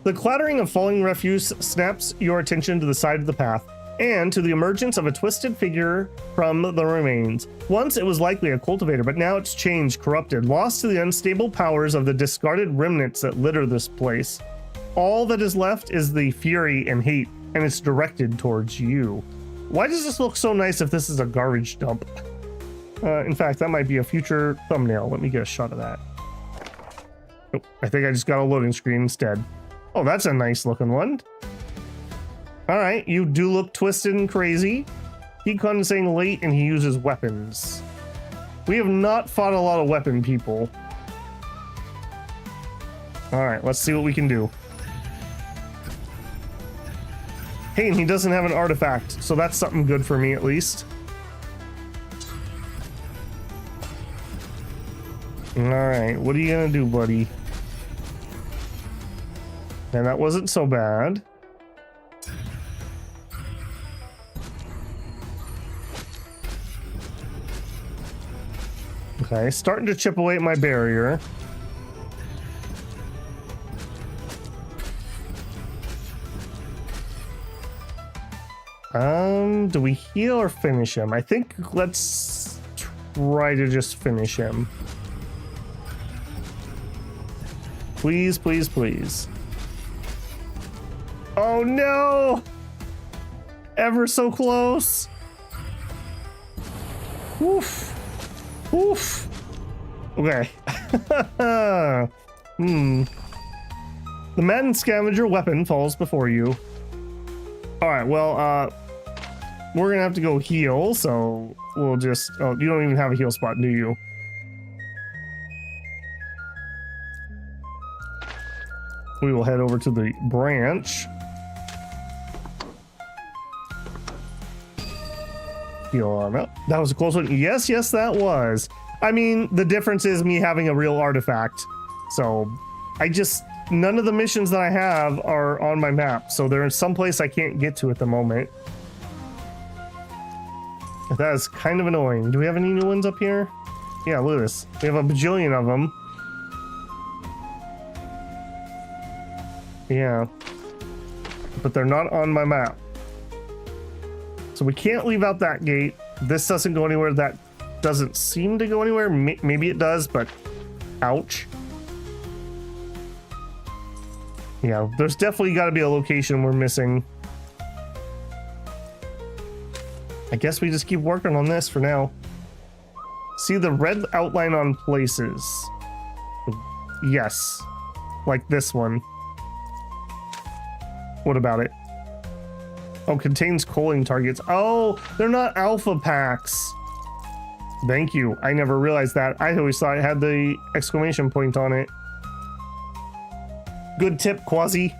The clattering of falling refuse snaps your attention to the side of the path, and to the emergence of a twisted figure from the remains. Once it was likely a cultivator, but now it's changed, corrupted, lost to the unstable powers of the discarded remnants that litter this place. All that is left is the fury and hate, and it's directed towards you. Why does this look so nice if this is a garbage dump? In fact, that might be a future thumbnail. Let me get a shot of that. Oh, I think I just got a loading screen instead. Oh, that's a nice looking one. All right, you do look twisted and crazy. He comes in late and he uses weapons. We have not fought a lot of weapon people. All right, let's see what we can do. Hey, and he doesn't have an artifact, so that's something good for me at least. Alright, what are you gonna do, buddy? And that wasn't so bad. Okay, starting to chip away at my barrier. Do we heal or finish him? I think let's try to just finish him. Please, please, please. Oh no! Ever so close. Woof. Woof. Okay. The Madden Scavenger weapon falls before you. Alright, well, we're gonna have to go heal, so we'll just... Oh, you don't even have a heal spot, do you? We will head over to the branch. Heal on up. That was a close one. Yes, yes, that was. I mean, the difference is me having a real artifact. So, none of the missions that I have are on my map. So they're in some place I can't get to at the moment. That is kind of annoying. Do we have any new ones up here? Yeah, look at this. We have a bajillion of them. Yeah. But they're not on my map. So we can't leave out that gate. This doesn't go anywhere. That doesn't seem to go anywhere. Maybe it does, but ouch. Yeah, there's definitely got to be a location we're missing. I guess we just keep working on this for now. See the red outline on places. Yes. Like this one. What about it? Oh, contains culling targets. Oh, they're not alpha packs. Thank you. I never realized that. I always thought it had the exclamation point on it. Good tip, Quasi.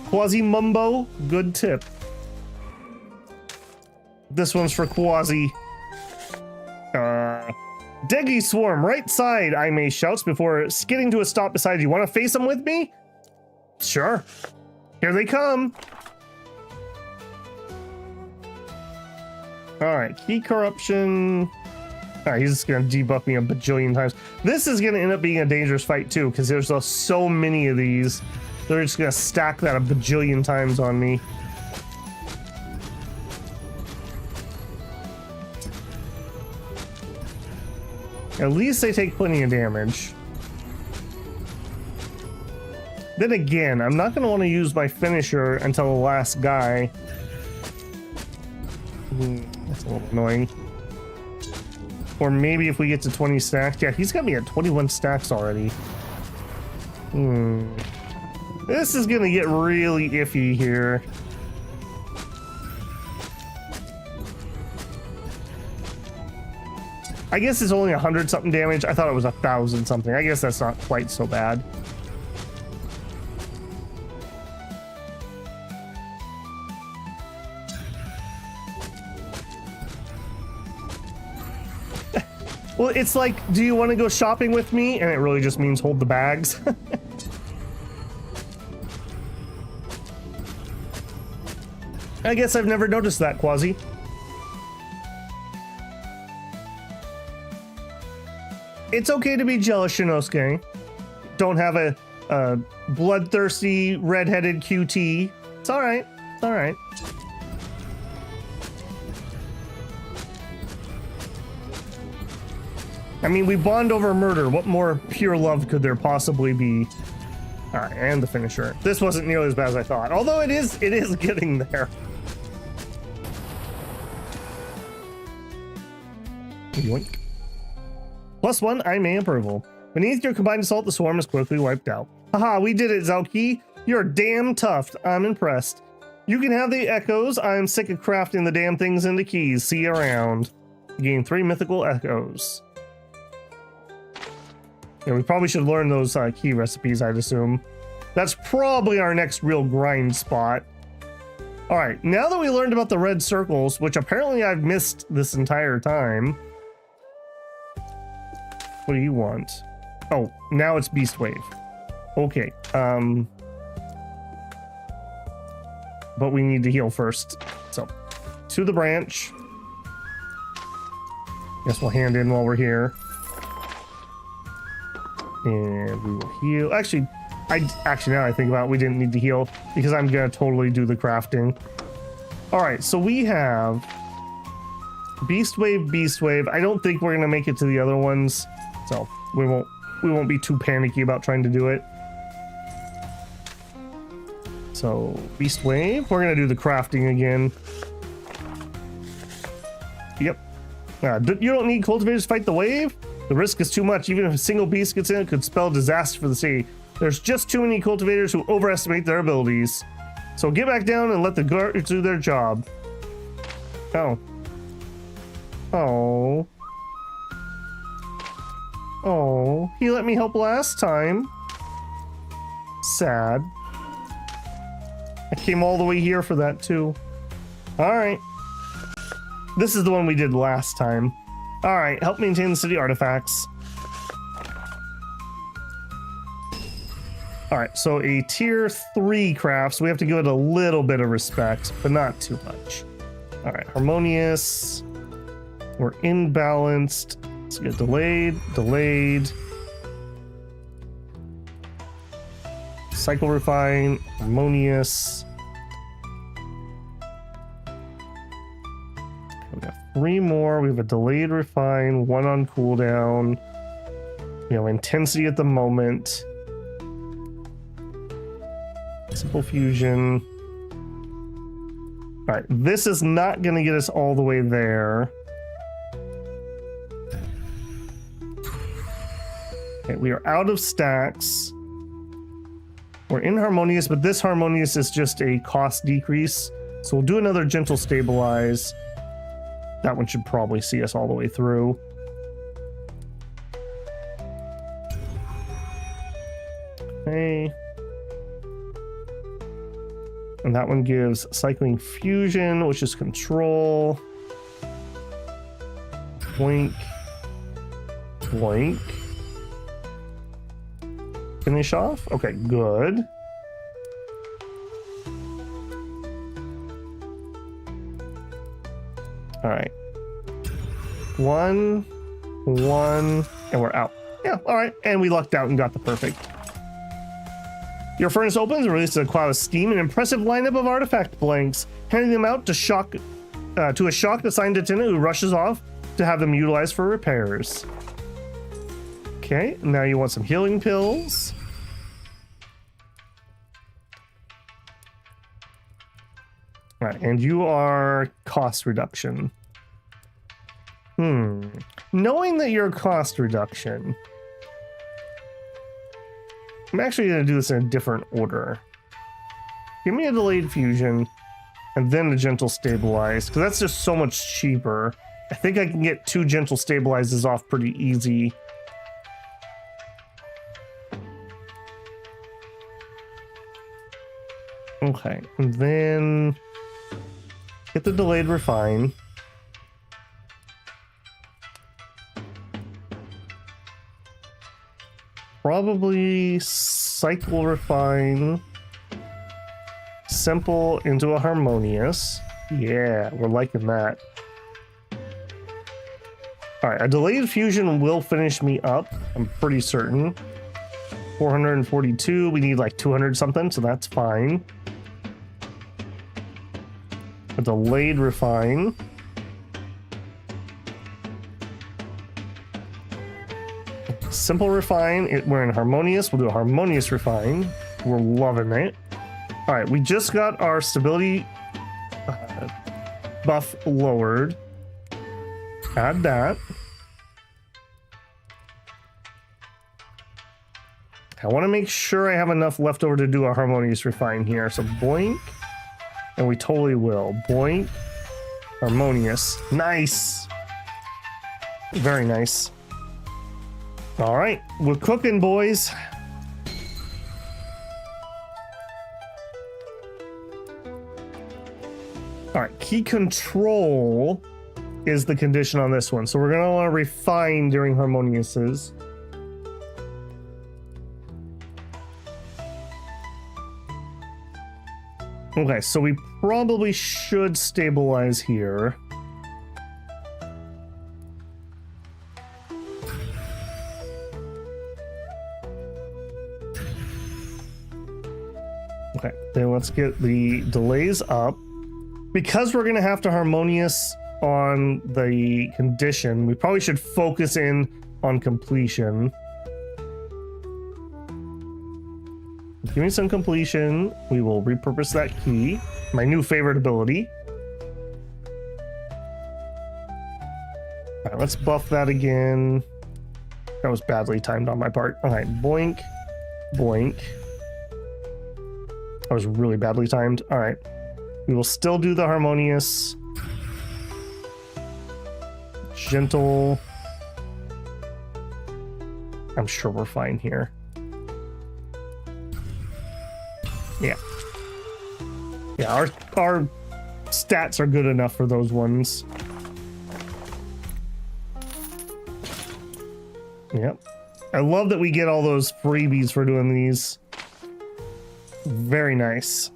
Quasi Mumbo. Good tip. This one's for Quasi. Deggy Swarm, right side, I may shouts before skidding to a stop beside you. Want to face them with me? Sure. Here they come. Alright, key corruption. Alright, he's just gonna debuff me a bajillion times. This is gonna end up being a dangerous fight too, because there's so many of these. They're just gonna stack that a bajillion times on me. At least they take plenty of damage. Then again, I'm not going to want to use my finisher until the last guy. That's a little annoying. Or maybe if we get to 20 stacks. Yeah, he's got me at 21 stacks already. This is going to get really iffy here. I guess it's only 100 something damage. I thought it was 1,000 something. I guess that's not quite so bad. Well, it's like, do you want to go shopping with me? And it really just means hold the bags. I guess I've never noticed that, Quasi. It's okay to be jealous, Shinosuke. Don't have a bloodthirsty, redheaded QT. It's alright. It's alright. I mean, we bond over murder. What more pure love could there possibly be? All right, and the finisher. This wasn't nearly as bad as I thought, although it is getting there. Yoink. +1, I may approval. Beneath your combined assault, the swarm is quickly wiped out. Haha, we did it, Xiaoqi. You're damn tough. I'm impressed. You can have the echoes. I'm sick of crafting the damn things into keys. See you around. Gain 3 mythical echoes. Yeah, we probably should learn those key recipes, I'd assume. That's probably our next real grind spot. All right, now that we learned about the red circles, which apparently I've missed this entire time. What do you want? Oh, now it's Beast Wave. Okay, but we need to heal first. So, to the branch. Guess we'll hand in while we're here. And we will heal. Actually, now I think about it, we didn't need to heal because I'm gonna totally do the crafting. All right, so we have Beast Wave, Beast Wave. I don't think we're gonna make it to the other ones, so we won't be too panicky about trying to do it. So Beast Wave, we're gonna do the crafting again. Yep. You don't need cultivators to fight the wave. The risk is too much. Even if a single beast gets in, it could spell disaster for the city. There's just too many cultivators who overestimate their abilities. So get back down and let the guards do their job. Oh. Oh. Oh. He let me help last time. Sad. I came all the way here for that too. Alright. This is the one we did last time. Alright, help maintain the city artifacts. Alright, so a tier 3 craft, so we have to give it a little bit of respect, but not too much. Alright, harmonious. We're imbalanced. Let's get delayed, delayed. Cycle refine, harmonious. We got 3 more. We have a delayed refine, 1 on cooldown. We have intensity at the moment. Simple fusion. All right, this is not going to get us all the way there. Okay, we are out of stacks. We're in harmonious, but this harmonious is just a cost decrease. So we'll do another gentle stabilize. That one should probably see us all the way through. Okay. And that one gives cycling fusion, which is control. Blink. Blink. Finish off? Okay, good. All right. 1, 1, and we're out. Yeah, all right. And we lucked out and got the perfect. Your furnace opens and releases a cloud of steam, an impressive lineup of artifact blanks, handing them out to a shocked assigned attendant who rushes off to have them utilized for repairs. Okay, now you want some healing pills. All right, and you are cost reduction. Knowing that you're cost reduction, I'm actually going to do this in a different order. Give me a delayed fusion and then a gentle stabilize, because that's just so much cheaper. I think I can get 2 gentle stabilizes off pretty easy. Okay, and then get the delayed refine. Probably cycle refine simple into a harmonious. Yeah, we're liking that. All right, a delayed fusion will finish me up, I'm pretty certain. 442, we need like 200 something, so that's fine. A delayed refine. Simple refine, we're in harmonious, we'll do a harmonious refine. We're loving it. All right, we just got our stability buff lowered. Add that. I want to make sure I have enough left over to do a harmonious refine here. So boink, and we totally will. Boink, harmonious. Nice. Very nice. All right, we're cooking, boys. All right, key control is the condition on this one. So we're gonna want to refine during harmoniouses. Okay, so we probably should stabilize here. Okay, then let's get the delays up. Because we're going to have to harmonious on the condition, we probably should focus in on completion. Give me some completion. We will repurpose that key. My new favorite ability. All right, let's buff that again. That was badly timed on my part. All right, boink, boink. That was really badly timed. All right. We will still do the harmonious. Gentle. I'm sure we're fine here. Yeah. Yeah, our stats are good enough for those ones. Yep. I love that we get all those freebies for doing these. Very nice.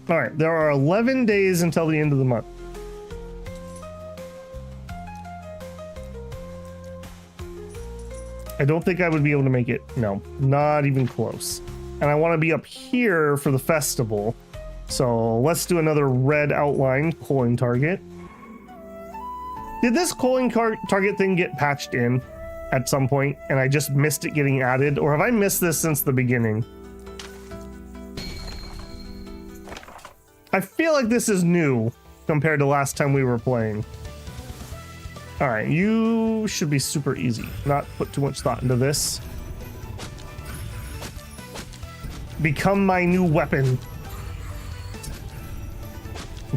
All right, there are 11 days until the end of the month. I don't think I would be able to make it. No, not even close. And I want to be up here for the festival. So let's do another red outline calling target. Did this calling target thing get patched in at some point and I just missed it getting added? Or have I missed this since the beginning? I feel like this is new compared to last time we were playing. All right, you should be super easy. Not put too much thought into this. Become my new weapon.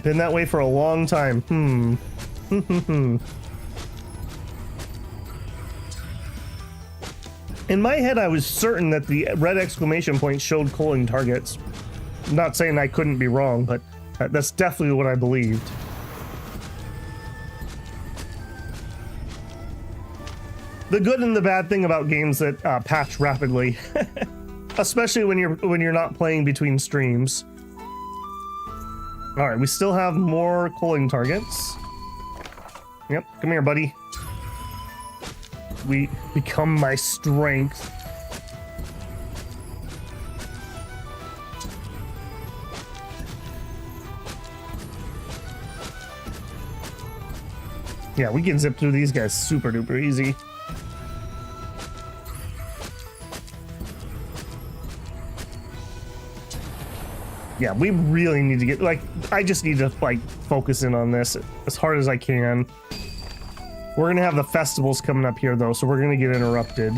Been that way for a long time. In my head, I was certain that the red exclamation point showed calling targets. I'm not saying I couldn't be wrong, but that's definitely what I believed. The good and the bad thing about games that patch rapidly, especially when you're not playing between streams. All right, we still have more calling targets. Yep, come here, buddy. We become my strength. Yeah, we can zip through these guys super duper easy. Yeah, we really need to get, like, I just need to, like, focus in on this as hard as I can. We're gonna have the festivals coming up here, though, so we're gonna get interrupted.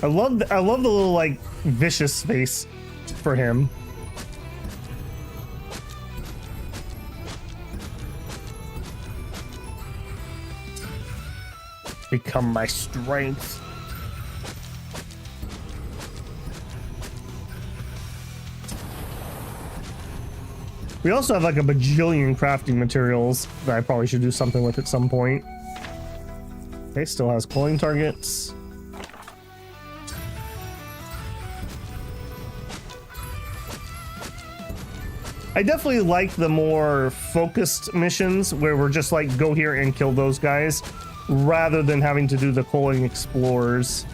I love the little, like, vicious face for him. Become my strength. We also have like a bajillion crafting materials that I probably should do something with at some point. Okay, still has culling targets. I definitely like the more focused missions where we're just like, go here and kill those guys, rather than having to do the culling explorers.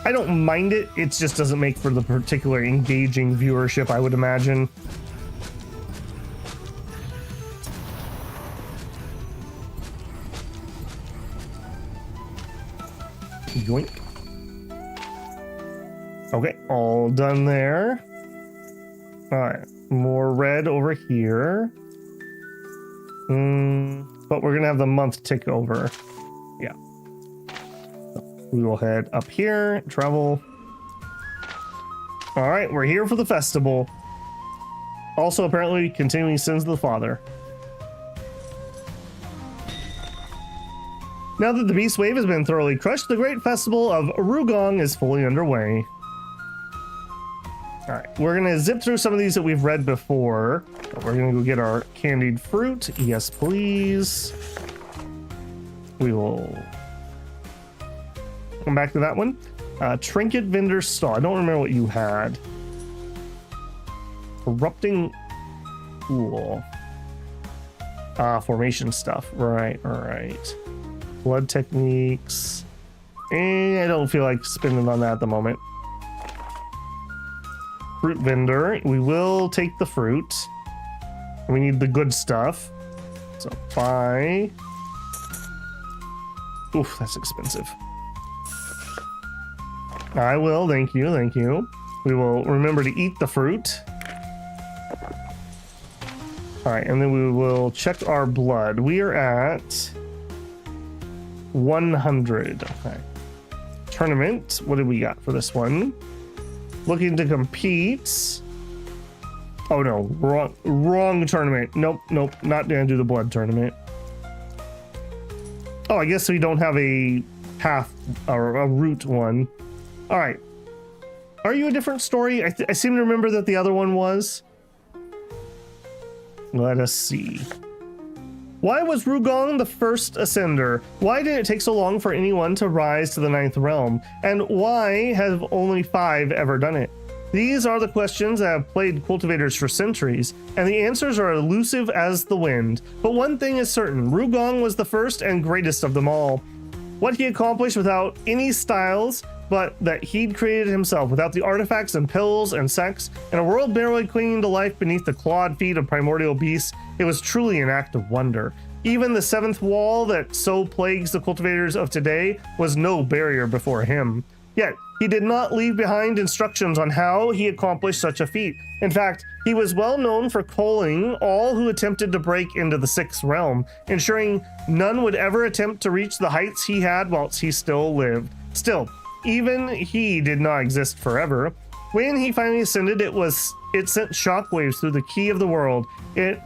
I don't mind it, it just doesn't make for the particular engaging viewership, I would imagine. Yoink. Okay, all done there. All right, more red over here. But we're gonna have the month tick over. Yeah. So we will head up here, travel. All right, we're here for the festival. Also, apparently, continuing sins of the father. Now that the beast wave has been thoroughly crushed, the great festival of Rugong is fully underway. All right, we're gonna zip through some of these that we've read before. We're gonna go get our candied fruit. Yes, please. We will come back to that one. Trinket vendor stall. I don't remember what you had. Corrupting pool. Formation stuff. Right, all right. Blood techniques. I don't feel like spending on that at the moment. Fruit vendor. We will take the fruit. We need the good stuff. So buy. Oof, that's expensive. I will, thank you, thank you. We will remember to eat the fruit. All right, and then we will check our blood. We are at 100. Okay. Tournament. What did we got for this one? Looking to compete. Oh no, wrong tournament. Nope, not gonna do the blood tournament. Oh, I guess we don't have a path or a route one. All right. Are you a different story? I seem to remember that the other one was. Let us see. Why was Rugong the first ascender? Why did it take so long for anyone to rise to the 9th realm? And why have only 5 ever done it? These are the questions that have plagued cultivators for centuries, and the answers are elusive as the wind. But one thing is certain, Rugong was the first and greatest of them all. What he accomplished without any styles, but that he'd created himself, without the artifacts and pills and sex, in a world barely clinging to life beneath the clawed feet of primordial beasts, it was truly an act of wonder. Even the 7th wall that so plagues the cultivators of today was no barrier before him. Yet, he did not leave behind instructions on how he accomplished such a feat. In fact, he was well known for culling all who attempted to break into the 6th realm, ensuring none would ever attempt to reach the heights he had whilst he still lived. Still, even he did not exist forever. When he finally ascended, it sent shockwaves through the key of the world. It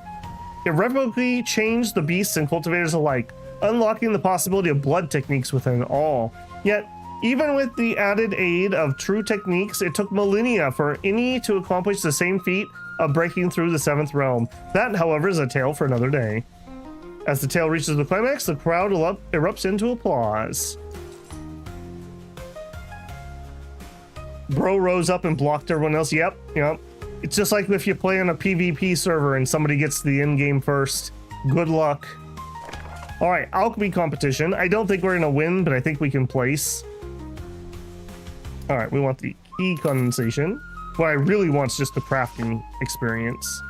irrevocably changed the beasts and cultivators alike, unlocking the possibility of blood techniques within all. Yet, even with the added aid of true techniques, it took millennia for any to accomplish the same feat of breaking through the 7th realm. That, however, is a tale for another day. As the tale reaches the climax, the crowd erupts into applause. Bro rose up and blocked everyone else. Yep. It's just like if you play on a PvP server and somebody gets the end game first. Good luck. All right, alchemy competition. I don't think we're gonna win, but I think we can place. All right, we want the key condensation. What I really want is just the crafting experience.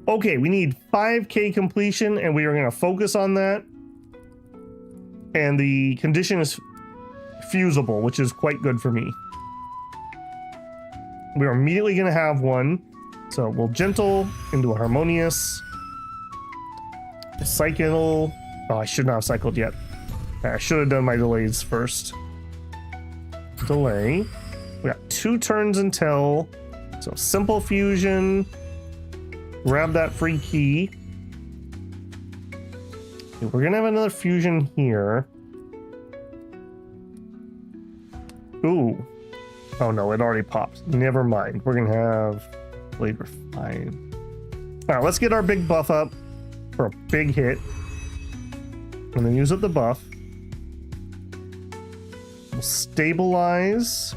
Okay, we need 5K completion, and we are gonna focus on that. and the condition is fusible, which is quite good for me. We're immediately going to have one. So we'll gentle into a harmonious. Cycle. Oh, I should not have cycled yet. I should have done my delays first. Delay. We got 2 turns until. So simple fusion. Grab that free key. Okay, we're gonna have another fusion here. Ooh. Oh no, it already popped. Never mind. We're gonna have Blade Refine. Alright, let's get our big buff up for a big hit. And then use up the buff. We'll stabilize.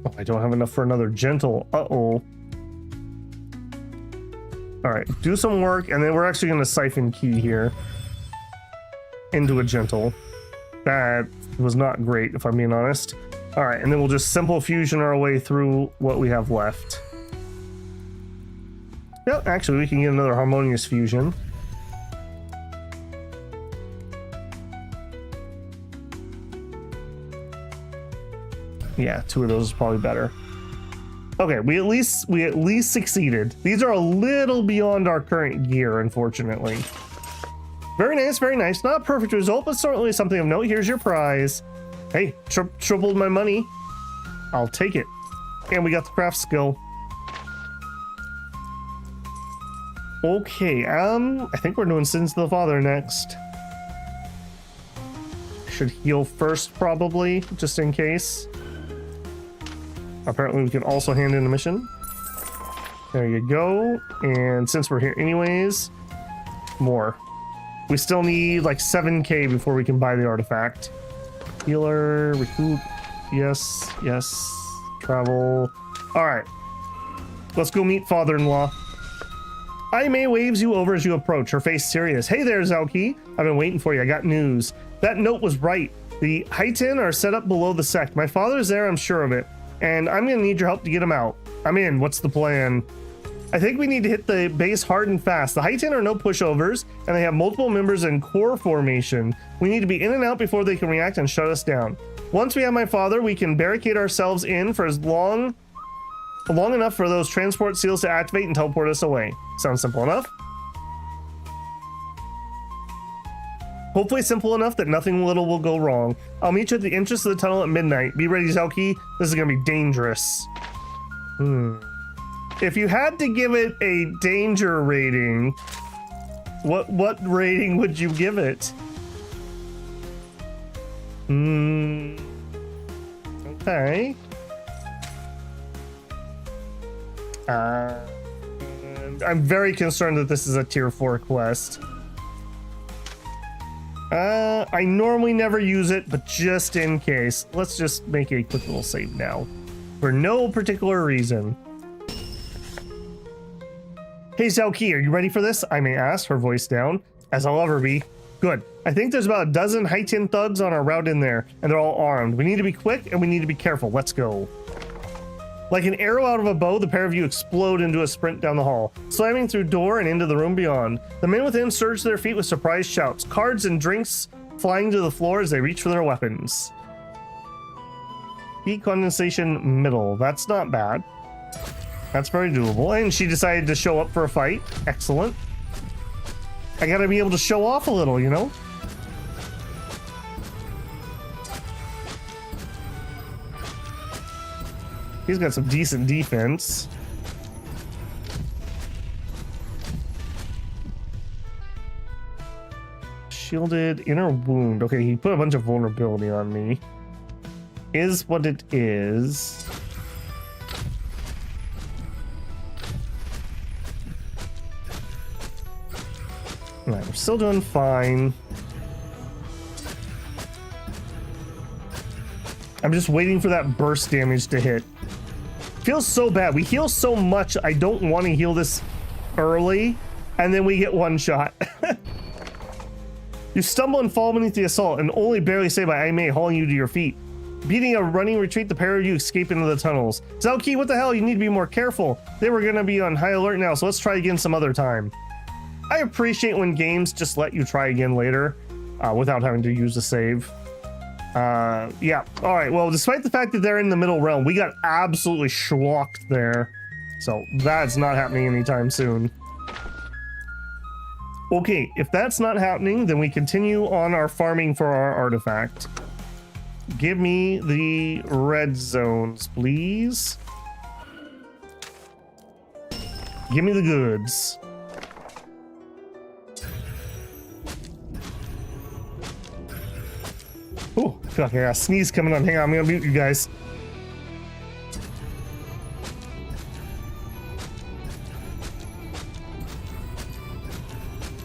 Oh, I don't have enough for another gentle. Uh-oh. Alright, do some work, and then we're actually going to siphon key here into a gentle. That was not great, if I'm being honest. Alright, and then we'll just simple fusion our way through what we have left. Yep, actually, we can get another harmonious fusion. Yeah, 2 of those is probably better. Okay, we at least succeeded. These are a little beyond our current gear, unfortunately. Very nice, very nice. Not a perfect result, but certainly something of note. Here's your prize. Hey, tripled my money. I'll take it. And we got the craft skill. Okay, I think we're doing Sins to the Father next. Should heal first, probably, just in case. Apparently we can also hand in a mission. There you go. And since we're here anyways, more. We still need like 7k before we can buy the artifact. Healer, recoup, yes, yes, travel. All right, let's go meet father-in-law. Aimee waves you over as you approach, her face serious. Hey there, Xiaoqi. I've been waiting for you. I got news. That note was right. The Haitin are set up below the sect. My father's there, I'm sure of it. And I'm gonna need your help to get him out. I'm in. What's the plan? I think we need to hit the base hard and fast. The Haitin are no pushovers, and they have multiple members in core formation. We need to be in and out before they can react and shut us down. Once we have my father, we can barricade ourselves in for as long enough for those transport seals to activate and teleport us away. Sounds simple enough. Hopefully simple enough that nothing little will go wrong. I'll meet you at the entrance of the tunnel at midnight. Be ready, Xiaoqi. This is gonna be dangerous. If you had to give it a danger rating, what rating would you give it? Okay. I'm very concerned that this is a tier 4 quest. I normally never use it, but just in case, let's just make a quick little save now. For no particular reason. Hey Xiaoqi, are you ready for this? I may ask, her voice down, as I'll ever be. Good. I think there's about a dozen Haitin thugs on our route in there, and they're all armed. We need to be quick, and we need to be careful. Let's go. Like an arrow out of a bow, the pair of you explode into a sprint down the hall, slamming through door and into the room beyond. The men within surge to their feet with surprised shouts, cards and drinks flying to the floor as they reach for their weapons. Heat condensation middle. That's not bad. That's very doable. And she decided to show up for a fight. Excellent. I gotta be able to show off a little, you know? He's got some decent defense. Shielded inner wound. Okay, he put a bunch of vulnerability on me. Is what it is. Alright, we're still doing fine. I'm just waiting for that burst damage to hit. Feels so bad. We heal so much. I don't want to heal this early, and then we get one shot. You stumble and fall beneath the assault, and only barely saved by Aimee hauling you to your feet. Beating a running retreat, the pair of you escape into the tunnels. Xiaoqi, what the hell? You need to be more careful. They were going to be on high alert now, so let's try again some other time. I appreciate when games just let you try again later without having to use a save. Yeah. All right. Well, despite the fact that they're in the middle realm, we got absolutely schlocked there. So that's not happening anytime soon. Okay, if that's not happening, then we continue on our farming for our artifact. Give me the red zones, please. Give me the goods. Oh, I feel like I got a sneeze coming on. Hang on, I'm gonna mute you guys.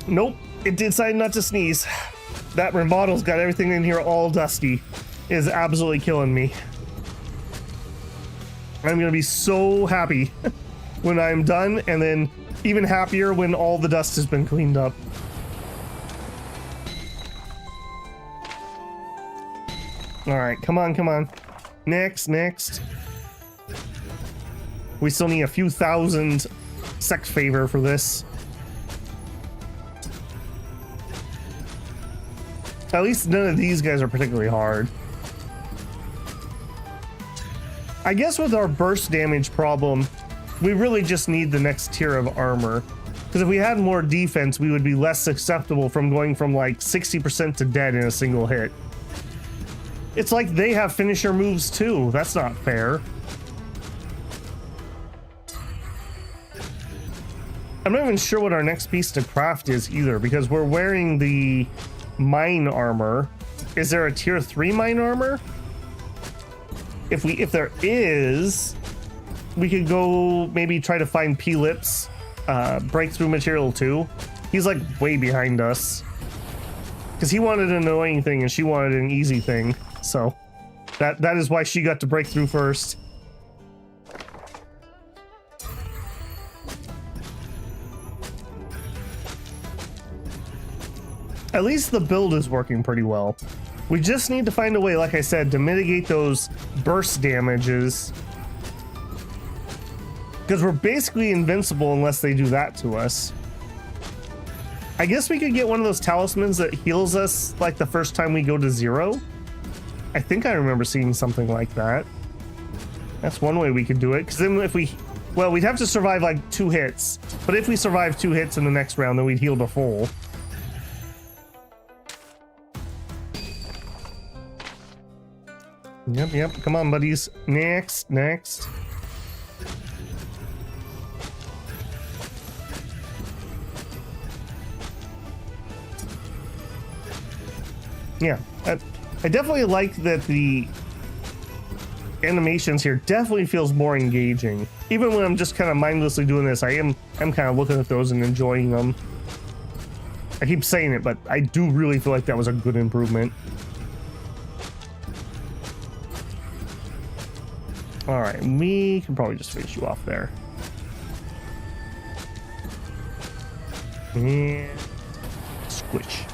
Nope, it decided not to sneeze. That remodel's got everything in here all dusty. It is absolutely killing me. I'm gonna be so happy when I'm done, and then even happier when all the dust has been cleaned up. All right, come on, come on. Next. We still need a few thousand sex favor for this. At least none of these guys are particularly hard. I guess with our burst damage problem, we really just need the next tier of armor. Because if we had more defense, we would be less susceptible from going from like 60% to dead in a single hit. It's like they have finisher moves too. That's not fair. I'm not even sure what our next piece to craft is either, because we're wearing the mine armor. Is there a tier 3 mine armor? If there is, we could go maybe try to find P-Lips, breakthrough material 2. He's like way behind us because he wanted an annoying thing and she wanted an easy thing. So that is why she got to break through first. At least the build is working pretty well. We just need to find a way, like I said, to mitigate those burst damages. Because we're basically invincible unless they do that to us. I guess we could get one of those talismans that heals us like the first time we go to 0. I think I remember seeing something like that. That's one way we could do it. Because then if we... Well, we'd have to survive like 2 hits. But if we survive 2 hits in the next round, then we'd heal to full. Yep. Come on, buddies. Next. Yeah, I definitely like that the animations here definitely feels more engaging. Even when I'm just kind of mindlessly doing this, I'm kind of looking at those and enjoying them. I keep saying it, but I do really feel like that was a good improvement. All right, we can probably just finish you off there. And squish.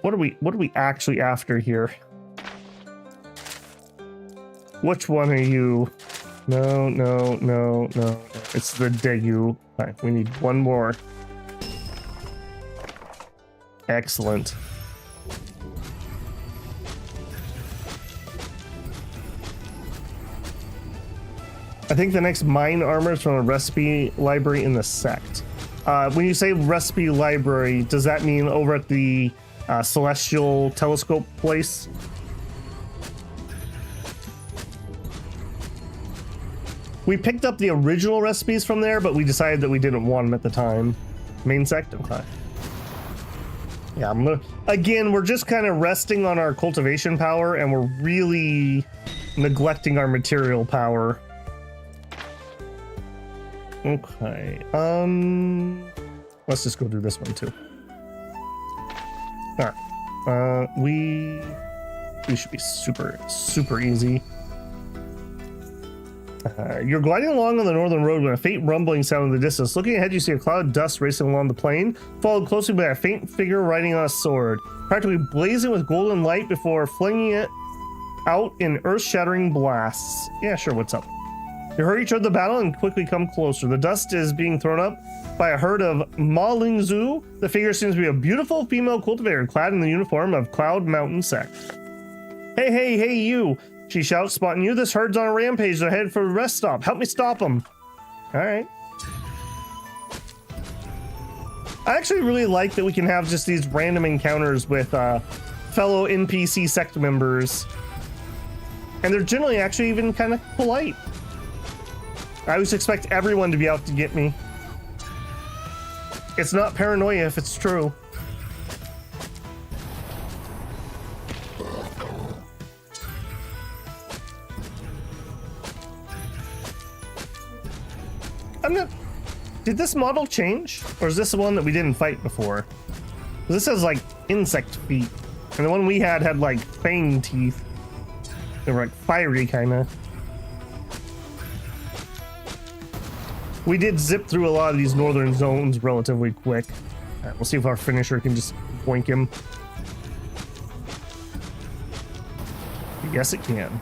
What are we actually after here? Which one are you? No. It's the Daegu. Okay, we need one more. Excellent. I think the next mine armor is from a recipe library in the sect. When you say recipe library, does that mean over at the celestial telescope place? We picked up the original recipes from there, but we decided that we didn't want them at the time. Main sect? Okay. Yeah, again, we're just kind of resting on our cultivation power, and we're really neglecting our material power. Okay, let's just go do this one too. All right, we should be super easy. You're gliding along on the northern road when a faint rumbling sound in the distance. Looking ahead, you see a cloud of dust racing along the plain, followed closely by a faint figure riding on a sword, practically blazing with golden light before flinging it out in earth-shattering blasts. Yeah, sure, what's up? You hurry toward the battle and quickly come closer. The dust is being thrown up by a herd of Ma Lingzhu. The figure seems to be a beautiful female cultivator clad in the uniform of Cloud Mountain sect. Hey, hey, hey, you! She shouts, spotting you. This herd's on a rampage. They're headed for a rest stop. Help me stop them. All right. I actually really like that we can have just these random encounters with fellow NPC sect members. And they're generally actually even kind of polite. I always expect everyone to be out to get me. It's not paranoia if it's true. I'm not... Did this model change? Or is this the one that we didn't fight before? This has like insect feet. And the one we had like fang teeth. They were like fiery kinda. We did zip through a lot of these northern zones relatively quick. All right, we'll see if our finisher can just boink him. Yes, it can.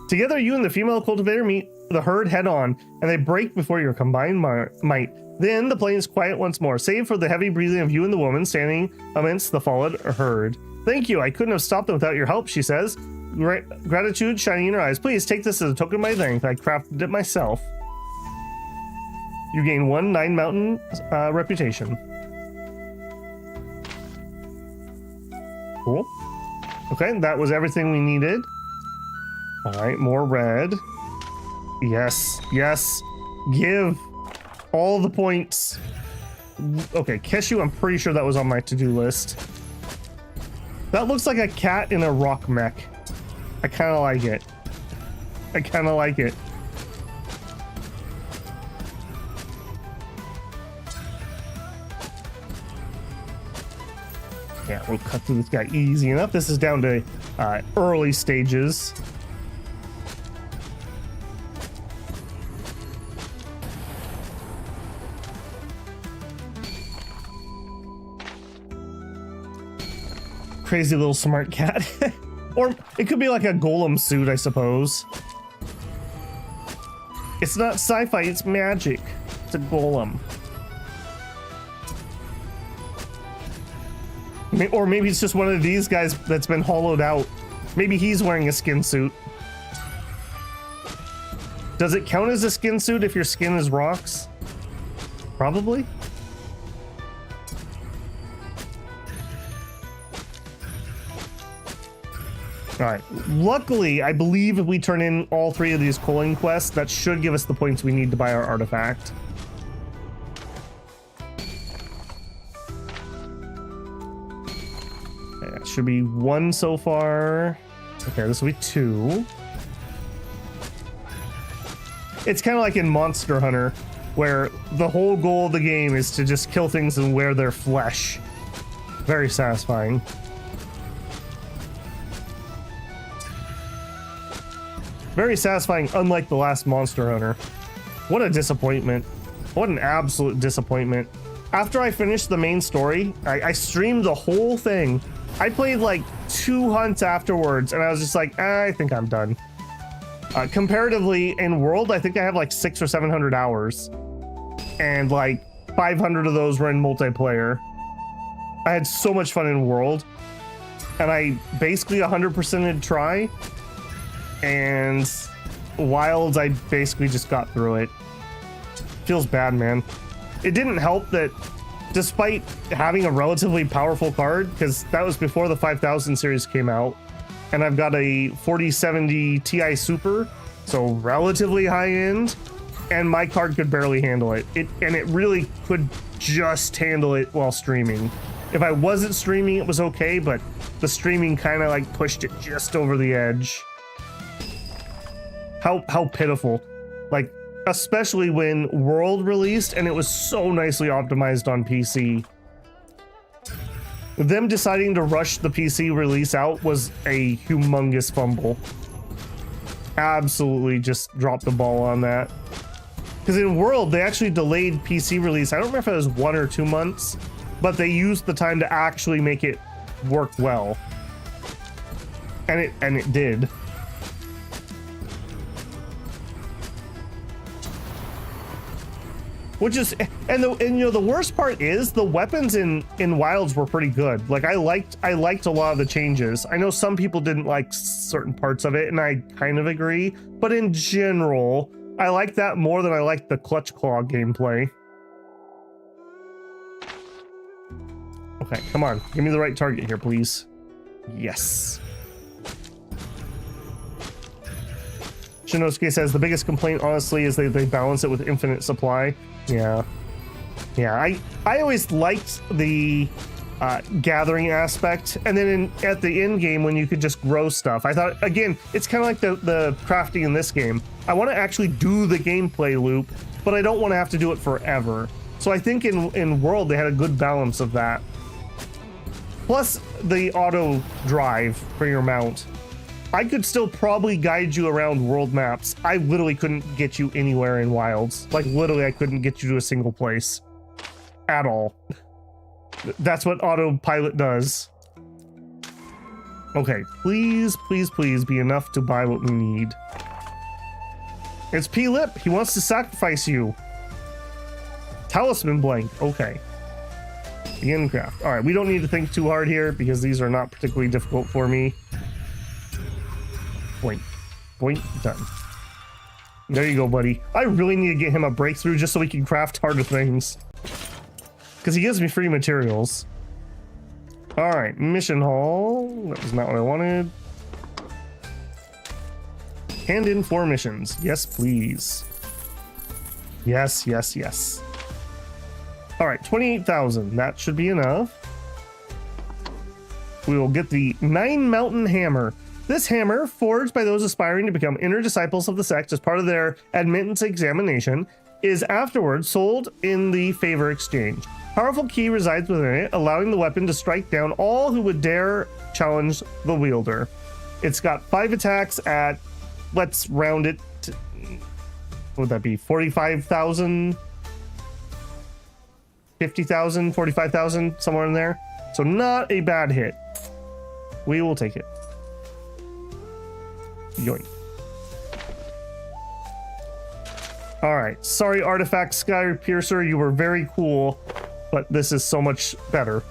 Together, you and the female cultivator meet the herd head on, and they break before your combined might. Then the plains quiet once more, save for the heavy breathing of you and the woman standing amidst the fallen herd. Thank you, I couldn't have stopped them without your help, she says. Gratitude shining in her eyes. Please take this as a token of my thanks. I crafted it myself. You gain 1 Nin Mountain reputation. Cool. Okay, that was everything we needed. All right, more red. Yes, yes. Give all the points. Okay, Keshu, I'm pretty sure that was on my to-do list. That looks like a cat in a rock mech. I kind of like it. I kind of like it. Yeah, we'll cut through this guy easy enough. This is down to early stages. Crazy little smart cat. Or it could be like a golem suit, I suppose. It's not sci-fi, it's magic. It's a golem. Or maybe it's just one of these guys that's been hollowed out. Maybe he's wearing a skin suit. Does it count as a skin suit if your skin is rocks? Probably. All right, luckily, I believe if we turn in all 3 of these culling quests, that should give us the points we need to buy our artifact. That should be 1 so far. Okay, this will be 2. It's kind of like in Monster Hunter, where the whole goal of the game is to just kill things and wear their flesh. Very satisfying. Very satisfying, unlike the last Monster Hunter. What a disappointment. What an absolute disappointment. After I finished the main story, I streamed the whole thing. I played like 2 hunts afterwards, and I was just like, I think I'm done. Comparatively, in World, I think I have like 600 or 700 hours. And like 500 of those were in multiplayer. I had so much fun in World. And I basically 100%ed try. And Wilds, I basically just got through it. Feels bad, man. It didn't help that despite having a relatively powerful card, because that was before the 5000 series came out, and I've got a 4070 Ti Super, so relatively high end, and my card could barely handle it. And it really could just handle it while streaming. If I wasn't streaming, it was okay, but the streaming kind of like pushed it just over the edge. How pitiful. Like, especially when World released and it was so nicely optimized on PC. Them deciding to rush the PC release out was a humongous fumble. Absolutely just dropped the ball on that. Because in World, they actually delayed PC release. I don't remember if it was 1 or 2 months, but they used the time to actually make it work well. And it did. Which is, and you know, the worst part is the weapons in Wilds were pretty good. Like I liked a lot of the changes. I know some people didn't like certain parts of it, and I kind of agree. But in general, I like that more than I like the Clutch Claw gameplay. Okay, come on, give me the right target here, please. Yes. Shinosuke says the biggest complaint, honestly, is they balance it with infinite supply. Yeah. I always liked the gathering aspect, and then at the end game when you could just grow stuff. I thought, again, it's kind of like the crafting in this game. I want to actually do the gameplay loop, but I don't want to have to do it forever. So I think in World they had a good balance of that. Plus the auto drive for your mount. I could still probably guide you around world maps. I literally couldn't get you anywhere in Wilds. Like literally I couldn't get you to a single place at all. That's what autopilot does. Okay, please be enough to buy what we need. It's P-Lip, he wants to sacrifice you. Talisman blank, okay. Begin craft. All right, we don't need to think too hard here because these are not particularly difficult for me. Point, done. There you go, buddy. I really need to get him a breakthrough just so we can craft harder things. Because he gives me free materials. All right, mission hall. That was not what I wanted. Hand in 4 missions. Yes, please. Yes. All right, 28,000. That should be enough. We will get the 9 Mountain Hammer. This hammer, forged by those aspiring to become inner disciples of the sect as part of their admittance examination, is afterwards sold in the favor exchange. Powerful key resides within it, allowing the weapon to strike down all who would dare challenge the wielder. It's got 5 attacks at, let's round it to, what would that be, 45,000? 50,000, 45,000, somewhere in there. So not a bad hit. We will take it. Yoink. All right. Sorry, Artifact Sky Piercer. You were very cool, but this is so much better.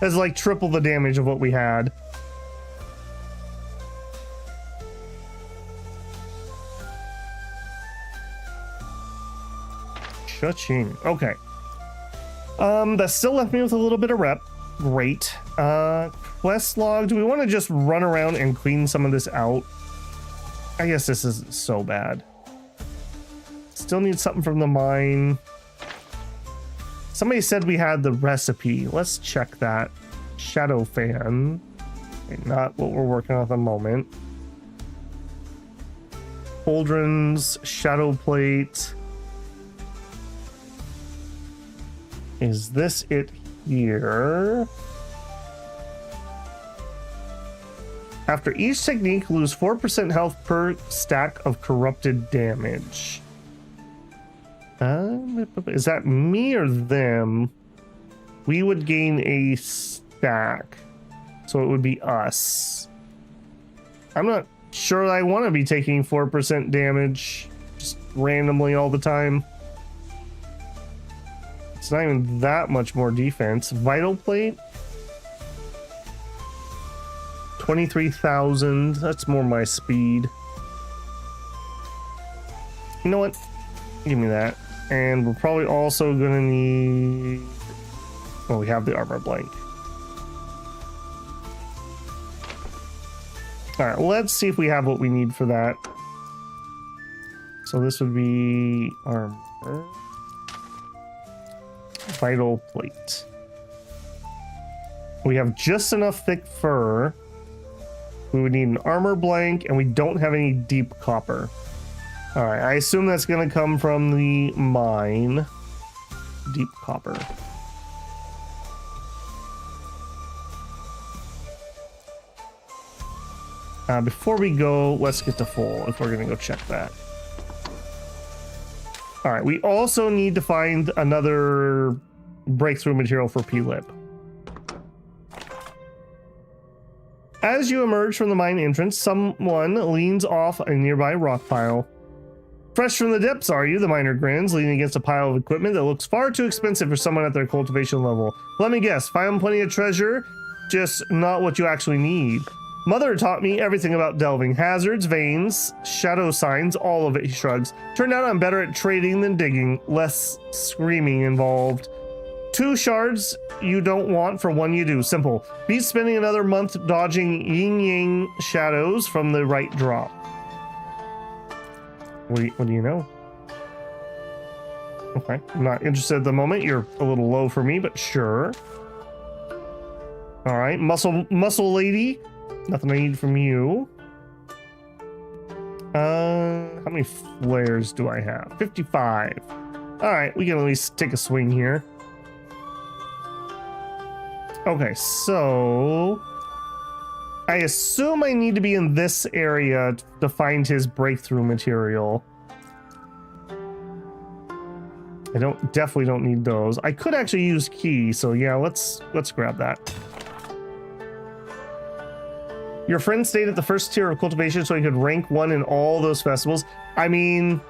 It's like triple the damage of what we had. Cha-ching. Okay. That still left me with a little bit of rep. Great. Quest log. Do we want to just run around and clean some of this out? I guess this isn't so bad. Still need something from the mine. Somebody said we had the recipe. Let's check that. Shadow fan. Okay, not what we're working on at the moment. Cauldrons, shadow plate. Is this it here? After each technique, lose 4% health per stack of corrupted damage. Is that me or them? We would gain a stack. So it would be us. I'm not sure I want to be taking 4% damage just randomly all the time. It's not even that much more defense. Vital plate. 23,000. That's more my speed. You know what? Give me that. And we're probably also gonna need... well, we have the armor blank. Alright, let's see if we have what we need for that. So this would be armor. Vital plate. We have just enough thick fur. We would need an armor blank, and we don't have any deep copper. All right, I assume that's going to come from the mine. Deep copper. Before we go, let's get to full if we're going to go check that. All right, we also need to find another breakthrough material for P-Lip. As you emerge from the mine entrance, someone leans off a nearby rock pile. Fresh from the depths, are you? The miner grins, leaning against a pile of equipment that looks far too expensive for someone at their cultivation level. Let me guess, found plenty of treasure, just not what you actually need. Mother taught me everything about delving. Hazards, veins, shadow signs, all of it, he shrugs. Turned out I'm better at trading than digging, less screaming involved. 2 shards you don't want for 1 you do. Simple. Beat spending another month dodging yin-yang shadows from the right drop. What do you know? Okay, I'm not interested at the moment. You're a little low for me, but sure. All right, muscle lady. Nothing I need from you. How many flares do I have? 55. All right, we can at least take a swing here. Okay, so I assume I need to be in this area to find his breakthrough material. I definitely don't need those. I could actually use key, so yeah, let's grab that. Your friend stayed at the first tier of cultivation so he could rank 1 in all those festivals. I mean,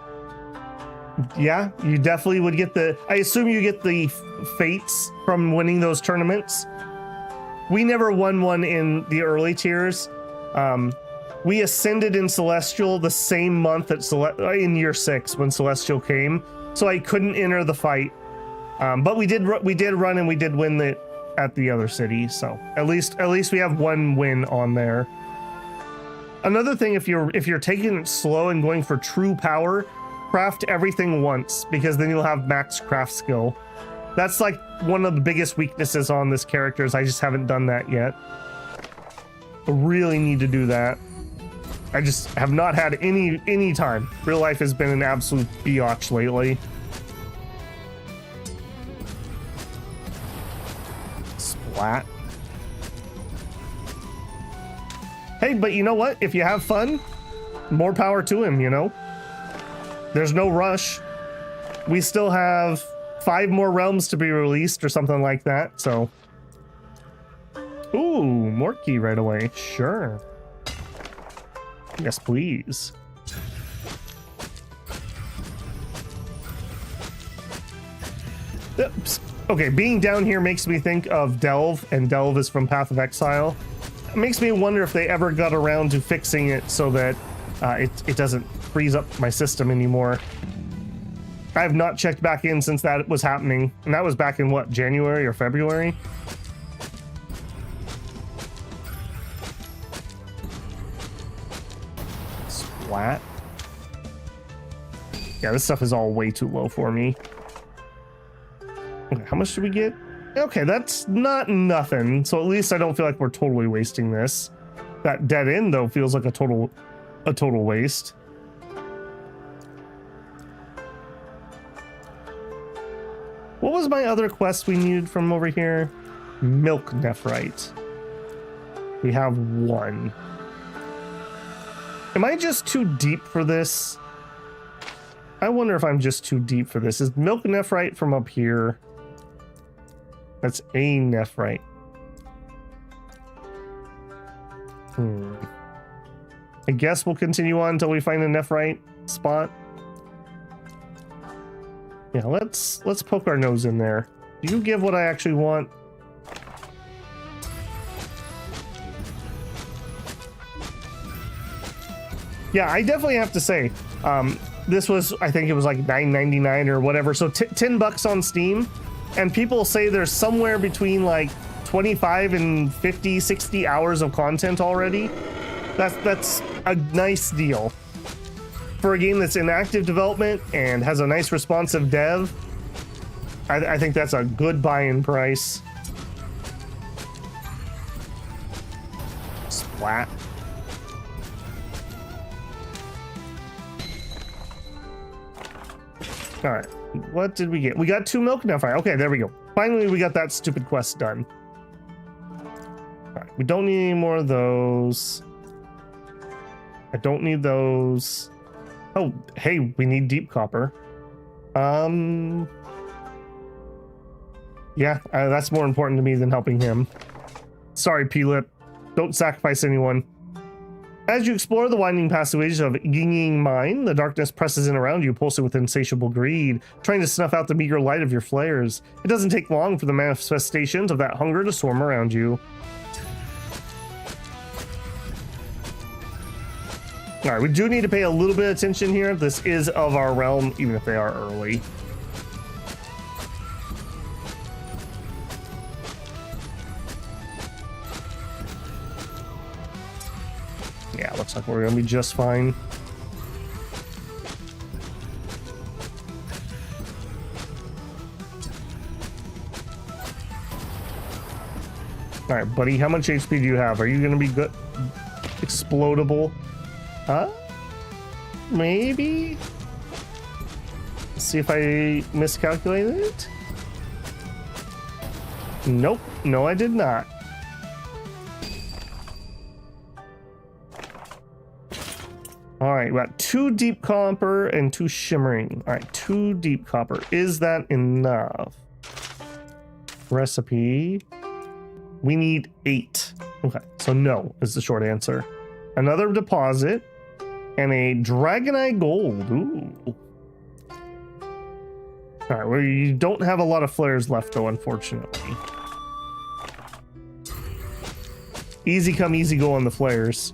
yeah, you definitely would get the... I assume you get the fates from winning those tournaments. We never won one in the early tiers. We ascended in Celestial the same month that in year 6 when Celestial came, so I couldn't enter the fight. But we did run and we did win at the other city, so at least we have 1 win on there. Another thing, if you're taking it slow and going for true power, craft everything once, because then you'll have max craft skill. That's like one of the biggest weaknesses on this character, is I just haven't done that yet. I really need to do that. I just have not had any time. Real life has been an absolute biatch lately. Splat. Hey, but you know what? If you have fun, more power to him, you know? There's no rush. We still have 5 more realms to be released or something like that, so. Ooh, more key right away. Sure. Yes, please. Oops. Okay, being down here makes me think of Delve, and Delve is from Path of Exile. It makes me wonder if they ever got around to fixing it so that it doesn't freeze up my system anymore. I have not checked back in since that was happening, and that was back in what, January or February? Splat. Yeah, this stuff is all way too low for me. Okay, how much did we get? Okay, that's not nothing, so at least I don't feel like we're totally wasting this. That dead end, though, feels like a total waste. What was my other quest we needed from over here? Milk nephrite. We have 1. Am I just too deep for this? I wonder if I'm just too deep for this. Is milk nephrite from up here? That's a nephrite. I guess we'll continue on until we find a nephrite spot. Yeah, let's poke our nose in there. Do you give what I actually want? Yeah, I definitely have to say, this was, I think it was like $9.99 or whatever, so $10 on Steam, and people say there's somewhere between like 25 and 50, 60 hours of content already. That's a nice deal. For a game that's in active development and has a nice responsive dev, I think that's a good buy-in price. Splat. All right, what did we get? We got 2 milk nephrite. Okay, there we go. Finally, we got that stupid quest done. All right, we don't need any more of those. I don't need those. Oh, hey, we need deep copper. Yeah, that's more important to me than helping him. Sorry, P-Lip. Don't sacrifice anyone. As you explore the winding passageways of Yingying Mine, the darkness presses in around you, pulsing with insatiable greed, trying to snuff out the meager light of your flares. It doesn't take long for the manifestations of that hunger to swarm around you. All right, we do need to pay a little bit of attention here. This is of our realm, even if they are early. Yeah, looks like we're gonna be just fine. All right, buddy, how much HP do you have? Are you gonna be good? Explodable? Huh? Maybe? Let's see if I miscalculated it. Nope, no I did not. All right, we got 2 deep copper and 2 shimmering. All right, 2 deep copper. Is that enough? Recipe. We need 8. Okay, so no is the short answer. Another deposit and a dragonite gold. Ooh. All right, well, you don't have a lot of flares left though, unfortunately. Easy come, easy go on the flares.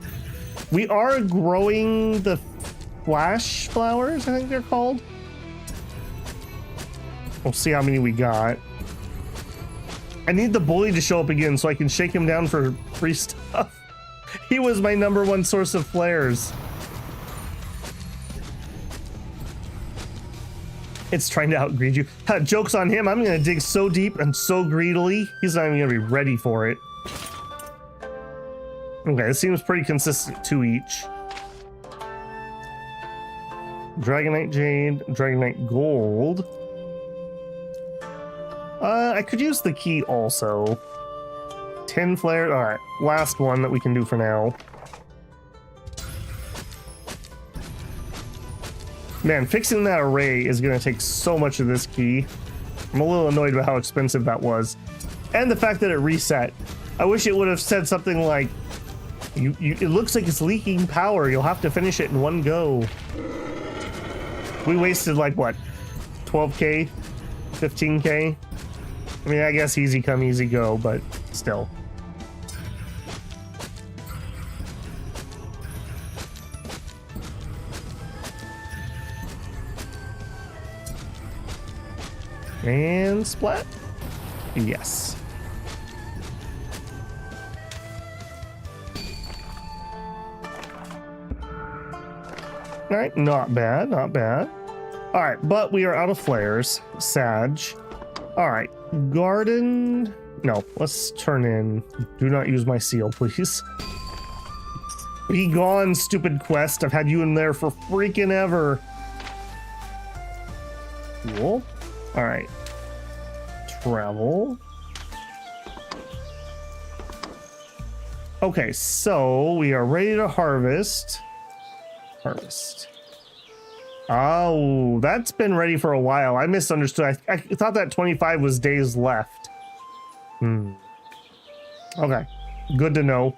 We are growing the flash flowers, I think they're called. We'll see how many we got. I need the bully to show up again so I can shake him down for free stuff. He was my #1 source of flares. It's trying to outgreed you. Joke's on him. I'm gonna dig so deep and so greedily, he's not even gonna be ready for it. Okay, it seems pretty consistent, 2 each. Dragonite jade, dragonite gold. I could use the key also. 10 flares. All right, last one that we can do for now. Man, fixing that array is gonna take so much of this key. I'm a little annoyed about how expensive that was. And the fact that it reset. I wish it would have said something like, it looks like it's leaking power. You'll have to finish it in one go. We wasted like what, 12K, 15K? I mean, I guess easy come, easy go, but still. And splat. Yes. All right, not bad, not bad. All right, but we are out of flares. Sag. All right, garden. No, let's turn in. Do not use my seal, please. Be gone, stupid quest. I've had you in there for freaking ever. Cool. All right. Travel. Okay, so we are ready to harvest. Harvest. Oh, that's been ready for a while. I misunderstood. I thought that 25 was days left. Okay, good to know.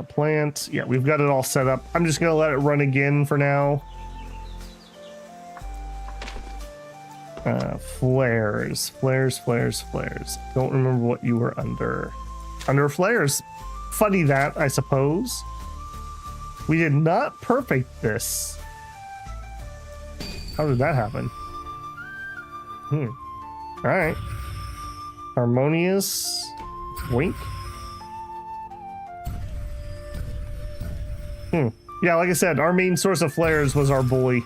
Plant. Yeah, we've got it all set up. I'm just gonna let it run again for now. Flares. Don't remember what you were under. Under flares. Funny that, I suppose. We did not perfect this. How did that happen? All right. Harmonious. Wink. Yeah, like I said, our main source of flares was our bully.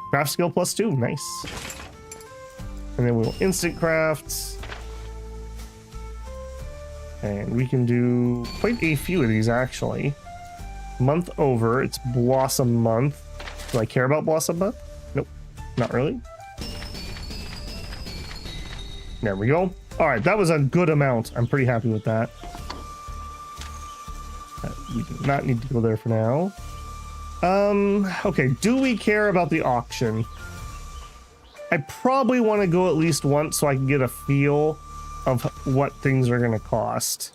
Craft skill +2. Nice. And then we'll instant craft. And we can do quite a few of these, actually. Month over. It's Blossom Month. Do I care about Blossom Month? Nope. Not really. There we go. All right, that was a good amount. I'm pretty happy with that. We do not need to go there for now. Okay, do we care about the auction? I probably want to go at least once so I can get a feel of what things are going to cost.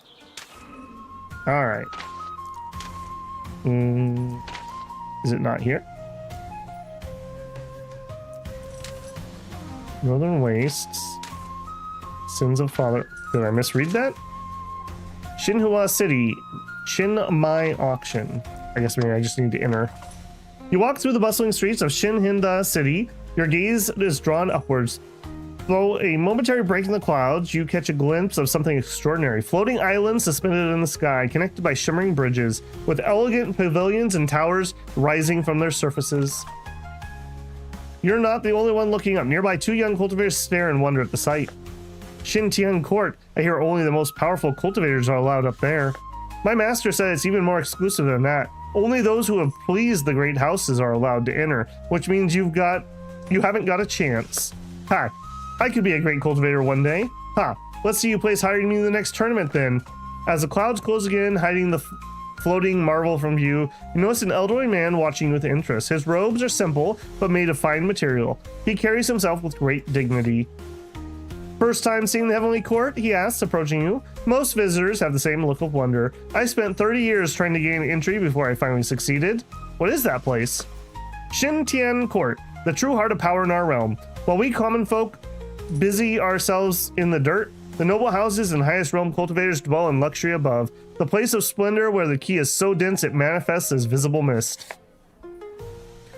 All right. Is it not here? Northern Wastes. Sins of Father. Did I misread that? Xinhua City. Qinmai Auction. I guess maybe I just need to enter. You walk through the bustling streets of Xinhua City. Your gaze is drawn upwards. Though a momentary break in the clouds, you catch a glimpse of something extraordinary. Floating islands suspended in the sky, connected by shimmering bridges, with elegant pavilions and towers rising from their surfaces. You're not the only one looking up. Nearby, two young cultivators stare in wonder at the sight. Xintian Court. I hear only the most powerful cultivators are allowed up there. My master said it's even more exclusive than that. Only those who have pleased the great houses are allowed to enter, which means you haven't got a chance. Ha! I could be a great cultivator one day. Ha! Let's see you place higher than me in the next tournament then. As the clouds close again, hiding the floating marvel from view, you notice an elderly man watching you with interest. His robes are simple, but made of fine material. He carries himself with great dignity. First time seeing the Heavenly Court? He asks, approaching you. Most visitors have the same look of wonder. I spent 30 years trying to gain entry before I finally succeeded. What is that place? Xintian Court, the true heart of power in our realm. While we common folk busy ourselves in the dirt, the noble houses and highest realm cultivators dwell in luxury above, the place of splendor where the key is so dense it manifests as visible mist.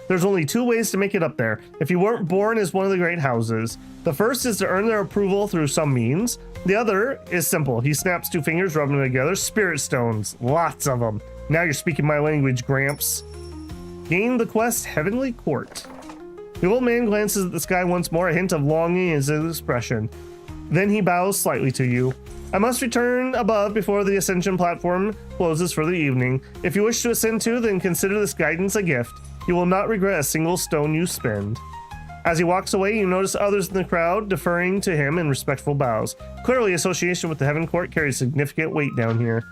There's only two ways to make it up there, if you weren't born as one of the great houses. The first is to earn their approval through some means. The other is simple. He snaps two fingers, rubbing them together. Spirit stones. Lots of them. Now you're speaking my language, Gramps. Gain the quest Heavenly Court. The old man glances at the sky once more, a hint of longing in his expression. Then he bows slightly to you. I must return above before the ascension platform closes for the evening. If you wish to ascend too, then consider this guidance a gift. You will not regret a single stone you spend. As he walks away, you notice others in the crowd deferring to him in respectful bows. Clearly, association with the Heaven Court carries significant weight down here.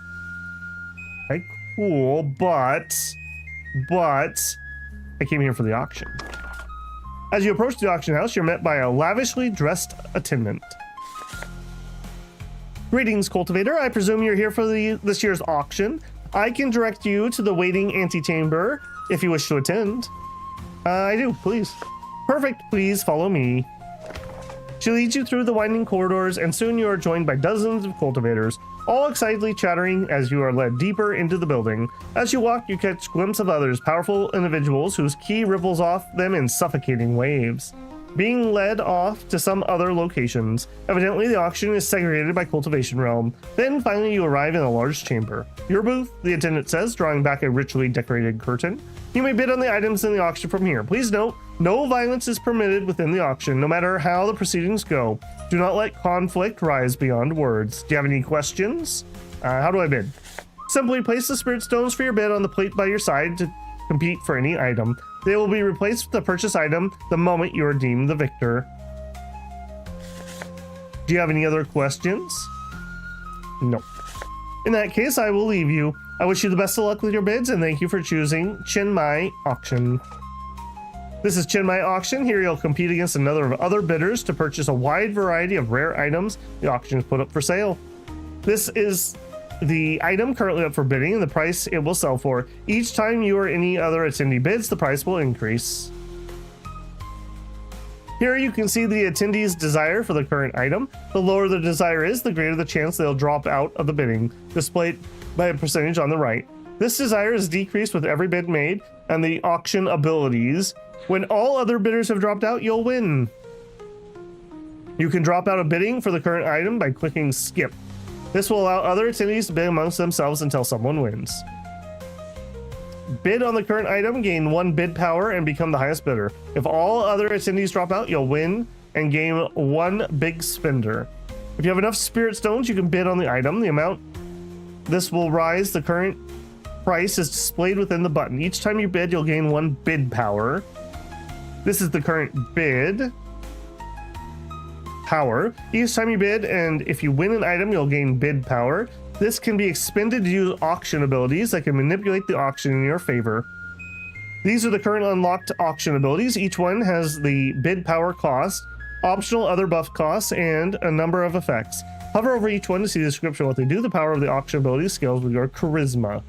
Okay, cool, but I came here for the auction. As you approach the auction house, you're met by a lavishly dressed attendant. Greetings, cultivator. I presume you're here for this year's auction. I can direct you to the waiting antechamber if you wish to attend. I do, please. Perfect, please follow me. She leads you through the winding corridors, and soon you are joined by dozens of cultivators, all excitedly chattering as you are led deeper into the building. As you walk, you catch glimpses of others, powerful individuals whose ki ripples off them in suffocating waves, being led off to some other locations. Evidently, the auction is segregated by cultivation realm. Then finally you arrive in a large chamber. Your booth, the attendant says, drawing back a richly decorated curtain. You may bid on the items in the auction from here. Please note, no violence is permitted within the auction, no matter how the proceedings go. Do not let conflict rise beyond words. Do you have any questions? How do I bid? Simply place the spirit stones for your bid on the plate by your side to compete for any item. They will be replaced with the purchase item the moment you are deemed the victor. Do you have any other questions? No. In that case, I will leave you. I wish you the best of luck with your bids, and thank you for choosing Qinmai Auction. This is Qinmai Auction. Here you'll compete against another of other bidders to purchase a wide variety of rare items the auction is put up for sale. This is the item currently up for bidding and the price it will sell for. Each time you or any other attendee bids, the price will increase. Here you can see the attendee's desire for the current item. The lower the desire is, the greater the chance they'll drop out of the bidding, displayed by a percentage on the right. This desire is decreased with every bid made, and the auction abilities. When all other bidders have dropped out, you'll win. You can drop out of bidding for the current item by clicking skip. This will allow other attendees to bid amongst themselves until someone wins. Bid on the current item, gain 1 bid power, and become the highest bidder. If all other attendees drop out, you'll win and gain 1 big spender. If you have enough spirit stones, you can bid on the item. The amount this will rise, the current price is displayed within the button. Each time you bid, you'll gain 1 bid power. This is the current bid power. Each time you bid, and if you win an item, you'll gain bid power. This can be expended to use auction abilities that can manipulate the auction in your favor. These are the current unlocked auction abilities. Each one has the bid power cost, optional other buff costs, and a number of effects. Hover over each one to see the description of what they do. The power of the auction ability scales with your charisma.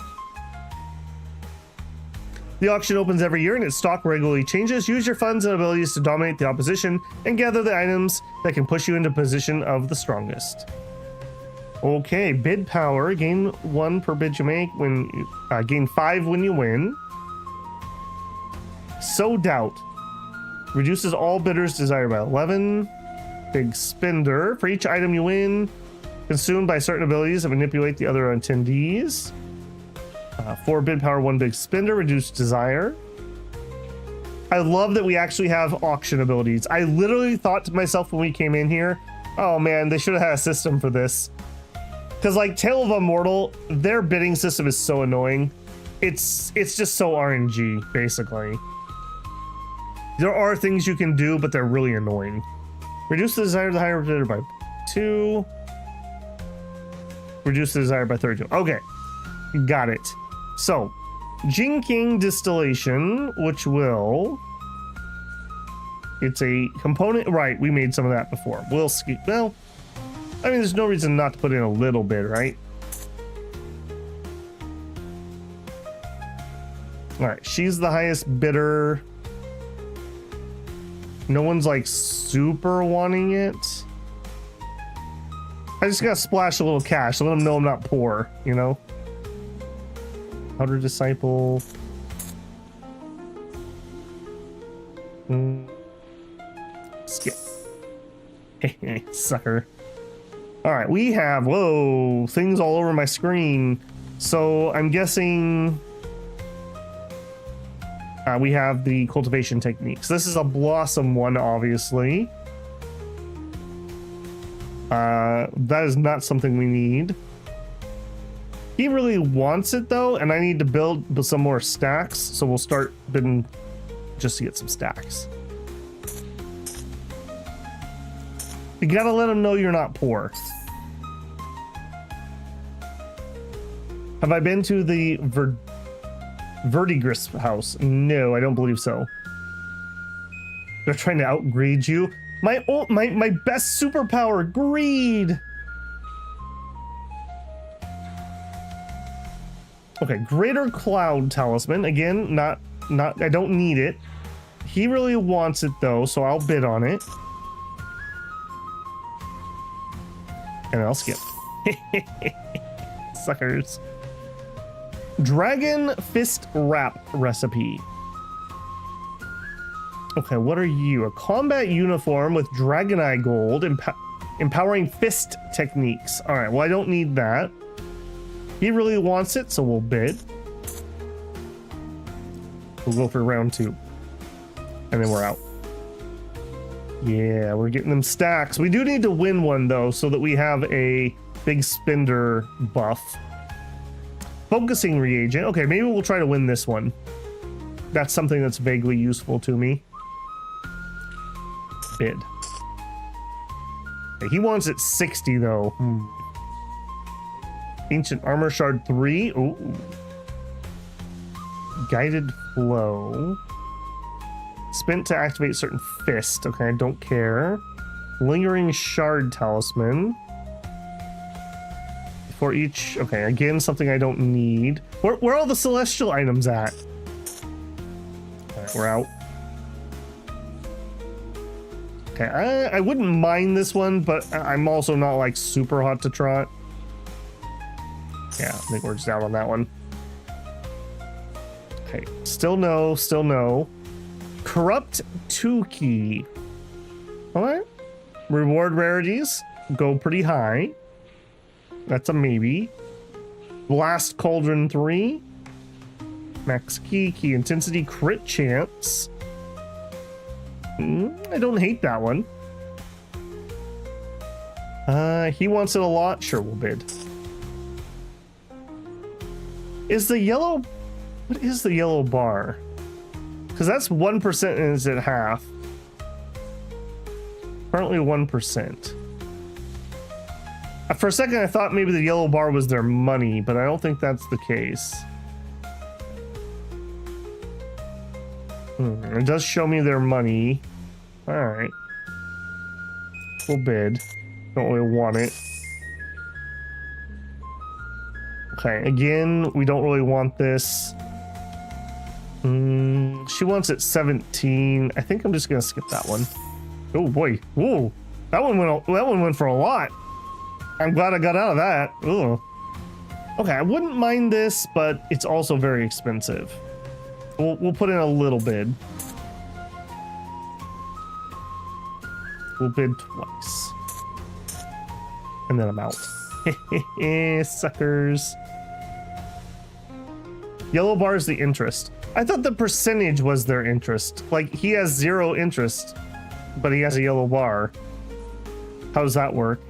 The auction opens every year and its stock regularly changes. Use your funds and abilities to dominate the opposition and gather the items that can push you into position of the strongest. Okay, bid power. Gain 1 per bid you make when gain 5 when you win. Sow doubt. Reduces all bidders' desire by 11. Big spender. For each item you win, consumed by certain abilities that manipulate the other attendees. 4 bid power, 1 big spender, reduced desire. I love that we actually have auction abilities. I literally thought to myself when we came in here, oh man, they should have had a system for this. Because like Tale of Immortal, their bidding system is so annoying. It's just so RNG, basically. There are things you can do, but they're really annoying. Reduce the desire of the higher bidder by 2. Reduce the desire by 32. Okay, got it. So, Jinking Distillation, which will... It's a component... Right, we made some of that before. We'll skip... Well, I mean, there's no reason not to put in a little bit, right? Alright, she's the highest bidder. No one's, like, super wanting it. I just gotta splash a little cash to let them know I'm not poor, you know? Outer Disciple. Skip. Sucker. Alright, we have, whoa, things all over my screen. So I'm guessing we have the cultivation techniques. This is a blossom one, obviously. That is not something we need. He really wants it though, and I need to build some more stacks, so we'll start bidding just to get some stacks. You gotta let him know you're not poor. Have I been to the Verdigris house? No, I don't believe so. They're trying to outgrade you. My best superpower, greed. Okay, Greater Cloud Talisman. Again, not I don't need it. He really wants it though, so I'll bid on it. And I'll skip. Suckers. Dragon Fist Wrap recipe. Okay, what are you? A combat uniform with Dragon Eye Gold, empowering fist techniques. All right, well, I don't need that. He really wants it, so we'll bid. We'll go for round 2. And then we're out. Yeah, we're getting them stacks. We do need to win one, though, so that we have a big spender buff. Focusing reagent. Okay, maybe we'll try to win this one. That's something that's vaguely useful to me. Bid. Okay, he wants it 60, though. Ancient Armor Shard 3. Ooh. Guided Flow. Spent to activate certain fist. Okay, I don't care. Lingering Shard Talisman. For each... Okay, again, something I don't need. Where are all the celestial items at? Alright, we're out. Okay, I wouldn't mind this one, but I'm also not, like, super hot to trot. Yeah, I think we're just out on that one. Okay, still no, still no. Corrupt 2 key. Alright. Reward rarities go pretty high. That's a maybe. Blast Cauldron 3. Max key, key intensity, crit chance. I don't hate that one. He wants it a lot. Sure, we'll bid. Is the yellow... What is the yellow bar? Because that's 1% and is at half. Currently 1%. For a second, I thought maybe the yellow bar was their money, but I don't think that's the case. It does show me their money. Alright. We'll bid. Don't really want it. Okay, again, we don't really want this. She wants it 17. I think I'm just gonna skip that one. Oh boy. Whoa. That one went for a lot. I'm glad I got out of that. Ugh. Okay, I wouldn't mind this, but it's also very expensive. We'll put in a little bid. We'll bid twice. And then I'm out. Suckers. Yellow bar is the interest. I thought the percentage was their interest. Like, he has 0 interest, but he has a yellow bar. How does that work?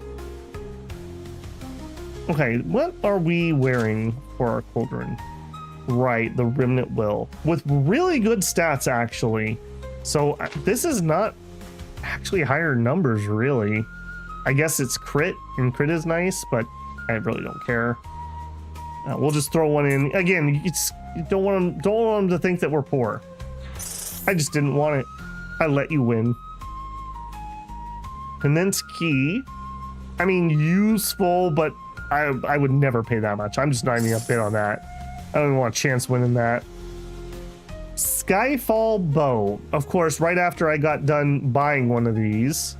Okay, what are we wearing for our cauldron? Right, the remnant will. With really good stats, actually. So this is not actually higher numbers, really. I guess it's crit, and crit is nice, but I really don't care. We'll just throw one in. Again, you don't want them to think that we're poor. I just didn't want it. I let you win. Condense key. I mean, useful, but I would never pay that much. I'm just not even gonna bid on that. I don't even want a chance winning that. Skyfall bow. Of course, right after I got done buying one of these.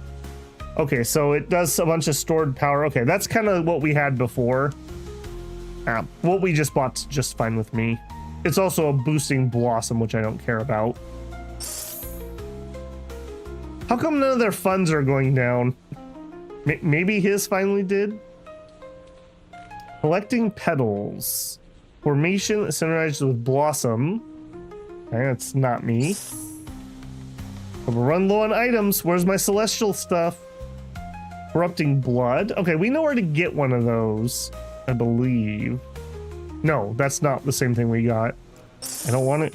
Okay, so it does a bunch of stored power. Okay, that's kind of what we had before. What we just bought's just fine with me. It's also a boosting blossom, which I don't care about. How come none of their funds are going down? Maybe his finally did? Collecting petals. Formation synchronized with blossom. Okay, that's not me. We'll run low on items. Where's my celestial stuff? Corrupting blood. Okay, we know where to get one of those, I believe. No, that's not the same thing we got. I don't want it.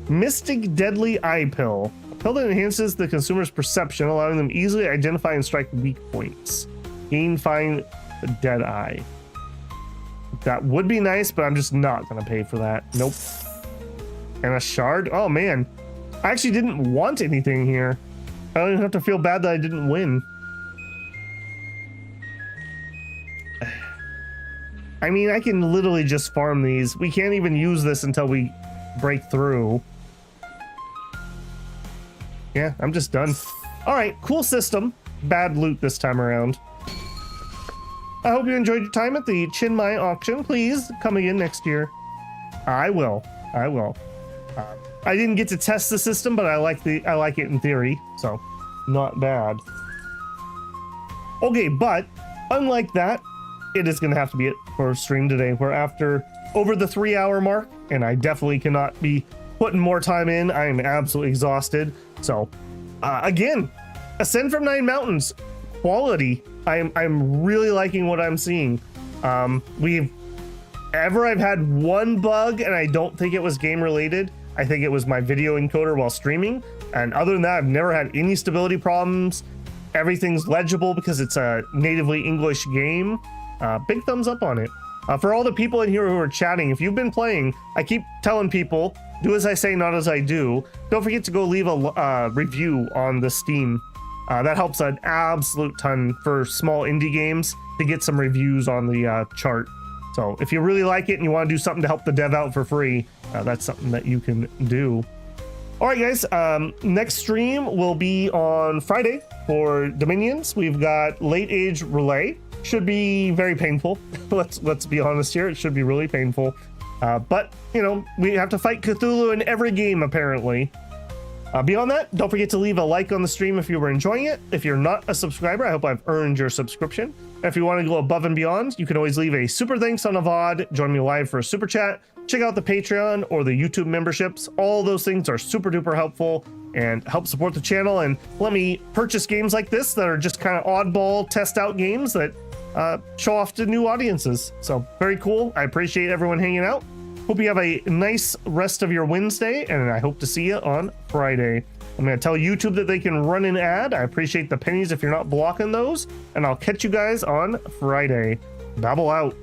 Mystic Deadly Eye Pill. A pill that enhances the consumer's perception, allowing them easily identify and strike weak points. Gain find the dead eye. That would be nice, but I'm just not gonna pay for that. Nope. And a shard? Oh man. I actually didn't want anything here. I don't even have to feel bad that I didn't win. I mean, I can literally just farm these. We can't even use this until we break through. Yeah, I'm just done. All right, cool system. Bad loot this time around. I hope you enjoyed your time at the Chiang Mai auction. Please come again next year. I will. I will. I didn't get to test the system, but I like it in theory, so not bad. Okay, but unlike that, it is going to have to be it for stream today. We're after over the 3-hour mark, and I definitely cannot be putting more time in. I am absolutely exhausted. So, again, Ascend from Nin Mountains quality. I'm really liking what I'm seeing. I've had one bug, and I don't think it was game related. I think it was my video encoder while streaming. And other than that, I've never had any stability problems. Everything's legible because it's a natively English game. Big thumbs up on it. For all the people in here who are chatting, if you've been playing, I keep telling people, do as I say, not as I do. Don't forget to go leave a review on the Steam. That helps an absolute ton for small indie games to get some reviews on the chart. So if you really like it and you want to do something to help the dev out for free, that's something that you can do. All right, guys, next stream will be on Friday for Dominions. We've got Late Age Relay. Should be very painful. Let's be honest here. It should be really painful. But, you know, we have to fight Cthulhu in every game, apparently. Beyond that, don't forget to leave a like on the stream if you were enjoying it. If you're not a subscriber, I hope I've earned your subscription. If you want to go above and beyond, you can always leave a super thanks on a VOD, join me live for a super chat, check out the Patreon or the YouTube memberships. All those things are super duper helpful and help support the channel and let me purchase games like this that are just kind of oddball test out games that show off to new audiences. So very cool. I appreciate everyone hanging out. Hope you have a nice rest of your Wednesday, and I hope to see you on Friday. I'm going to tell YouTube that they can run an ad. I appreciate the pennies if you're not blocking those, and I'll catch you guys on Friday. Babble out.